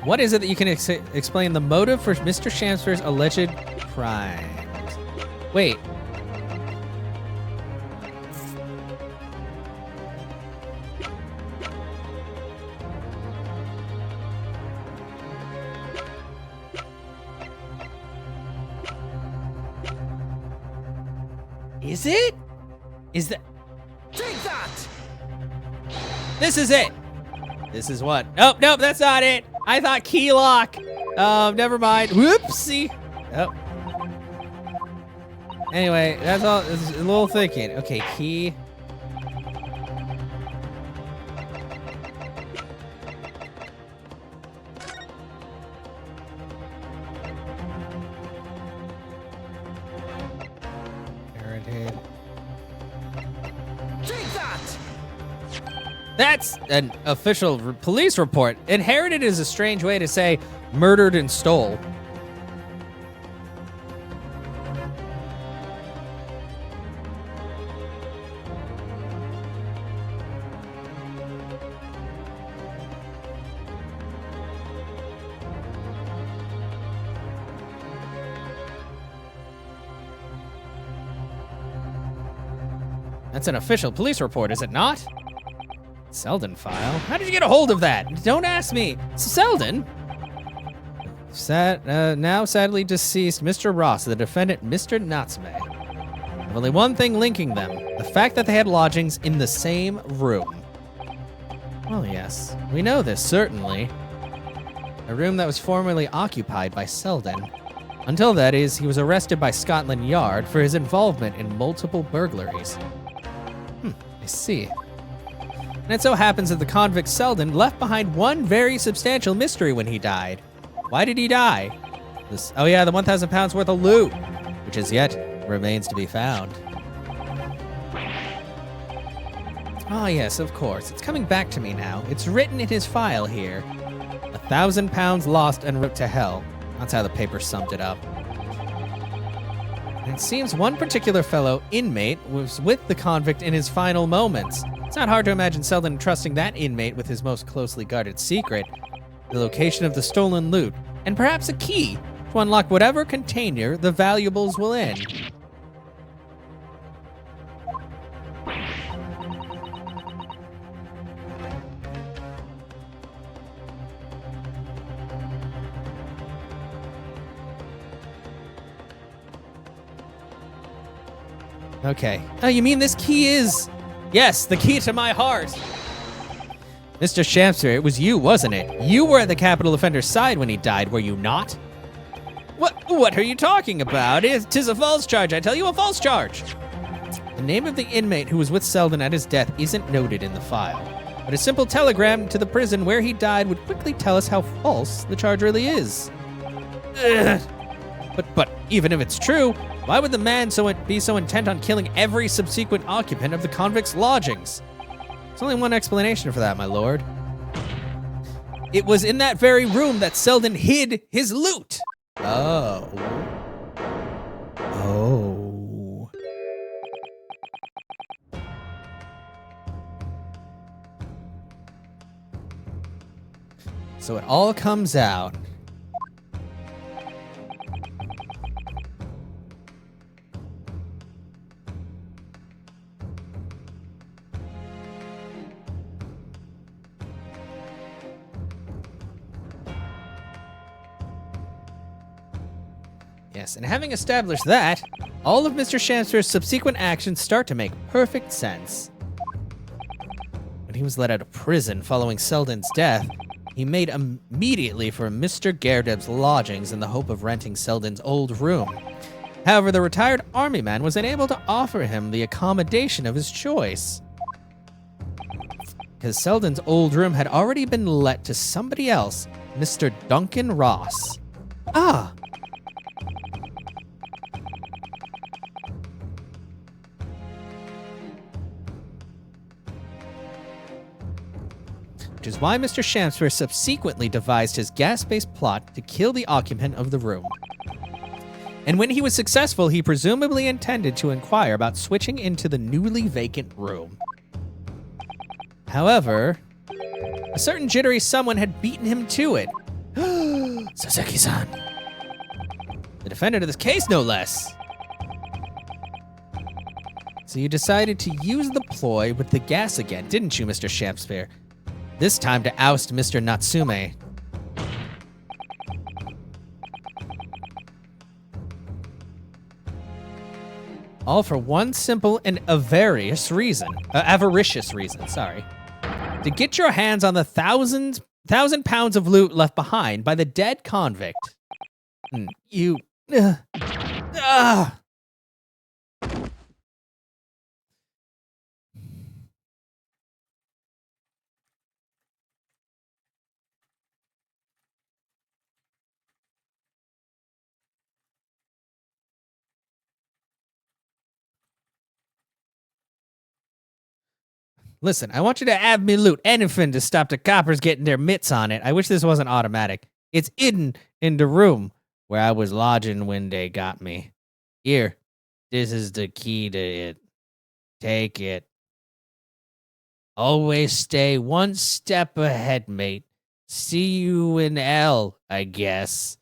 What is it that you can explain the motive for Mr. Shamster's alleged crimes? Wait. Is it? Is that? Take that! This is it. This is what? Nope, that's not it. I thought key lock. Never mind. Whoopsie. Oh. Anyway, that's all. It's a little thinking. Okay, key. Take that! That's an official police report. Inherited is a strange way to say murdered and stole. That's an official police report, is it not? Selden file? How did you get a hold of that? Don't ask me. Selden? Now sadly deceased Mr. Ross, the defendant Mr. Natsume. There's only one thing linking them. The fact that they had lodgings in the same room. Well, yes. We know this, certainly. A room that was formerly occupied by Selden. Until, that is, he was arrested by Scotland Yard for his involvement in multiple burglaries. I see. And it so happens that the convict Selden left behind one very substantial mystery when he died. Why did he die? The 1,000 pounds worth of loot, which as yet remains to be found. Oh, yes, of course. It's coming back to me now. It's written in his file here. 1,000 pounds lost en route to hell. That's how the paper summed it up. And it seems one particular fellow inmate was with the convict in his final moments. It's not hard to imagine Selden entrusting that inmate with his most closely guarded secret, the location of the stolen loot, and perhaps a key to unlock whatever container the valuables will in. Okay. Oh, you mean this key is... Yes, the key to my heart. Mr. Shamster, it was you, wasn't it? You were at the capital offender's side when he died, were you not? What are you talking about? Tis a false charge, I tell you, a false charge. The name of the inmate who was with Selden at his death isn't noted in the file, but a simple telegram to the prison where he died would quickly tell us how false the charge really is. Ugh. But even if it's true, why would the man be so intent on killing every subsequent occupant of the convict's lodgings? There's only one explanation for that, my lord. It was in that very room that Selden hid his loot. Oh. Oh. So it all comes out. Yes, and having established that, all of Mr. Shamster's subsequent actions start to make perfect sense. When he was let out of prison following Selden's death, he made immediately for Mr. Gerdeb's lodgings in the hope of renting Selden's old room. However, the retired army man was unable to offer him the accommodation of his choice, because Selden's old room had already been let to somebody else, Mr. Duncan Ross. Ah! Which is why Mr. Shamster subsequently devised his gas-based plot to kill the occupant of the room. And when he was successful, he presumably intended to inquire about switching into the newly vacant room. However, a certain jittery someone had beaten him to it. Saseki-san. The defendant of this case, no less. So you decided to use the ploy with the gas again, didn't you, Mr. Shamster? This time to oust Mr. Natsume. All for one simple and avaricious reason. Sorry. To get your hands on the thousand pounds of loot left behind by the dead convict. You... Listen, I want you to have me loot anything to stop the coppers getting their mitts on it. I wish this wasn't automatic. It's hidden in the room where I was lodging when they got me. Here, this is the key to it. Take it. Always stay one step ahead, mate. See you in L, I guess.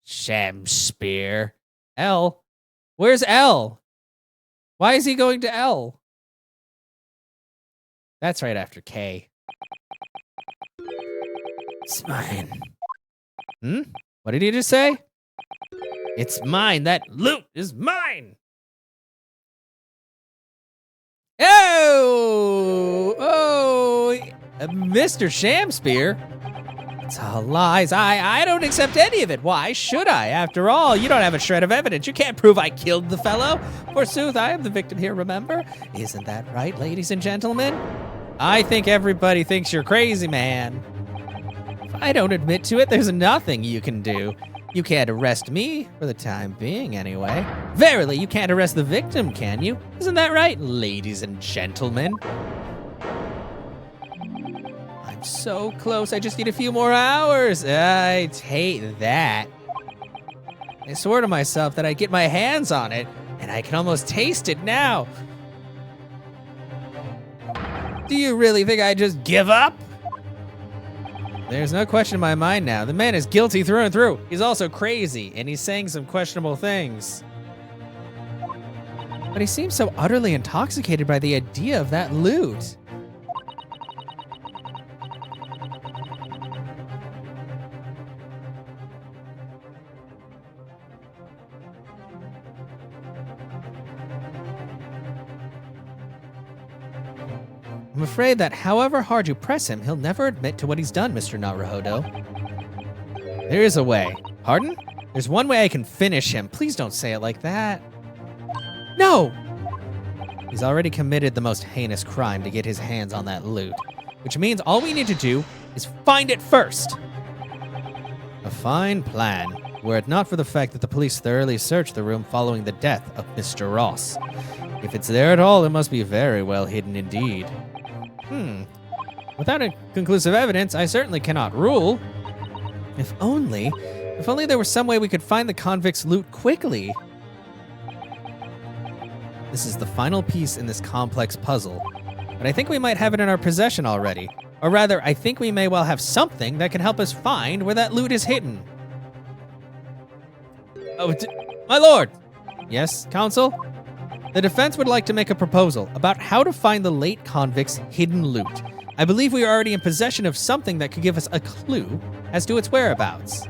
Shamspear. L? Where's L? Why is he going to L? That's right after K. It's mine. What did he just say? It's mine. That loot is mine. Oh, Mr. Shamspear. It's all lies. I don't accept any of it. Why should I? After all, you don't have a shred of evidence. You can't prove I killed the fellow. Forsooth, I am the victim here, remember? Isn't that right, ladies and gentlemen? I think everybody thinks you're crazy, man. If I don't admit to it, there's nothing you can do. You can't arrest me, for the time being anyway. Verily, you can't arrest the victim, can you? Isn't that right, ladies and gentlemen? I'm so close, I just need a few more hours. I hate that. I swore to myself that I'd get my hands on it, and I can almost taste it now. Do you really think I'd just give up? There's no question in my mind now. The man is guilty through and through. He's also crazy, and he's saying some questionable things. But he seems so utterly intoxicated by the idea of that loot. I'm afraid that however hard you press him, he'll never admit to what he's done, Mr. Naruhodo. There is a way. Pardon? There's one way I can finish him. Please don't say it like that. No! He's already committed the most heinous crime to get his hands on that loot, which means all we need to do is find it first. A fine plan, were it not for the fact that the police thoroughly searched the room following the death of Mr. Ross. If it's there at all, it must be very well hidden indeed. Without a conclusive evidence, I certainly cannot rule. If only there was some way we could find the convict's loot quickly. This is the final piece in this complex puzzle, but I think we might have it in our possession already. Or rather, I think we may well have something that can help us find where that loot is hidden. Oh, my lord! Yes, counsel? The defense would like to make a proposal about how to find the late convict's hidden loot. I believe we are already in possession of something that could give us a clue as to its whereabouts.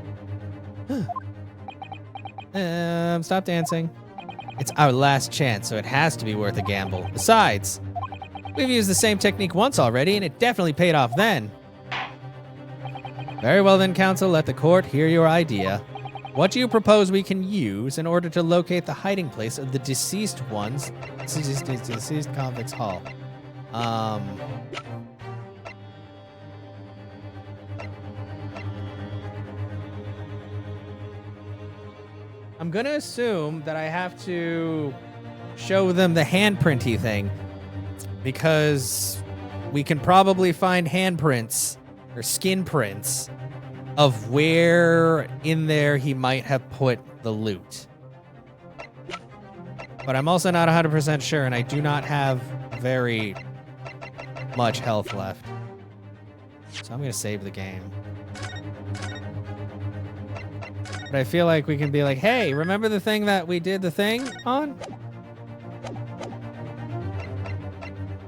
Stop dancing. It's our last chance, so it has to be worth a gamble. Besides, we've used the same technique once already, and it definitely paid off then. Very well then, counsel, let the court hear your idea. What do you propose we can use in order to locate the hiding place of the deceased convict's hall? I'm gonna assume that I have to show them the handprinty thing, because we can probably find handprints or skin prints of where in there he might have put the loot. But I'm also not 100% sure, and I do not have very much health left. So I'm gonna save the game. But I feel like we can be like, hey, remember the thing that we did the thing on?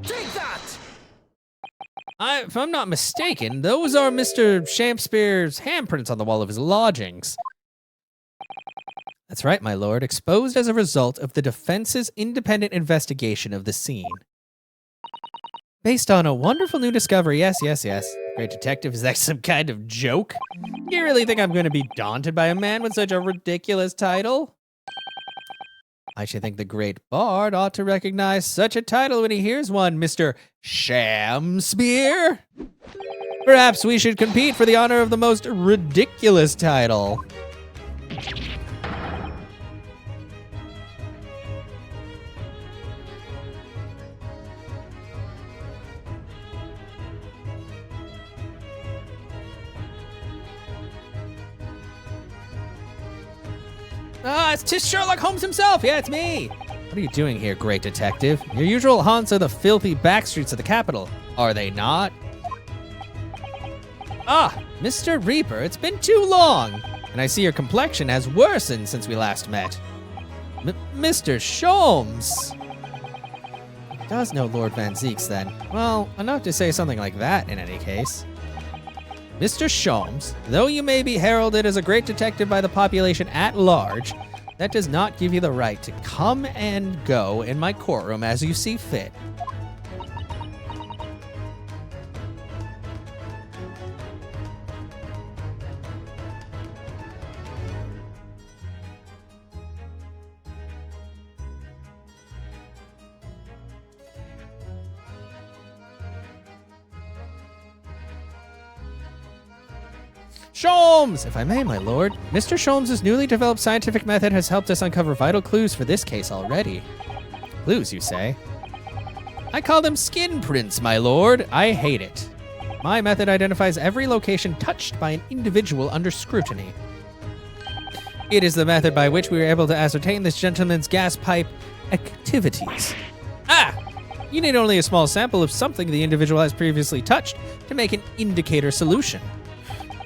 Take that! If I'm not mistaken, those are Mr. Shakespeare's handprints on the wall of his lodgings. That's right, my lord, exposed as a result of the defense's independent investigation of the scene. Based on a wonderful new discovery, yes. Great detective, is that some kind of joke? You really think I'm going to be daunted by a man with such a ridiculous title? I should think the great bard ought to recognize such a title when he hears one, Mr. Shamspeare. Perhaps we should compete for the honor of the most ridiculous title. It's just Sherlock Holmes himself. Yeah, it's me. What are you doing here, great detective? Your usual haunts are the filthy back streets of the capital, are they not? Ah, Mr. Reaper, it's been too long, and I see your complexion has worsened since we last met. Mr. Sholmes. He does know Lord Van Zeeks, then. Well, enough to say something like that, in any case. Mr. Sholmes, though you may be heralded as a great detective by the population at large, that does not give you the right to come and go in my courtroom as you see fit. Sholmes! If I may, my lord, Mr. Sholmes' newly developed scientific method has helped us uncover vital clues for this case already. Clues, you say? I call them skin prints, my lord. I hate it. My method identifies every location touched by an individual under scrutiny. It is the method by which we were able to ascertain this gentleman's gas pipe activities. Ah! You need only a small sample of something the individual has previously touched to make an indicator solution.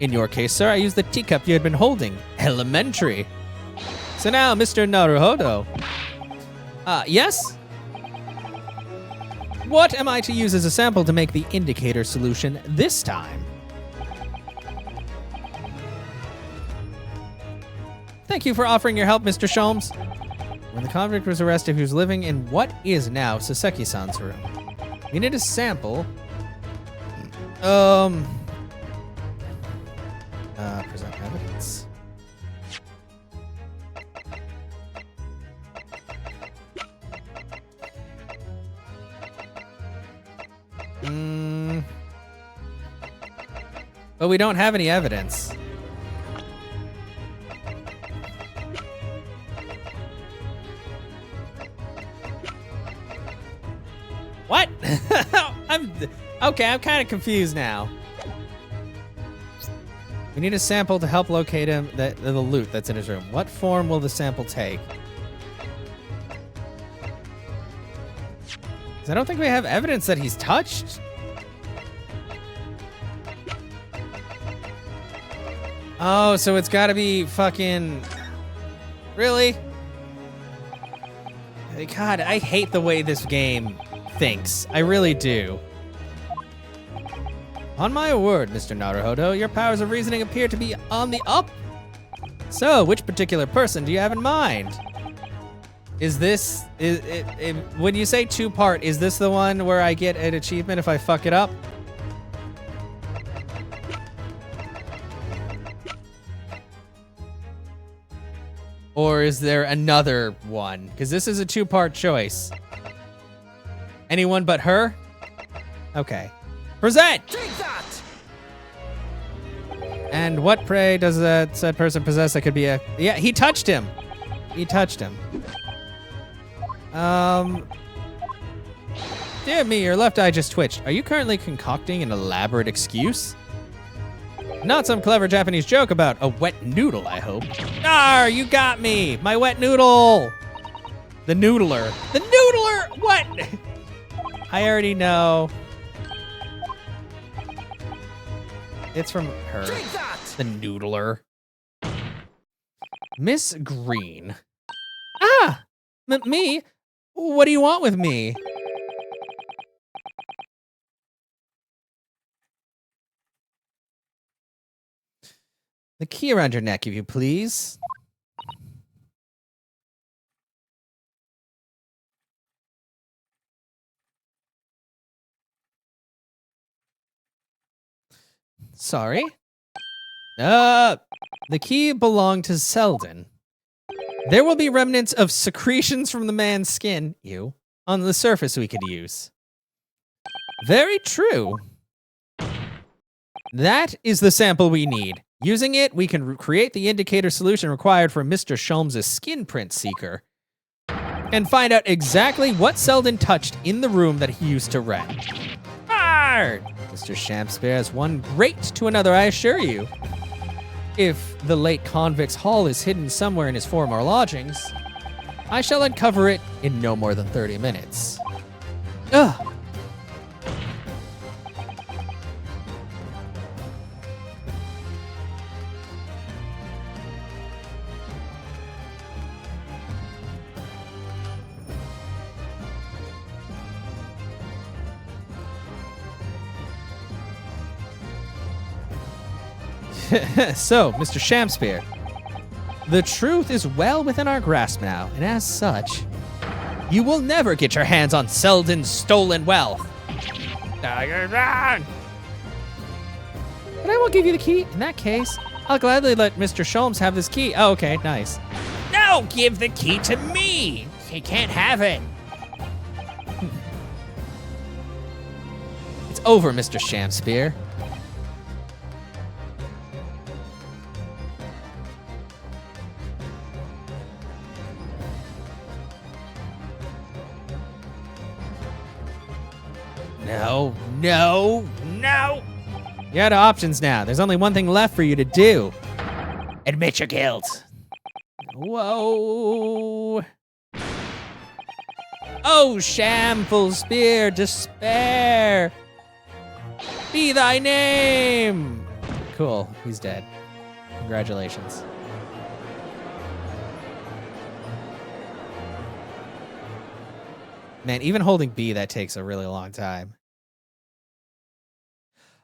In your case, sir, I used the teacup you had been holding. Elementary. So now, Mr. Naruhodo. Yes? What am I to use as a sample to make the indicator solution this time? Thank you for offering your help, Mr. Sholmes. When the convict was arrested, he was living in what is now Saseki-san's room. We need a sample. Present evidence. But we don't have any evidence. What? I'm kind of confused now. We need a sample to help locate him, the loot that's in his room. What form will the sample take? 'Cause I don't think we have evidence that he's touched. Oh, so it's gotta be fucking... Really? God, I hate the way this game thinks. I really do. On my word, Mr. Naruhodo, your powers of reasoning appear to be on the up. So, which particular person do you have in mind? Is this... when you say two-part, is this the one where I get an achievement if I fuck it up? Or is there another one? Because this is a two-part choice. Anyone but her? Okay. Present! Take that! And what, pray, does that said person possess that could be a... Yeah, he touched him. He touched him. Dear me, your left eye just twitched. Are you currently concocting an elaborate excuse? Not some clever Japanese joke about a wet noodle, I hope. Arr, you got me! My wet noodle! The noodler. The noodler! What? I already know. It's from her. Take that! The noodler. Miss Green. Ah! Me? What do you want with me? The key around your neck, if you please. Sorry. The key belonged to Selden. There will be remnants of secretions from the man's skin, on the surface we could use. Very true. That is the sample we need. Using it, we can create the indicator solution required for Mr. Sholmes' skin print seeker and find out exactly what Selden touched in the room that he used to rent. Arr! Mr. Shampspeare has one great to another, I assure you. If the late convict's haul is hidden somewhere in his former lodgings, I shall uncover it in no more than 30 minutes. Ugh. So, Mr. Shampspeare, the truth is well within our grasp now, and as such, you will never get your hands on Selden's stolen wealth. But I will give you the key. In that case, I'll gladly let Mr. Sholmes have this key. Oh, okay, nice. No, give the key to me. He can't have it. It's over, Mr. Shampspeare. No, no, no! You're out of options now. There's only one thing left for you to do. Admit your guilt. Whoa. Oh, shameful spear, despair. Be thy name. Cool, he's dead. Congratulations. Man, even holding B, that takes a really long time.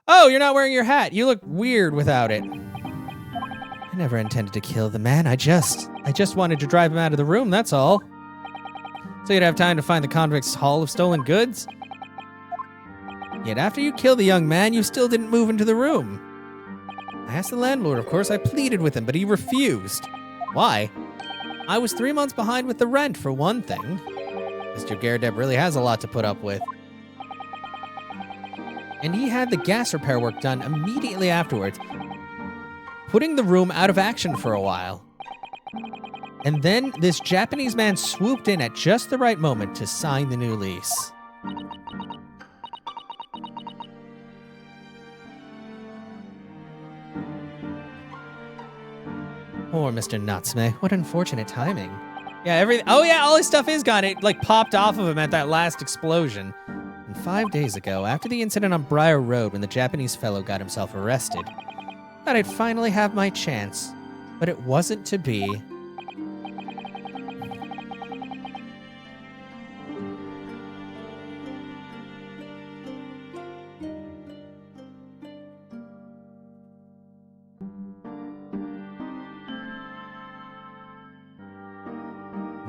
Oh, you're not wearing your hat. You look weird without it. I never intended to kill the man. I just wanted to drive him out of the room, that's all. So you'd have time to find the convict's haul of stolen goods? Yet after you killed the young man, you still didn't move into the room. I asked the landlord, of course. I pleaded with him, but he refused. Why? I was 3 months behind with the rent, for one thing. Mr. Gardeb really has a lot to put up with. And he had the gas repair work done immediately afterwards, putting the room out of action for a while. And then this Japanese man swooped in at just the right moment to sign the new lease. Poor Mr. Natsume. What unfortunate timing. Yeah, all his stuff is gone. It, popped off of him at that last explosion. And 5 days ago, after the incident on Briar Road when the Japanese fellow got himself arrested, I thought I'd finally have my chance. But it wasn't to be.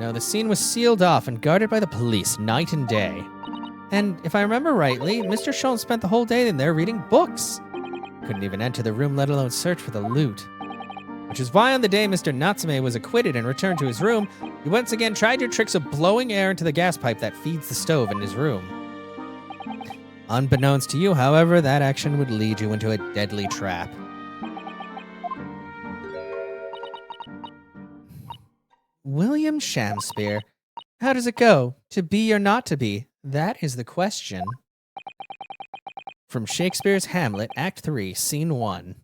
No, the scene was sealed off and guarded by the police night and day. And if I remember rightly, Mr. Schoen spent the whole day in there reading books. Couldn't even enter the room, let alone search for the loot. Which is why on the day Mr. Natsume was acquitted and returned to his room, you once again tried your tricks of blowing air into the gas pipe that feeds the stove in his room. Unbeknownst to you, however, that action would lead you into a deadly trap. William Shamspeare. How does it go? To be or not to be? That is the question. From Shakespeare's Hamlet, Act 3, Scene 1.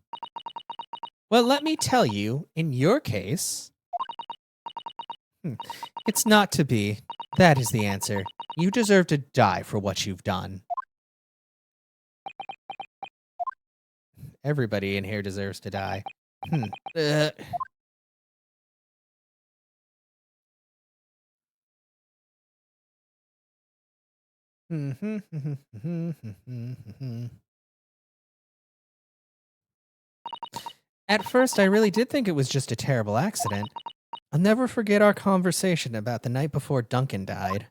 Well, let me tell you, in your case, it's not to be. That is the answer. You deserve to die for what you've done. Everybody in here deserves to die. At first, I really did think it was just a terrible accident. I'll never forget our conversation about the night before Duncan died.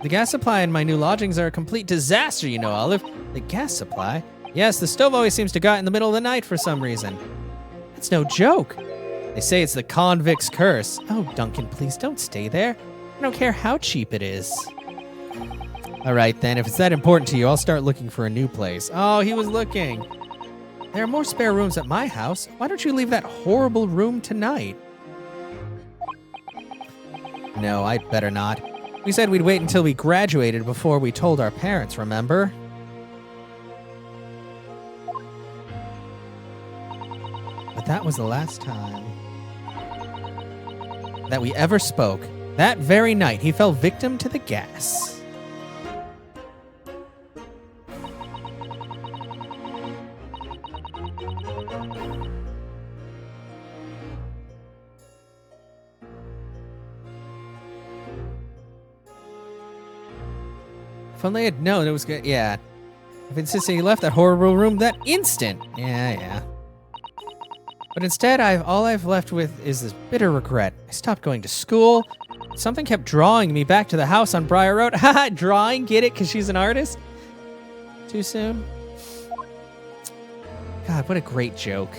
The gas supply in my new lodgings are a complete disaster, you know, Olive. The gas supply? Yes, the stove always seems to go out in the middle of the night for some reason. It's no joke. They say it's the convict's curse. Oh, Duncan, please don't stay there. I don't care how cheap it is. All right, then, if it's that important to you, I'll start looking for a new place. Oh, he was looking. There are more spare rooms at my house. Why don't you leave that horrible room tonight? No, I'd better not. We said we'd wait until we graduated before we told our parents, remember? But that was the last time that we ever spoke. That very night, he fell victim to the gas. If only I'd known it was good. Yeah. If insisted he left that horrible room that instant. Yeah. But instead, all I've left with is this bitter regret. I stopped going to school. Something kept drawing me back to the house on Briar Road. Haha, drawing? Get it? Because she's an artist? Too soon? God, what a great joke.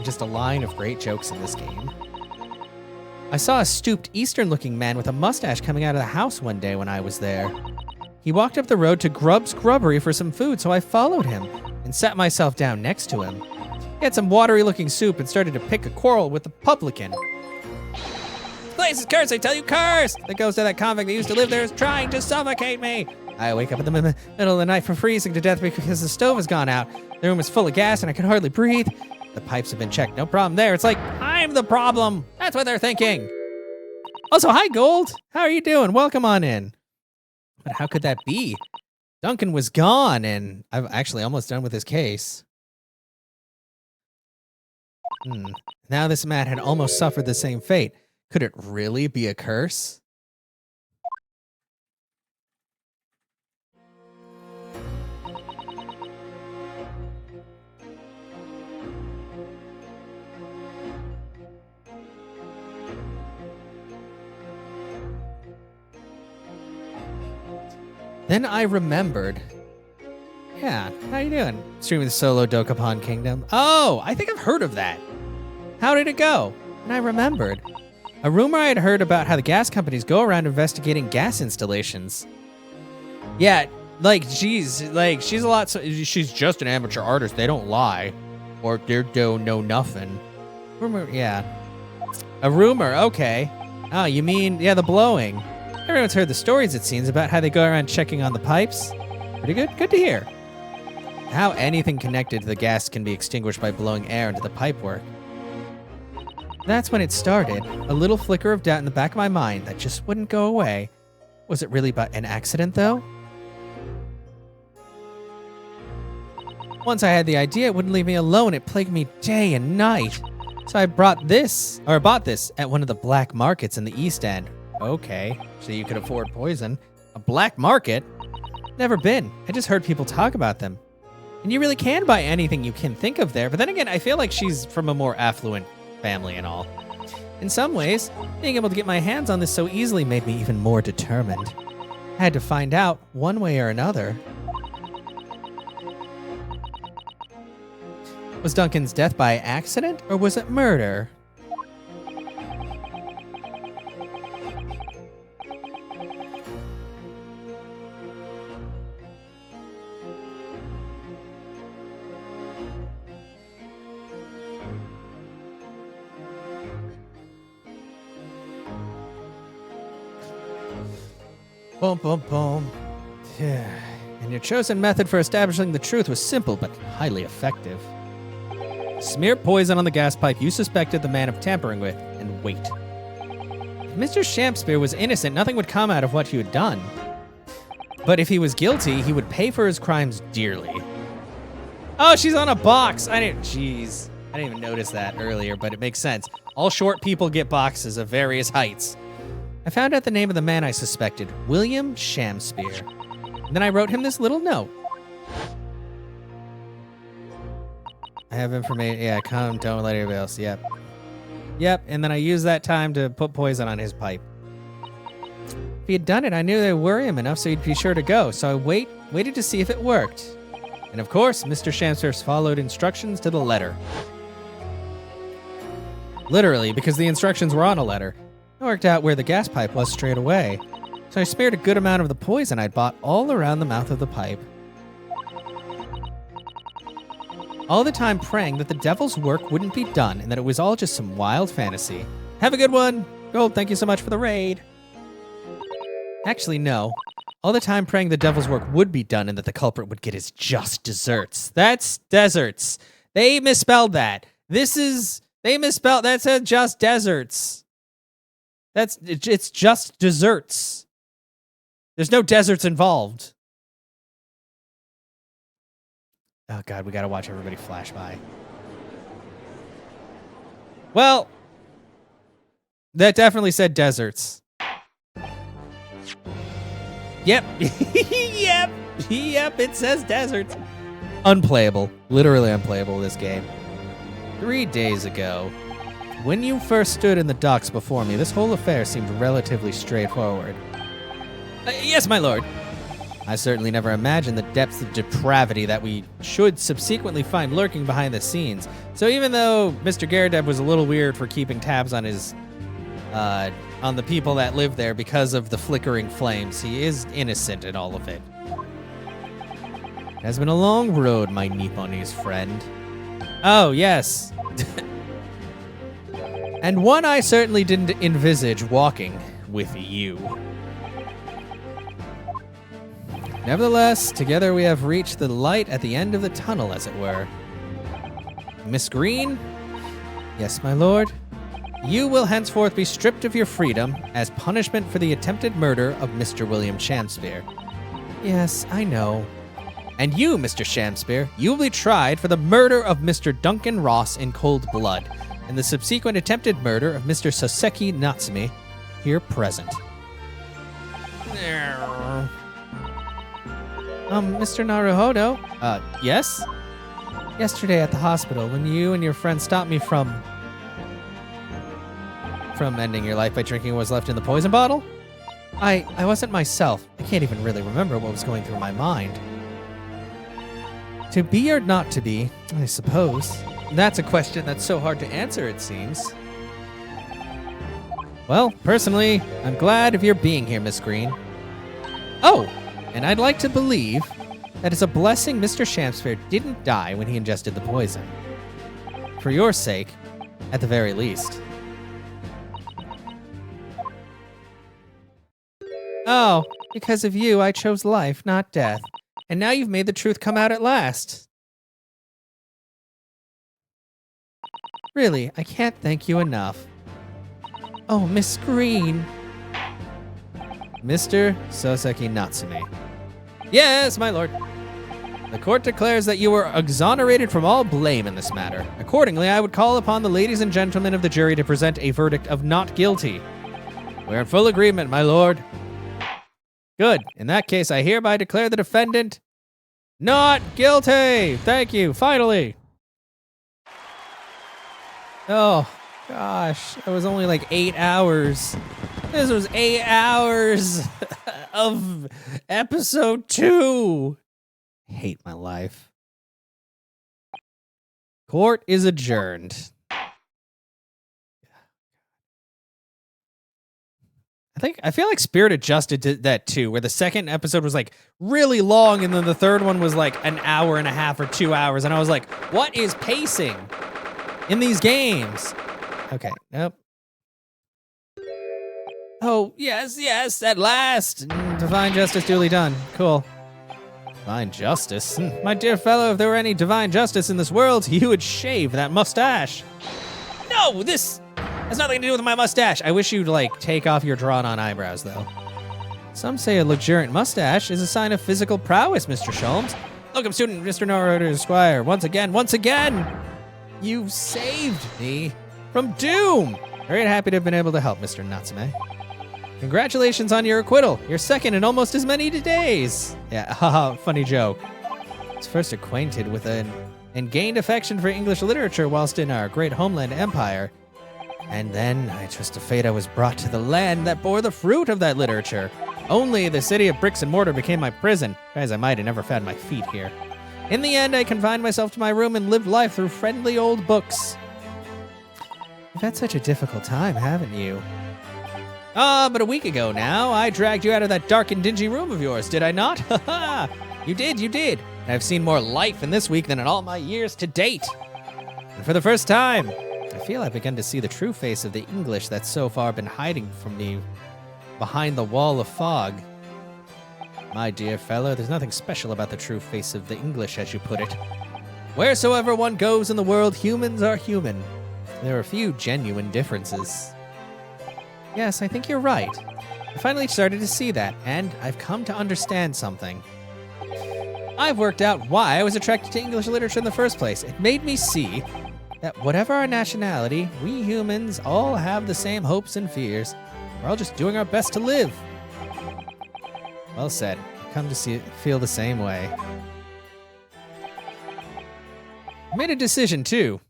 Just a line of great jokes in this game. I saw a stooped Eastern-looking man with a mustache coming out of the house one day when I was there. He walked up the road to Grub's Grubbery for some food, so I followed him and sat myself down next to him. He had some watery-looking soup and started to pick a quarrel with the publican. place is cursed, I tell you, cursed! The ghost of that convict that used to live there is trying to suffocate me. I wake up in the middle of the night from freezing to death because the stove has gone out. The room is full of gas and I can hardly breathe. The pipes have been checked, no problem there. It's like, I'm the problem. That's what they're thinking. Also, hi, Gold. How are you doing? Welcome on in. But how could that be? Duncan was gone, and I've actually almost done with his case. Now this man had almost suffered the same fate. Could it really be a curse? Then I remembered. Yeah, how you doing? Streaming the solo Dokapon Kingdom. Oh, I think I've heard of that. How did it go? And I remembered. A rumor I had heard about how the gas companies go around investigating gas installations. Yeah, she's a lot. She's just an amateur artist. They don't lie, or they don't know nothing. Rumor, yeah. A rumor. Okay. Oh, you mean the blowing? Everyone's heard the stories, it seems, about how they go around checking on the pipes. Pretty good. Good to hear. How anything connected to the gas can be extinguished by blowing air into the pipework. That's when it started. A little flicker of doubt in the back of my mind that just wouldn't go away. Was it really but an accident, though? Once I had the idea, it wouldn't leave me alone. It plagued me day and night. So I bought this at one of the black markets in the East End. Okay, so you could afford poison. A black market? Never been. I just heard people talk about them. And you really can buy anything you can think of there. But then again, I feel like she's from a more affluent family and all. In some ways, being able to get my hands on this so easily made me even more determined. I had to find out one way or another. Was Duncan's death by accident or was it murder? Boom, boom, boom. And your chosen method for establishing the truth was simple but highly effective. Smear poison on the gas pipe you suspected the man of tampering with, and wait. If Mr. Shampspeare was innocent, nothing would come out of what he had done. But if he was guilty, he would pay for his crimes dearly. Oh, she's on a box! I didn't even notice that earlier, but it makes sense. All short people get boxes of various heights. I found out the name of the man I suspected, William Shampspeare. And then I wrote him this little note. I have information. Yeah, come, don't let anybody else. Yep. And then I used that time to put poison on his pipe. If he had done it, I knew they'd worry him enough so he'd be sure to go. So I waited to see if it worked. And of course, Mr. Shampspeare followed instructions to the letter. Literally, because the instructions were on a letter. I worked out where the gas pipe was straight away. So I smeared a good amount of the poison I'd bought all around the mouth of the pipe. All the time praying that the devil's work wouldn't be done and that it was all just some wild fantasy. Have a good one! Gold, thank you so much for the raid. Actually, no. All the time praying the devil's work would be done and that the culprit would get his just desserts. That's deserts. They misspelled that. That said just deserts. It's just desserts. There's no deserts involved. Oh God, we gotta watch everybody flash by. Well, that definitely said deserts. Yep. Yep, it says deserts. Unplayable. Literally unplayable, this game. 3 days ago, when you first stood in the docks before me, this whole affair seemed relatively straightforward. Yes, my lord. I certainly never imagined the depths of depravity that we should subsequently find lurking behind the scenes. So even though Mr. Garadeb was a little weird for keeping tabs on his, on the people that live there because of the flickering flames, he is innocent in all of it. It has been a long road, my Nipponese friend. Oh, yes. And one I certainly didn't envisage walking with you. Nevertheless, together we have reached the light at the end of the tunnel, as it were. Miss Green? Yes, my lord. You will henceforth be stripped of your freedom as punishment for the attempted murder of Mr. William Shakespeare. Yes, I know. And you, Mr. Shakespeare, you will be tried for the murder of Mr. Duncan Ross in cold blood, and the subsequent attempted murder of Mr. Soseki Natsume, here present. Mr. Naruhodo? Yes? Yesterday at the hospital, when you and your friend stopped me from ending your life by drinking what was left in the poison bottle? I wasn't myself. I can't even really remember what was going through my mind. To be or not to be, I suppose. That's a question that's so hard to answer, it seems. Well, personally, I'm glad of your being here, Miss Green. Oh, and I'd like to believe that it's a blessing Mr. Shakespeare didn't die when he ingested the poison. For your sake, at the very least. Oh, because of you, I chose life, not death. And now you've made the truth come out at last. Really, I can't thank you enough. Oh, Miss Green. Mr. Soseki Natsume. Yes, my lord. The court declares that you were exonerated from all blame in this matter. Accordingly, I would call upon the ladies and gentlemen of the jury to present a verdict of not guilty. We're in full agreement, my lord. Good. In that case, I hereby declare the defendant not guilty. Thank you. Finally. Oh, gosh. It was only like 8 hours. This was 8 hours of episode 2. I hate my life. Court is adjourned. I feel like Spirited Justice did that too, where the second episode was like really long and then the third one was like an hour and a half or 2 hours. And I was like, what is pacing in these games? Okay, nope. Oh, yes, at last. Divine justice duly done. Cool. Divine justice? My dear fellow, if there were any divine justice in this world, you would shave that mustache. No, this has nothing to do with my mustache. I wish you'd, take off your drawn-on eyebrows, though. Some say a luxuriant mustache is a sign of physical prowess, Mr. Sholmes. Welcome, student, Mr. Norröder Esquire. Once again, you saved me from doom. Very happy to have been able to help, Mr. Natsume. Congratulations on your acquittal. You're second in almost as many days. Yeah, haha, funny joke. I was first acquainted with and gained affection for English literature whilst in our great homeland empire. And then, I trust to fate, I was brought to the land that bore the fruit of that literature. Only the city of bricks and mortar became my prison, as I might have never found my feet here. In the end, I confined myself to my room and lived life through friendly old books. You've had such a difficult time, haven't you? But a week ago now, I dragged you out of that dark and dingy room of yours, did I not? Ha ha! You did. And I've seen more life in this week than in all my years to date. And for the first time, I feel I've begun to see the true face of the English that's so far been hiding from me behind the wall of fog. My dear fellow, there's nothing special about the true face of the English, as you put it. Wheresoever one goes in the world, humans are human. There are few genuine differences. Yes, I think you're right. I finally started to see that, and I've come to understand something. I've worked out why I was attracted to English literature in the first place. It made me see that whatever our nationality, we humans all have the same hopes and fears. We're all just doing our best to live. Well said. I've come to feel the same way. I made a decision, too.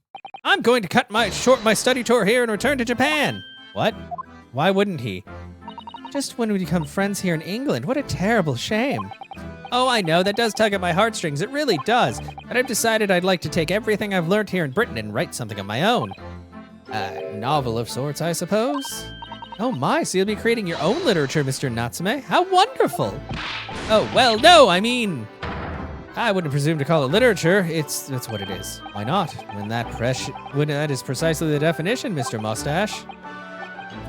I'm going to cut short my study tour here and return to Japan. What? Why wouldn't he? Just when we become friends here in England. What a terrible shame. Oh, I know, that does tug at my heartstrings. It really does. But I've decided I'd like to take everything I've learned here in Britain and write something of my own. A novel of sorts, I suppose? Oh my, so you'll be creating your own literature, Mr. Natsume? How wonderful! Oh, well, no, I mean... I wouldn't presume to call it literature. That's what it is. Why not? When that is precisely the definition, Mr. Mustache.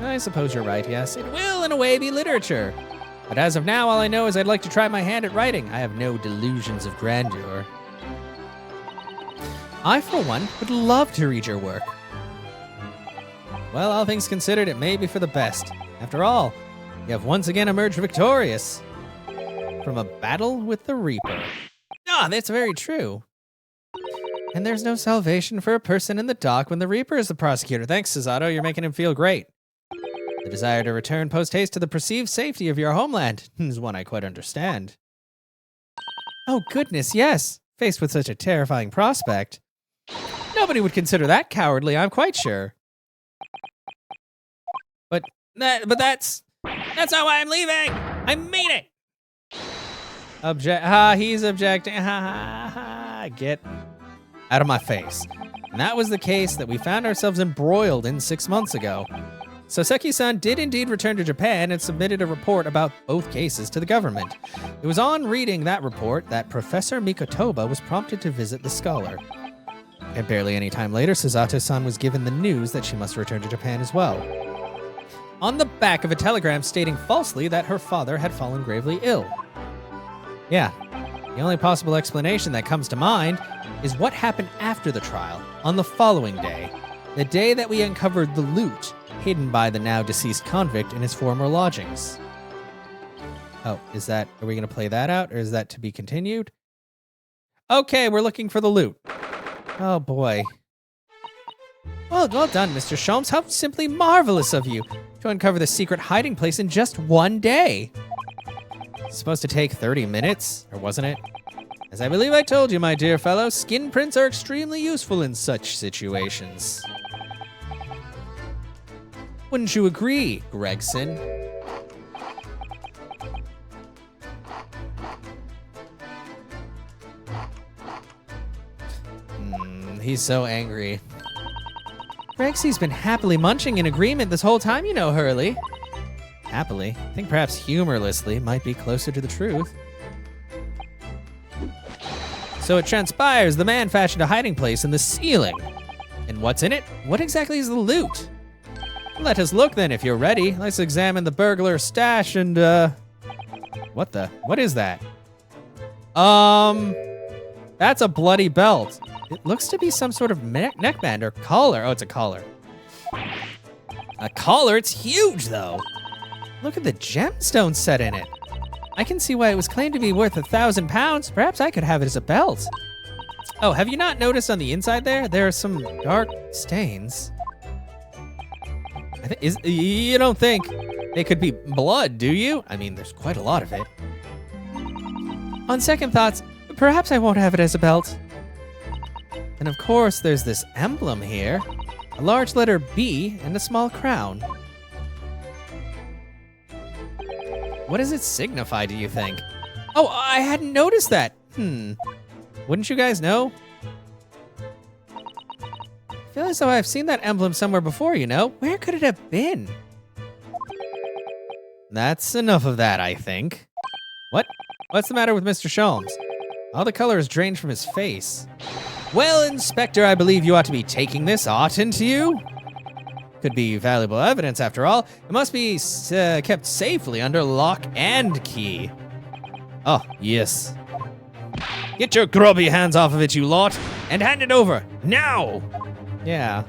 I suppose you're right, yes. It will, in a way, be literature. But as of now, all I know is I'd like to try my hand at writing. I have no delusions of grandeur. I, for one, would love to read your work. Well, all things considered, it may be for the best. After all, you have once again emerged victorious from a battle with the Reaper. Ah, that's very true. And there's no salvation for a person in the dock when the Reaper is the prosecutor. Thanks, Susato. You're making him feel great. The desire to return post-haste to the perceived safety of your homeland is one I quite understand. Oh, goodness, yes. Faced with such a terrifying prospect. Nobody would consider that cowardly, I'm quite sure. But that's not why I'm leaving. I mean it. He's objecting. Get out of my face. And that was the case that we found ourselves embroiled in 6 months ago. Soseki-san did indeed return to Japan and submitted a report about both cases to the government. It was on reading that report that Professor Mikotoba was prompted to visit the scholar. And barely any time later, Susato-san was given the news that she must return to Japan as well. On the back of a telegram stating falsely that her father had fallen gravely ill. Yeah, the only possible explanation that comes to mind is what happened after the trial, on the following day, the day that we uncovered the loot hidden by the now deceased convict in his former lodgings. Oh, are we going to play that out, or is that to be continued? Okay, we're looking for the loot. Oh boy. Well done, Mr. Sholmes. How simply marvelous of you to uncover the secret hiding place in just one day. It's supposed to take 30 minutes, or wasn't it? As I believe I told you, my dear fellow, skin prints are extremely useful in such situations. Wouldn't you agree, Gregson? He's so angry. Rexy's been happily munching in agreement this whole time, you know, Hurley. Happily? I think perhaps humorlessly might be closer to the truth. So it transpires the man fashioned a hiding place in the ceiling. And what's in it? What exactly is the loot? Let us look then, if you're ready. Let's examine the burglar's stash and, what is that? That's a bloody belt. It looks to be some sort of neckband or collar. Oh, it's a collar. A collar? It's huge, though. Look at the gemstone set in it. I can see why it was claimed to be worth 1,000 pounds. Perhaps I could have it as a belt. Oh, have you not noticed on the inside there? There are some dark stains. You don't think they could be blood, do you? I mean, there's quite a lot of it. On second thoughts, perhaps I won't have it as a belt. And of course, there's this emblem here. A large letter B and a small crown. What does it signify, do you think? Oh, I hadn't noticed that. Wouldn't you guys know? I feel as though I've seen that emblem somewhere before, you know? Where could it have been? That's enough of that, I think. What's the matter with Mr. Sholmes? All the color is drained from his face. Well, Inspector, I believe you ought to be taking this, oughtn't you? Could be valuable evidence, after all. It must be kept safely under lock and key. Oh, yes. Get your grubby hands off of it, you lot, and hand it over, now! Yeah.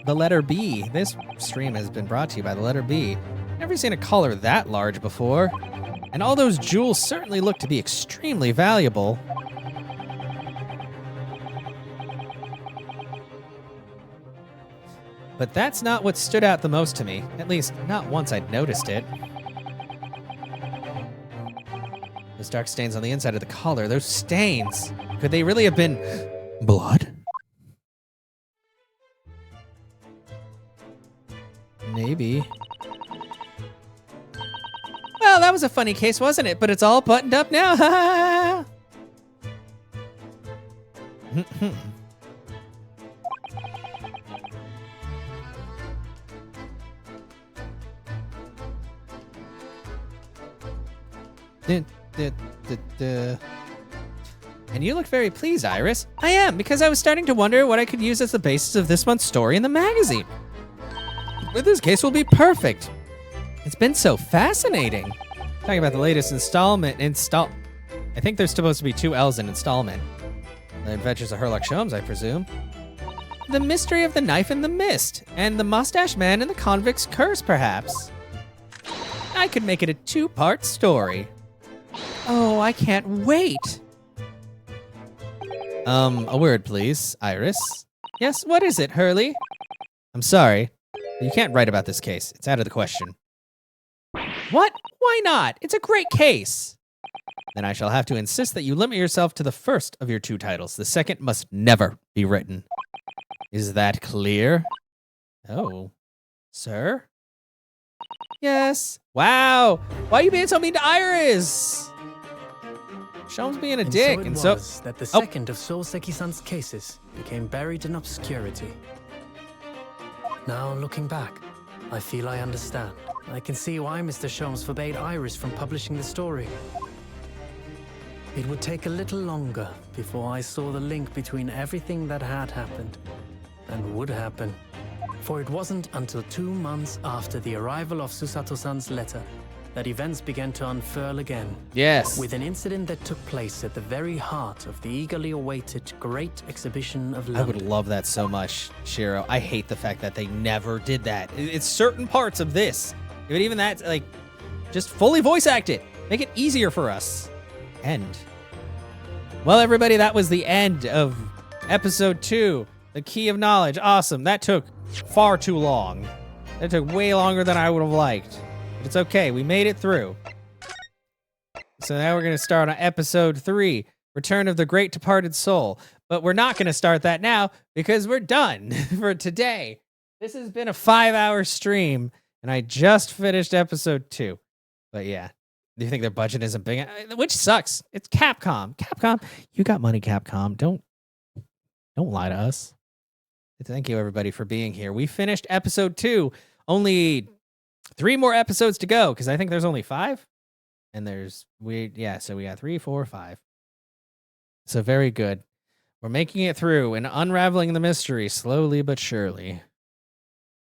The letter B. This stream has been brought to you by the letter B. Never seen a collar that large before. And all those jewels certainly look to be extremely valuable. But that's not what stood out the most to me. At least, not once I'd noticed it. Those dark stains on the inside of the collar, those stains. Could they really have been blood? Maybe. Well, that was a funny case, wasn't it? But it's all buttoned up now. And you look very pleased, Iris. I am, because I was starting to wonder what I could use as the basis of this month's story in the magazine. But this case will be perfect. It's been so fascinating. Talking about the latest installment. I think there's supposed to be 2 L's in installment. The Adventures of Sherlock Holmes, I presume. The mystery of the knife in the mist, and the mustache man and the convict's curse, perhaps. I could make it a 2-part story. Oh, I can't wait. A word, please, Iris. Yes, what is it, Hurley? I'm sorry. You can't write about this case. It's out of the question. What? Why not? It's a great case. Then I shall have to insist that you limit yourself to the first of your 2 titles. The second must never be written. Is that clear? Oh. Sir? Yes. Wow. Why are you being so mean to Iris? Sholmes being a dick. So it and so was that the second of Soseki-san's cases became buried in obscurity. Now, looking back, I feel I understand. I can see why Mr. Sholmes forbade Iris from publishing the story. It would take a little longer before I saw the link between everything that had happened and would happen. For it wasn't until 2 months after the arrival of Susato-san's letter that events began to unfurl again. Yes. With an incident that took place at the very heart of the eagerly awaited Great Exhibition of London. I would love that so much, Shiro. I hate the fact that they never did that. It's certain parts of this. If it even that, like, just fully voice act it. Make it easier for us. End. Well, everybody, that was the end of episode 2, The Key of Knowledge. Awesome. That took far too long. That took way longer than I would have liked. But it's okay. We made it through. So now we're going to start on episode 3, Return of the Great Departed Soul. But we're not going to start that now because we're done for today. This has been a 5-hour stream, and I just finished episode 2. But yeah, do you think their budget isn't big? Which sucks. It's Capcom. Capcom, you got money, Capcom. Don't lie to us. Thank you, everybody, for being here. We finished episode 2. Only 3 more episodes to go, because I think there's only 5. And so we got 3, 4, 5. So very good. We're making it through and unraveling the mystery slowly but surely.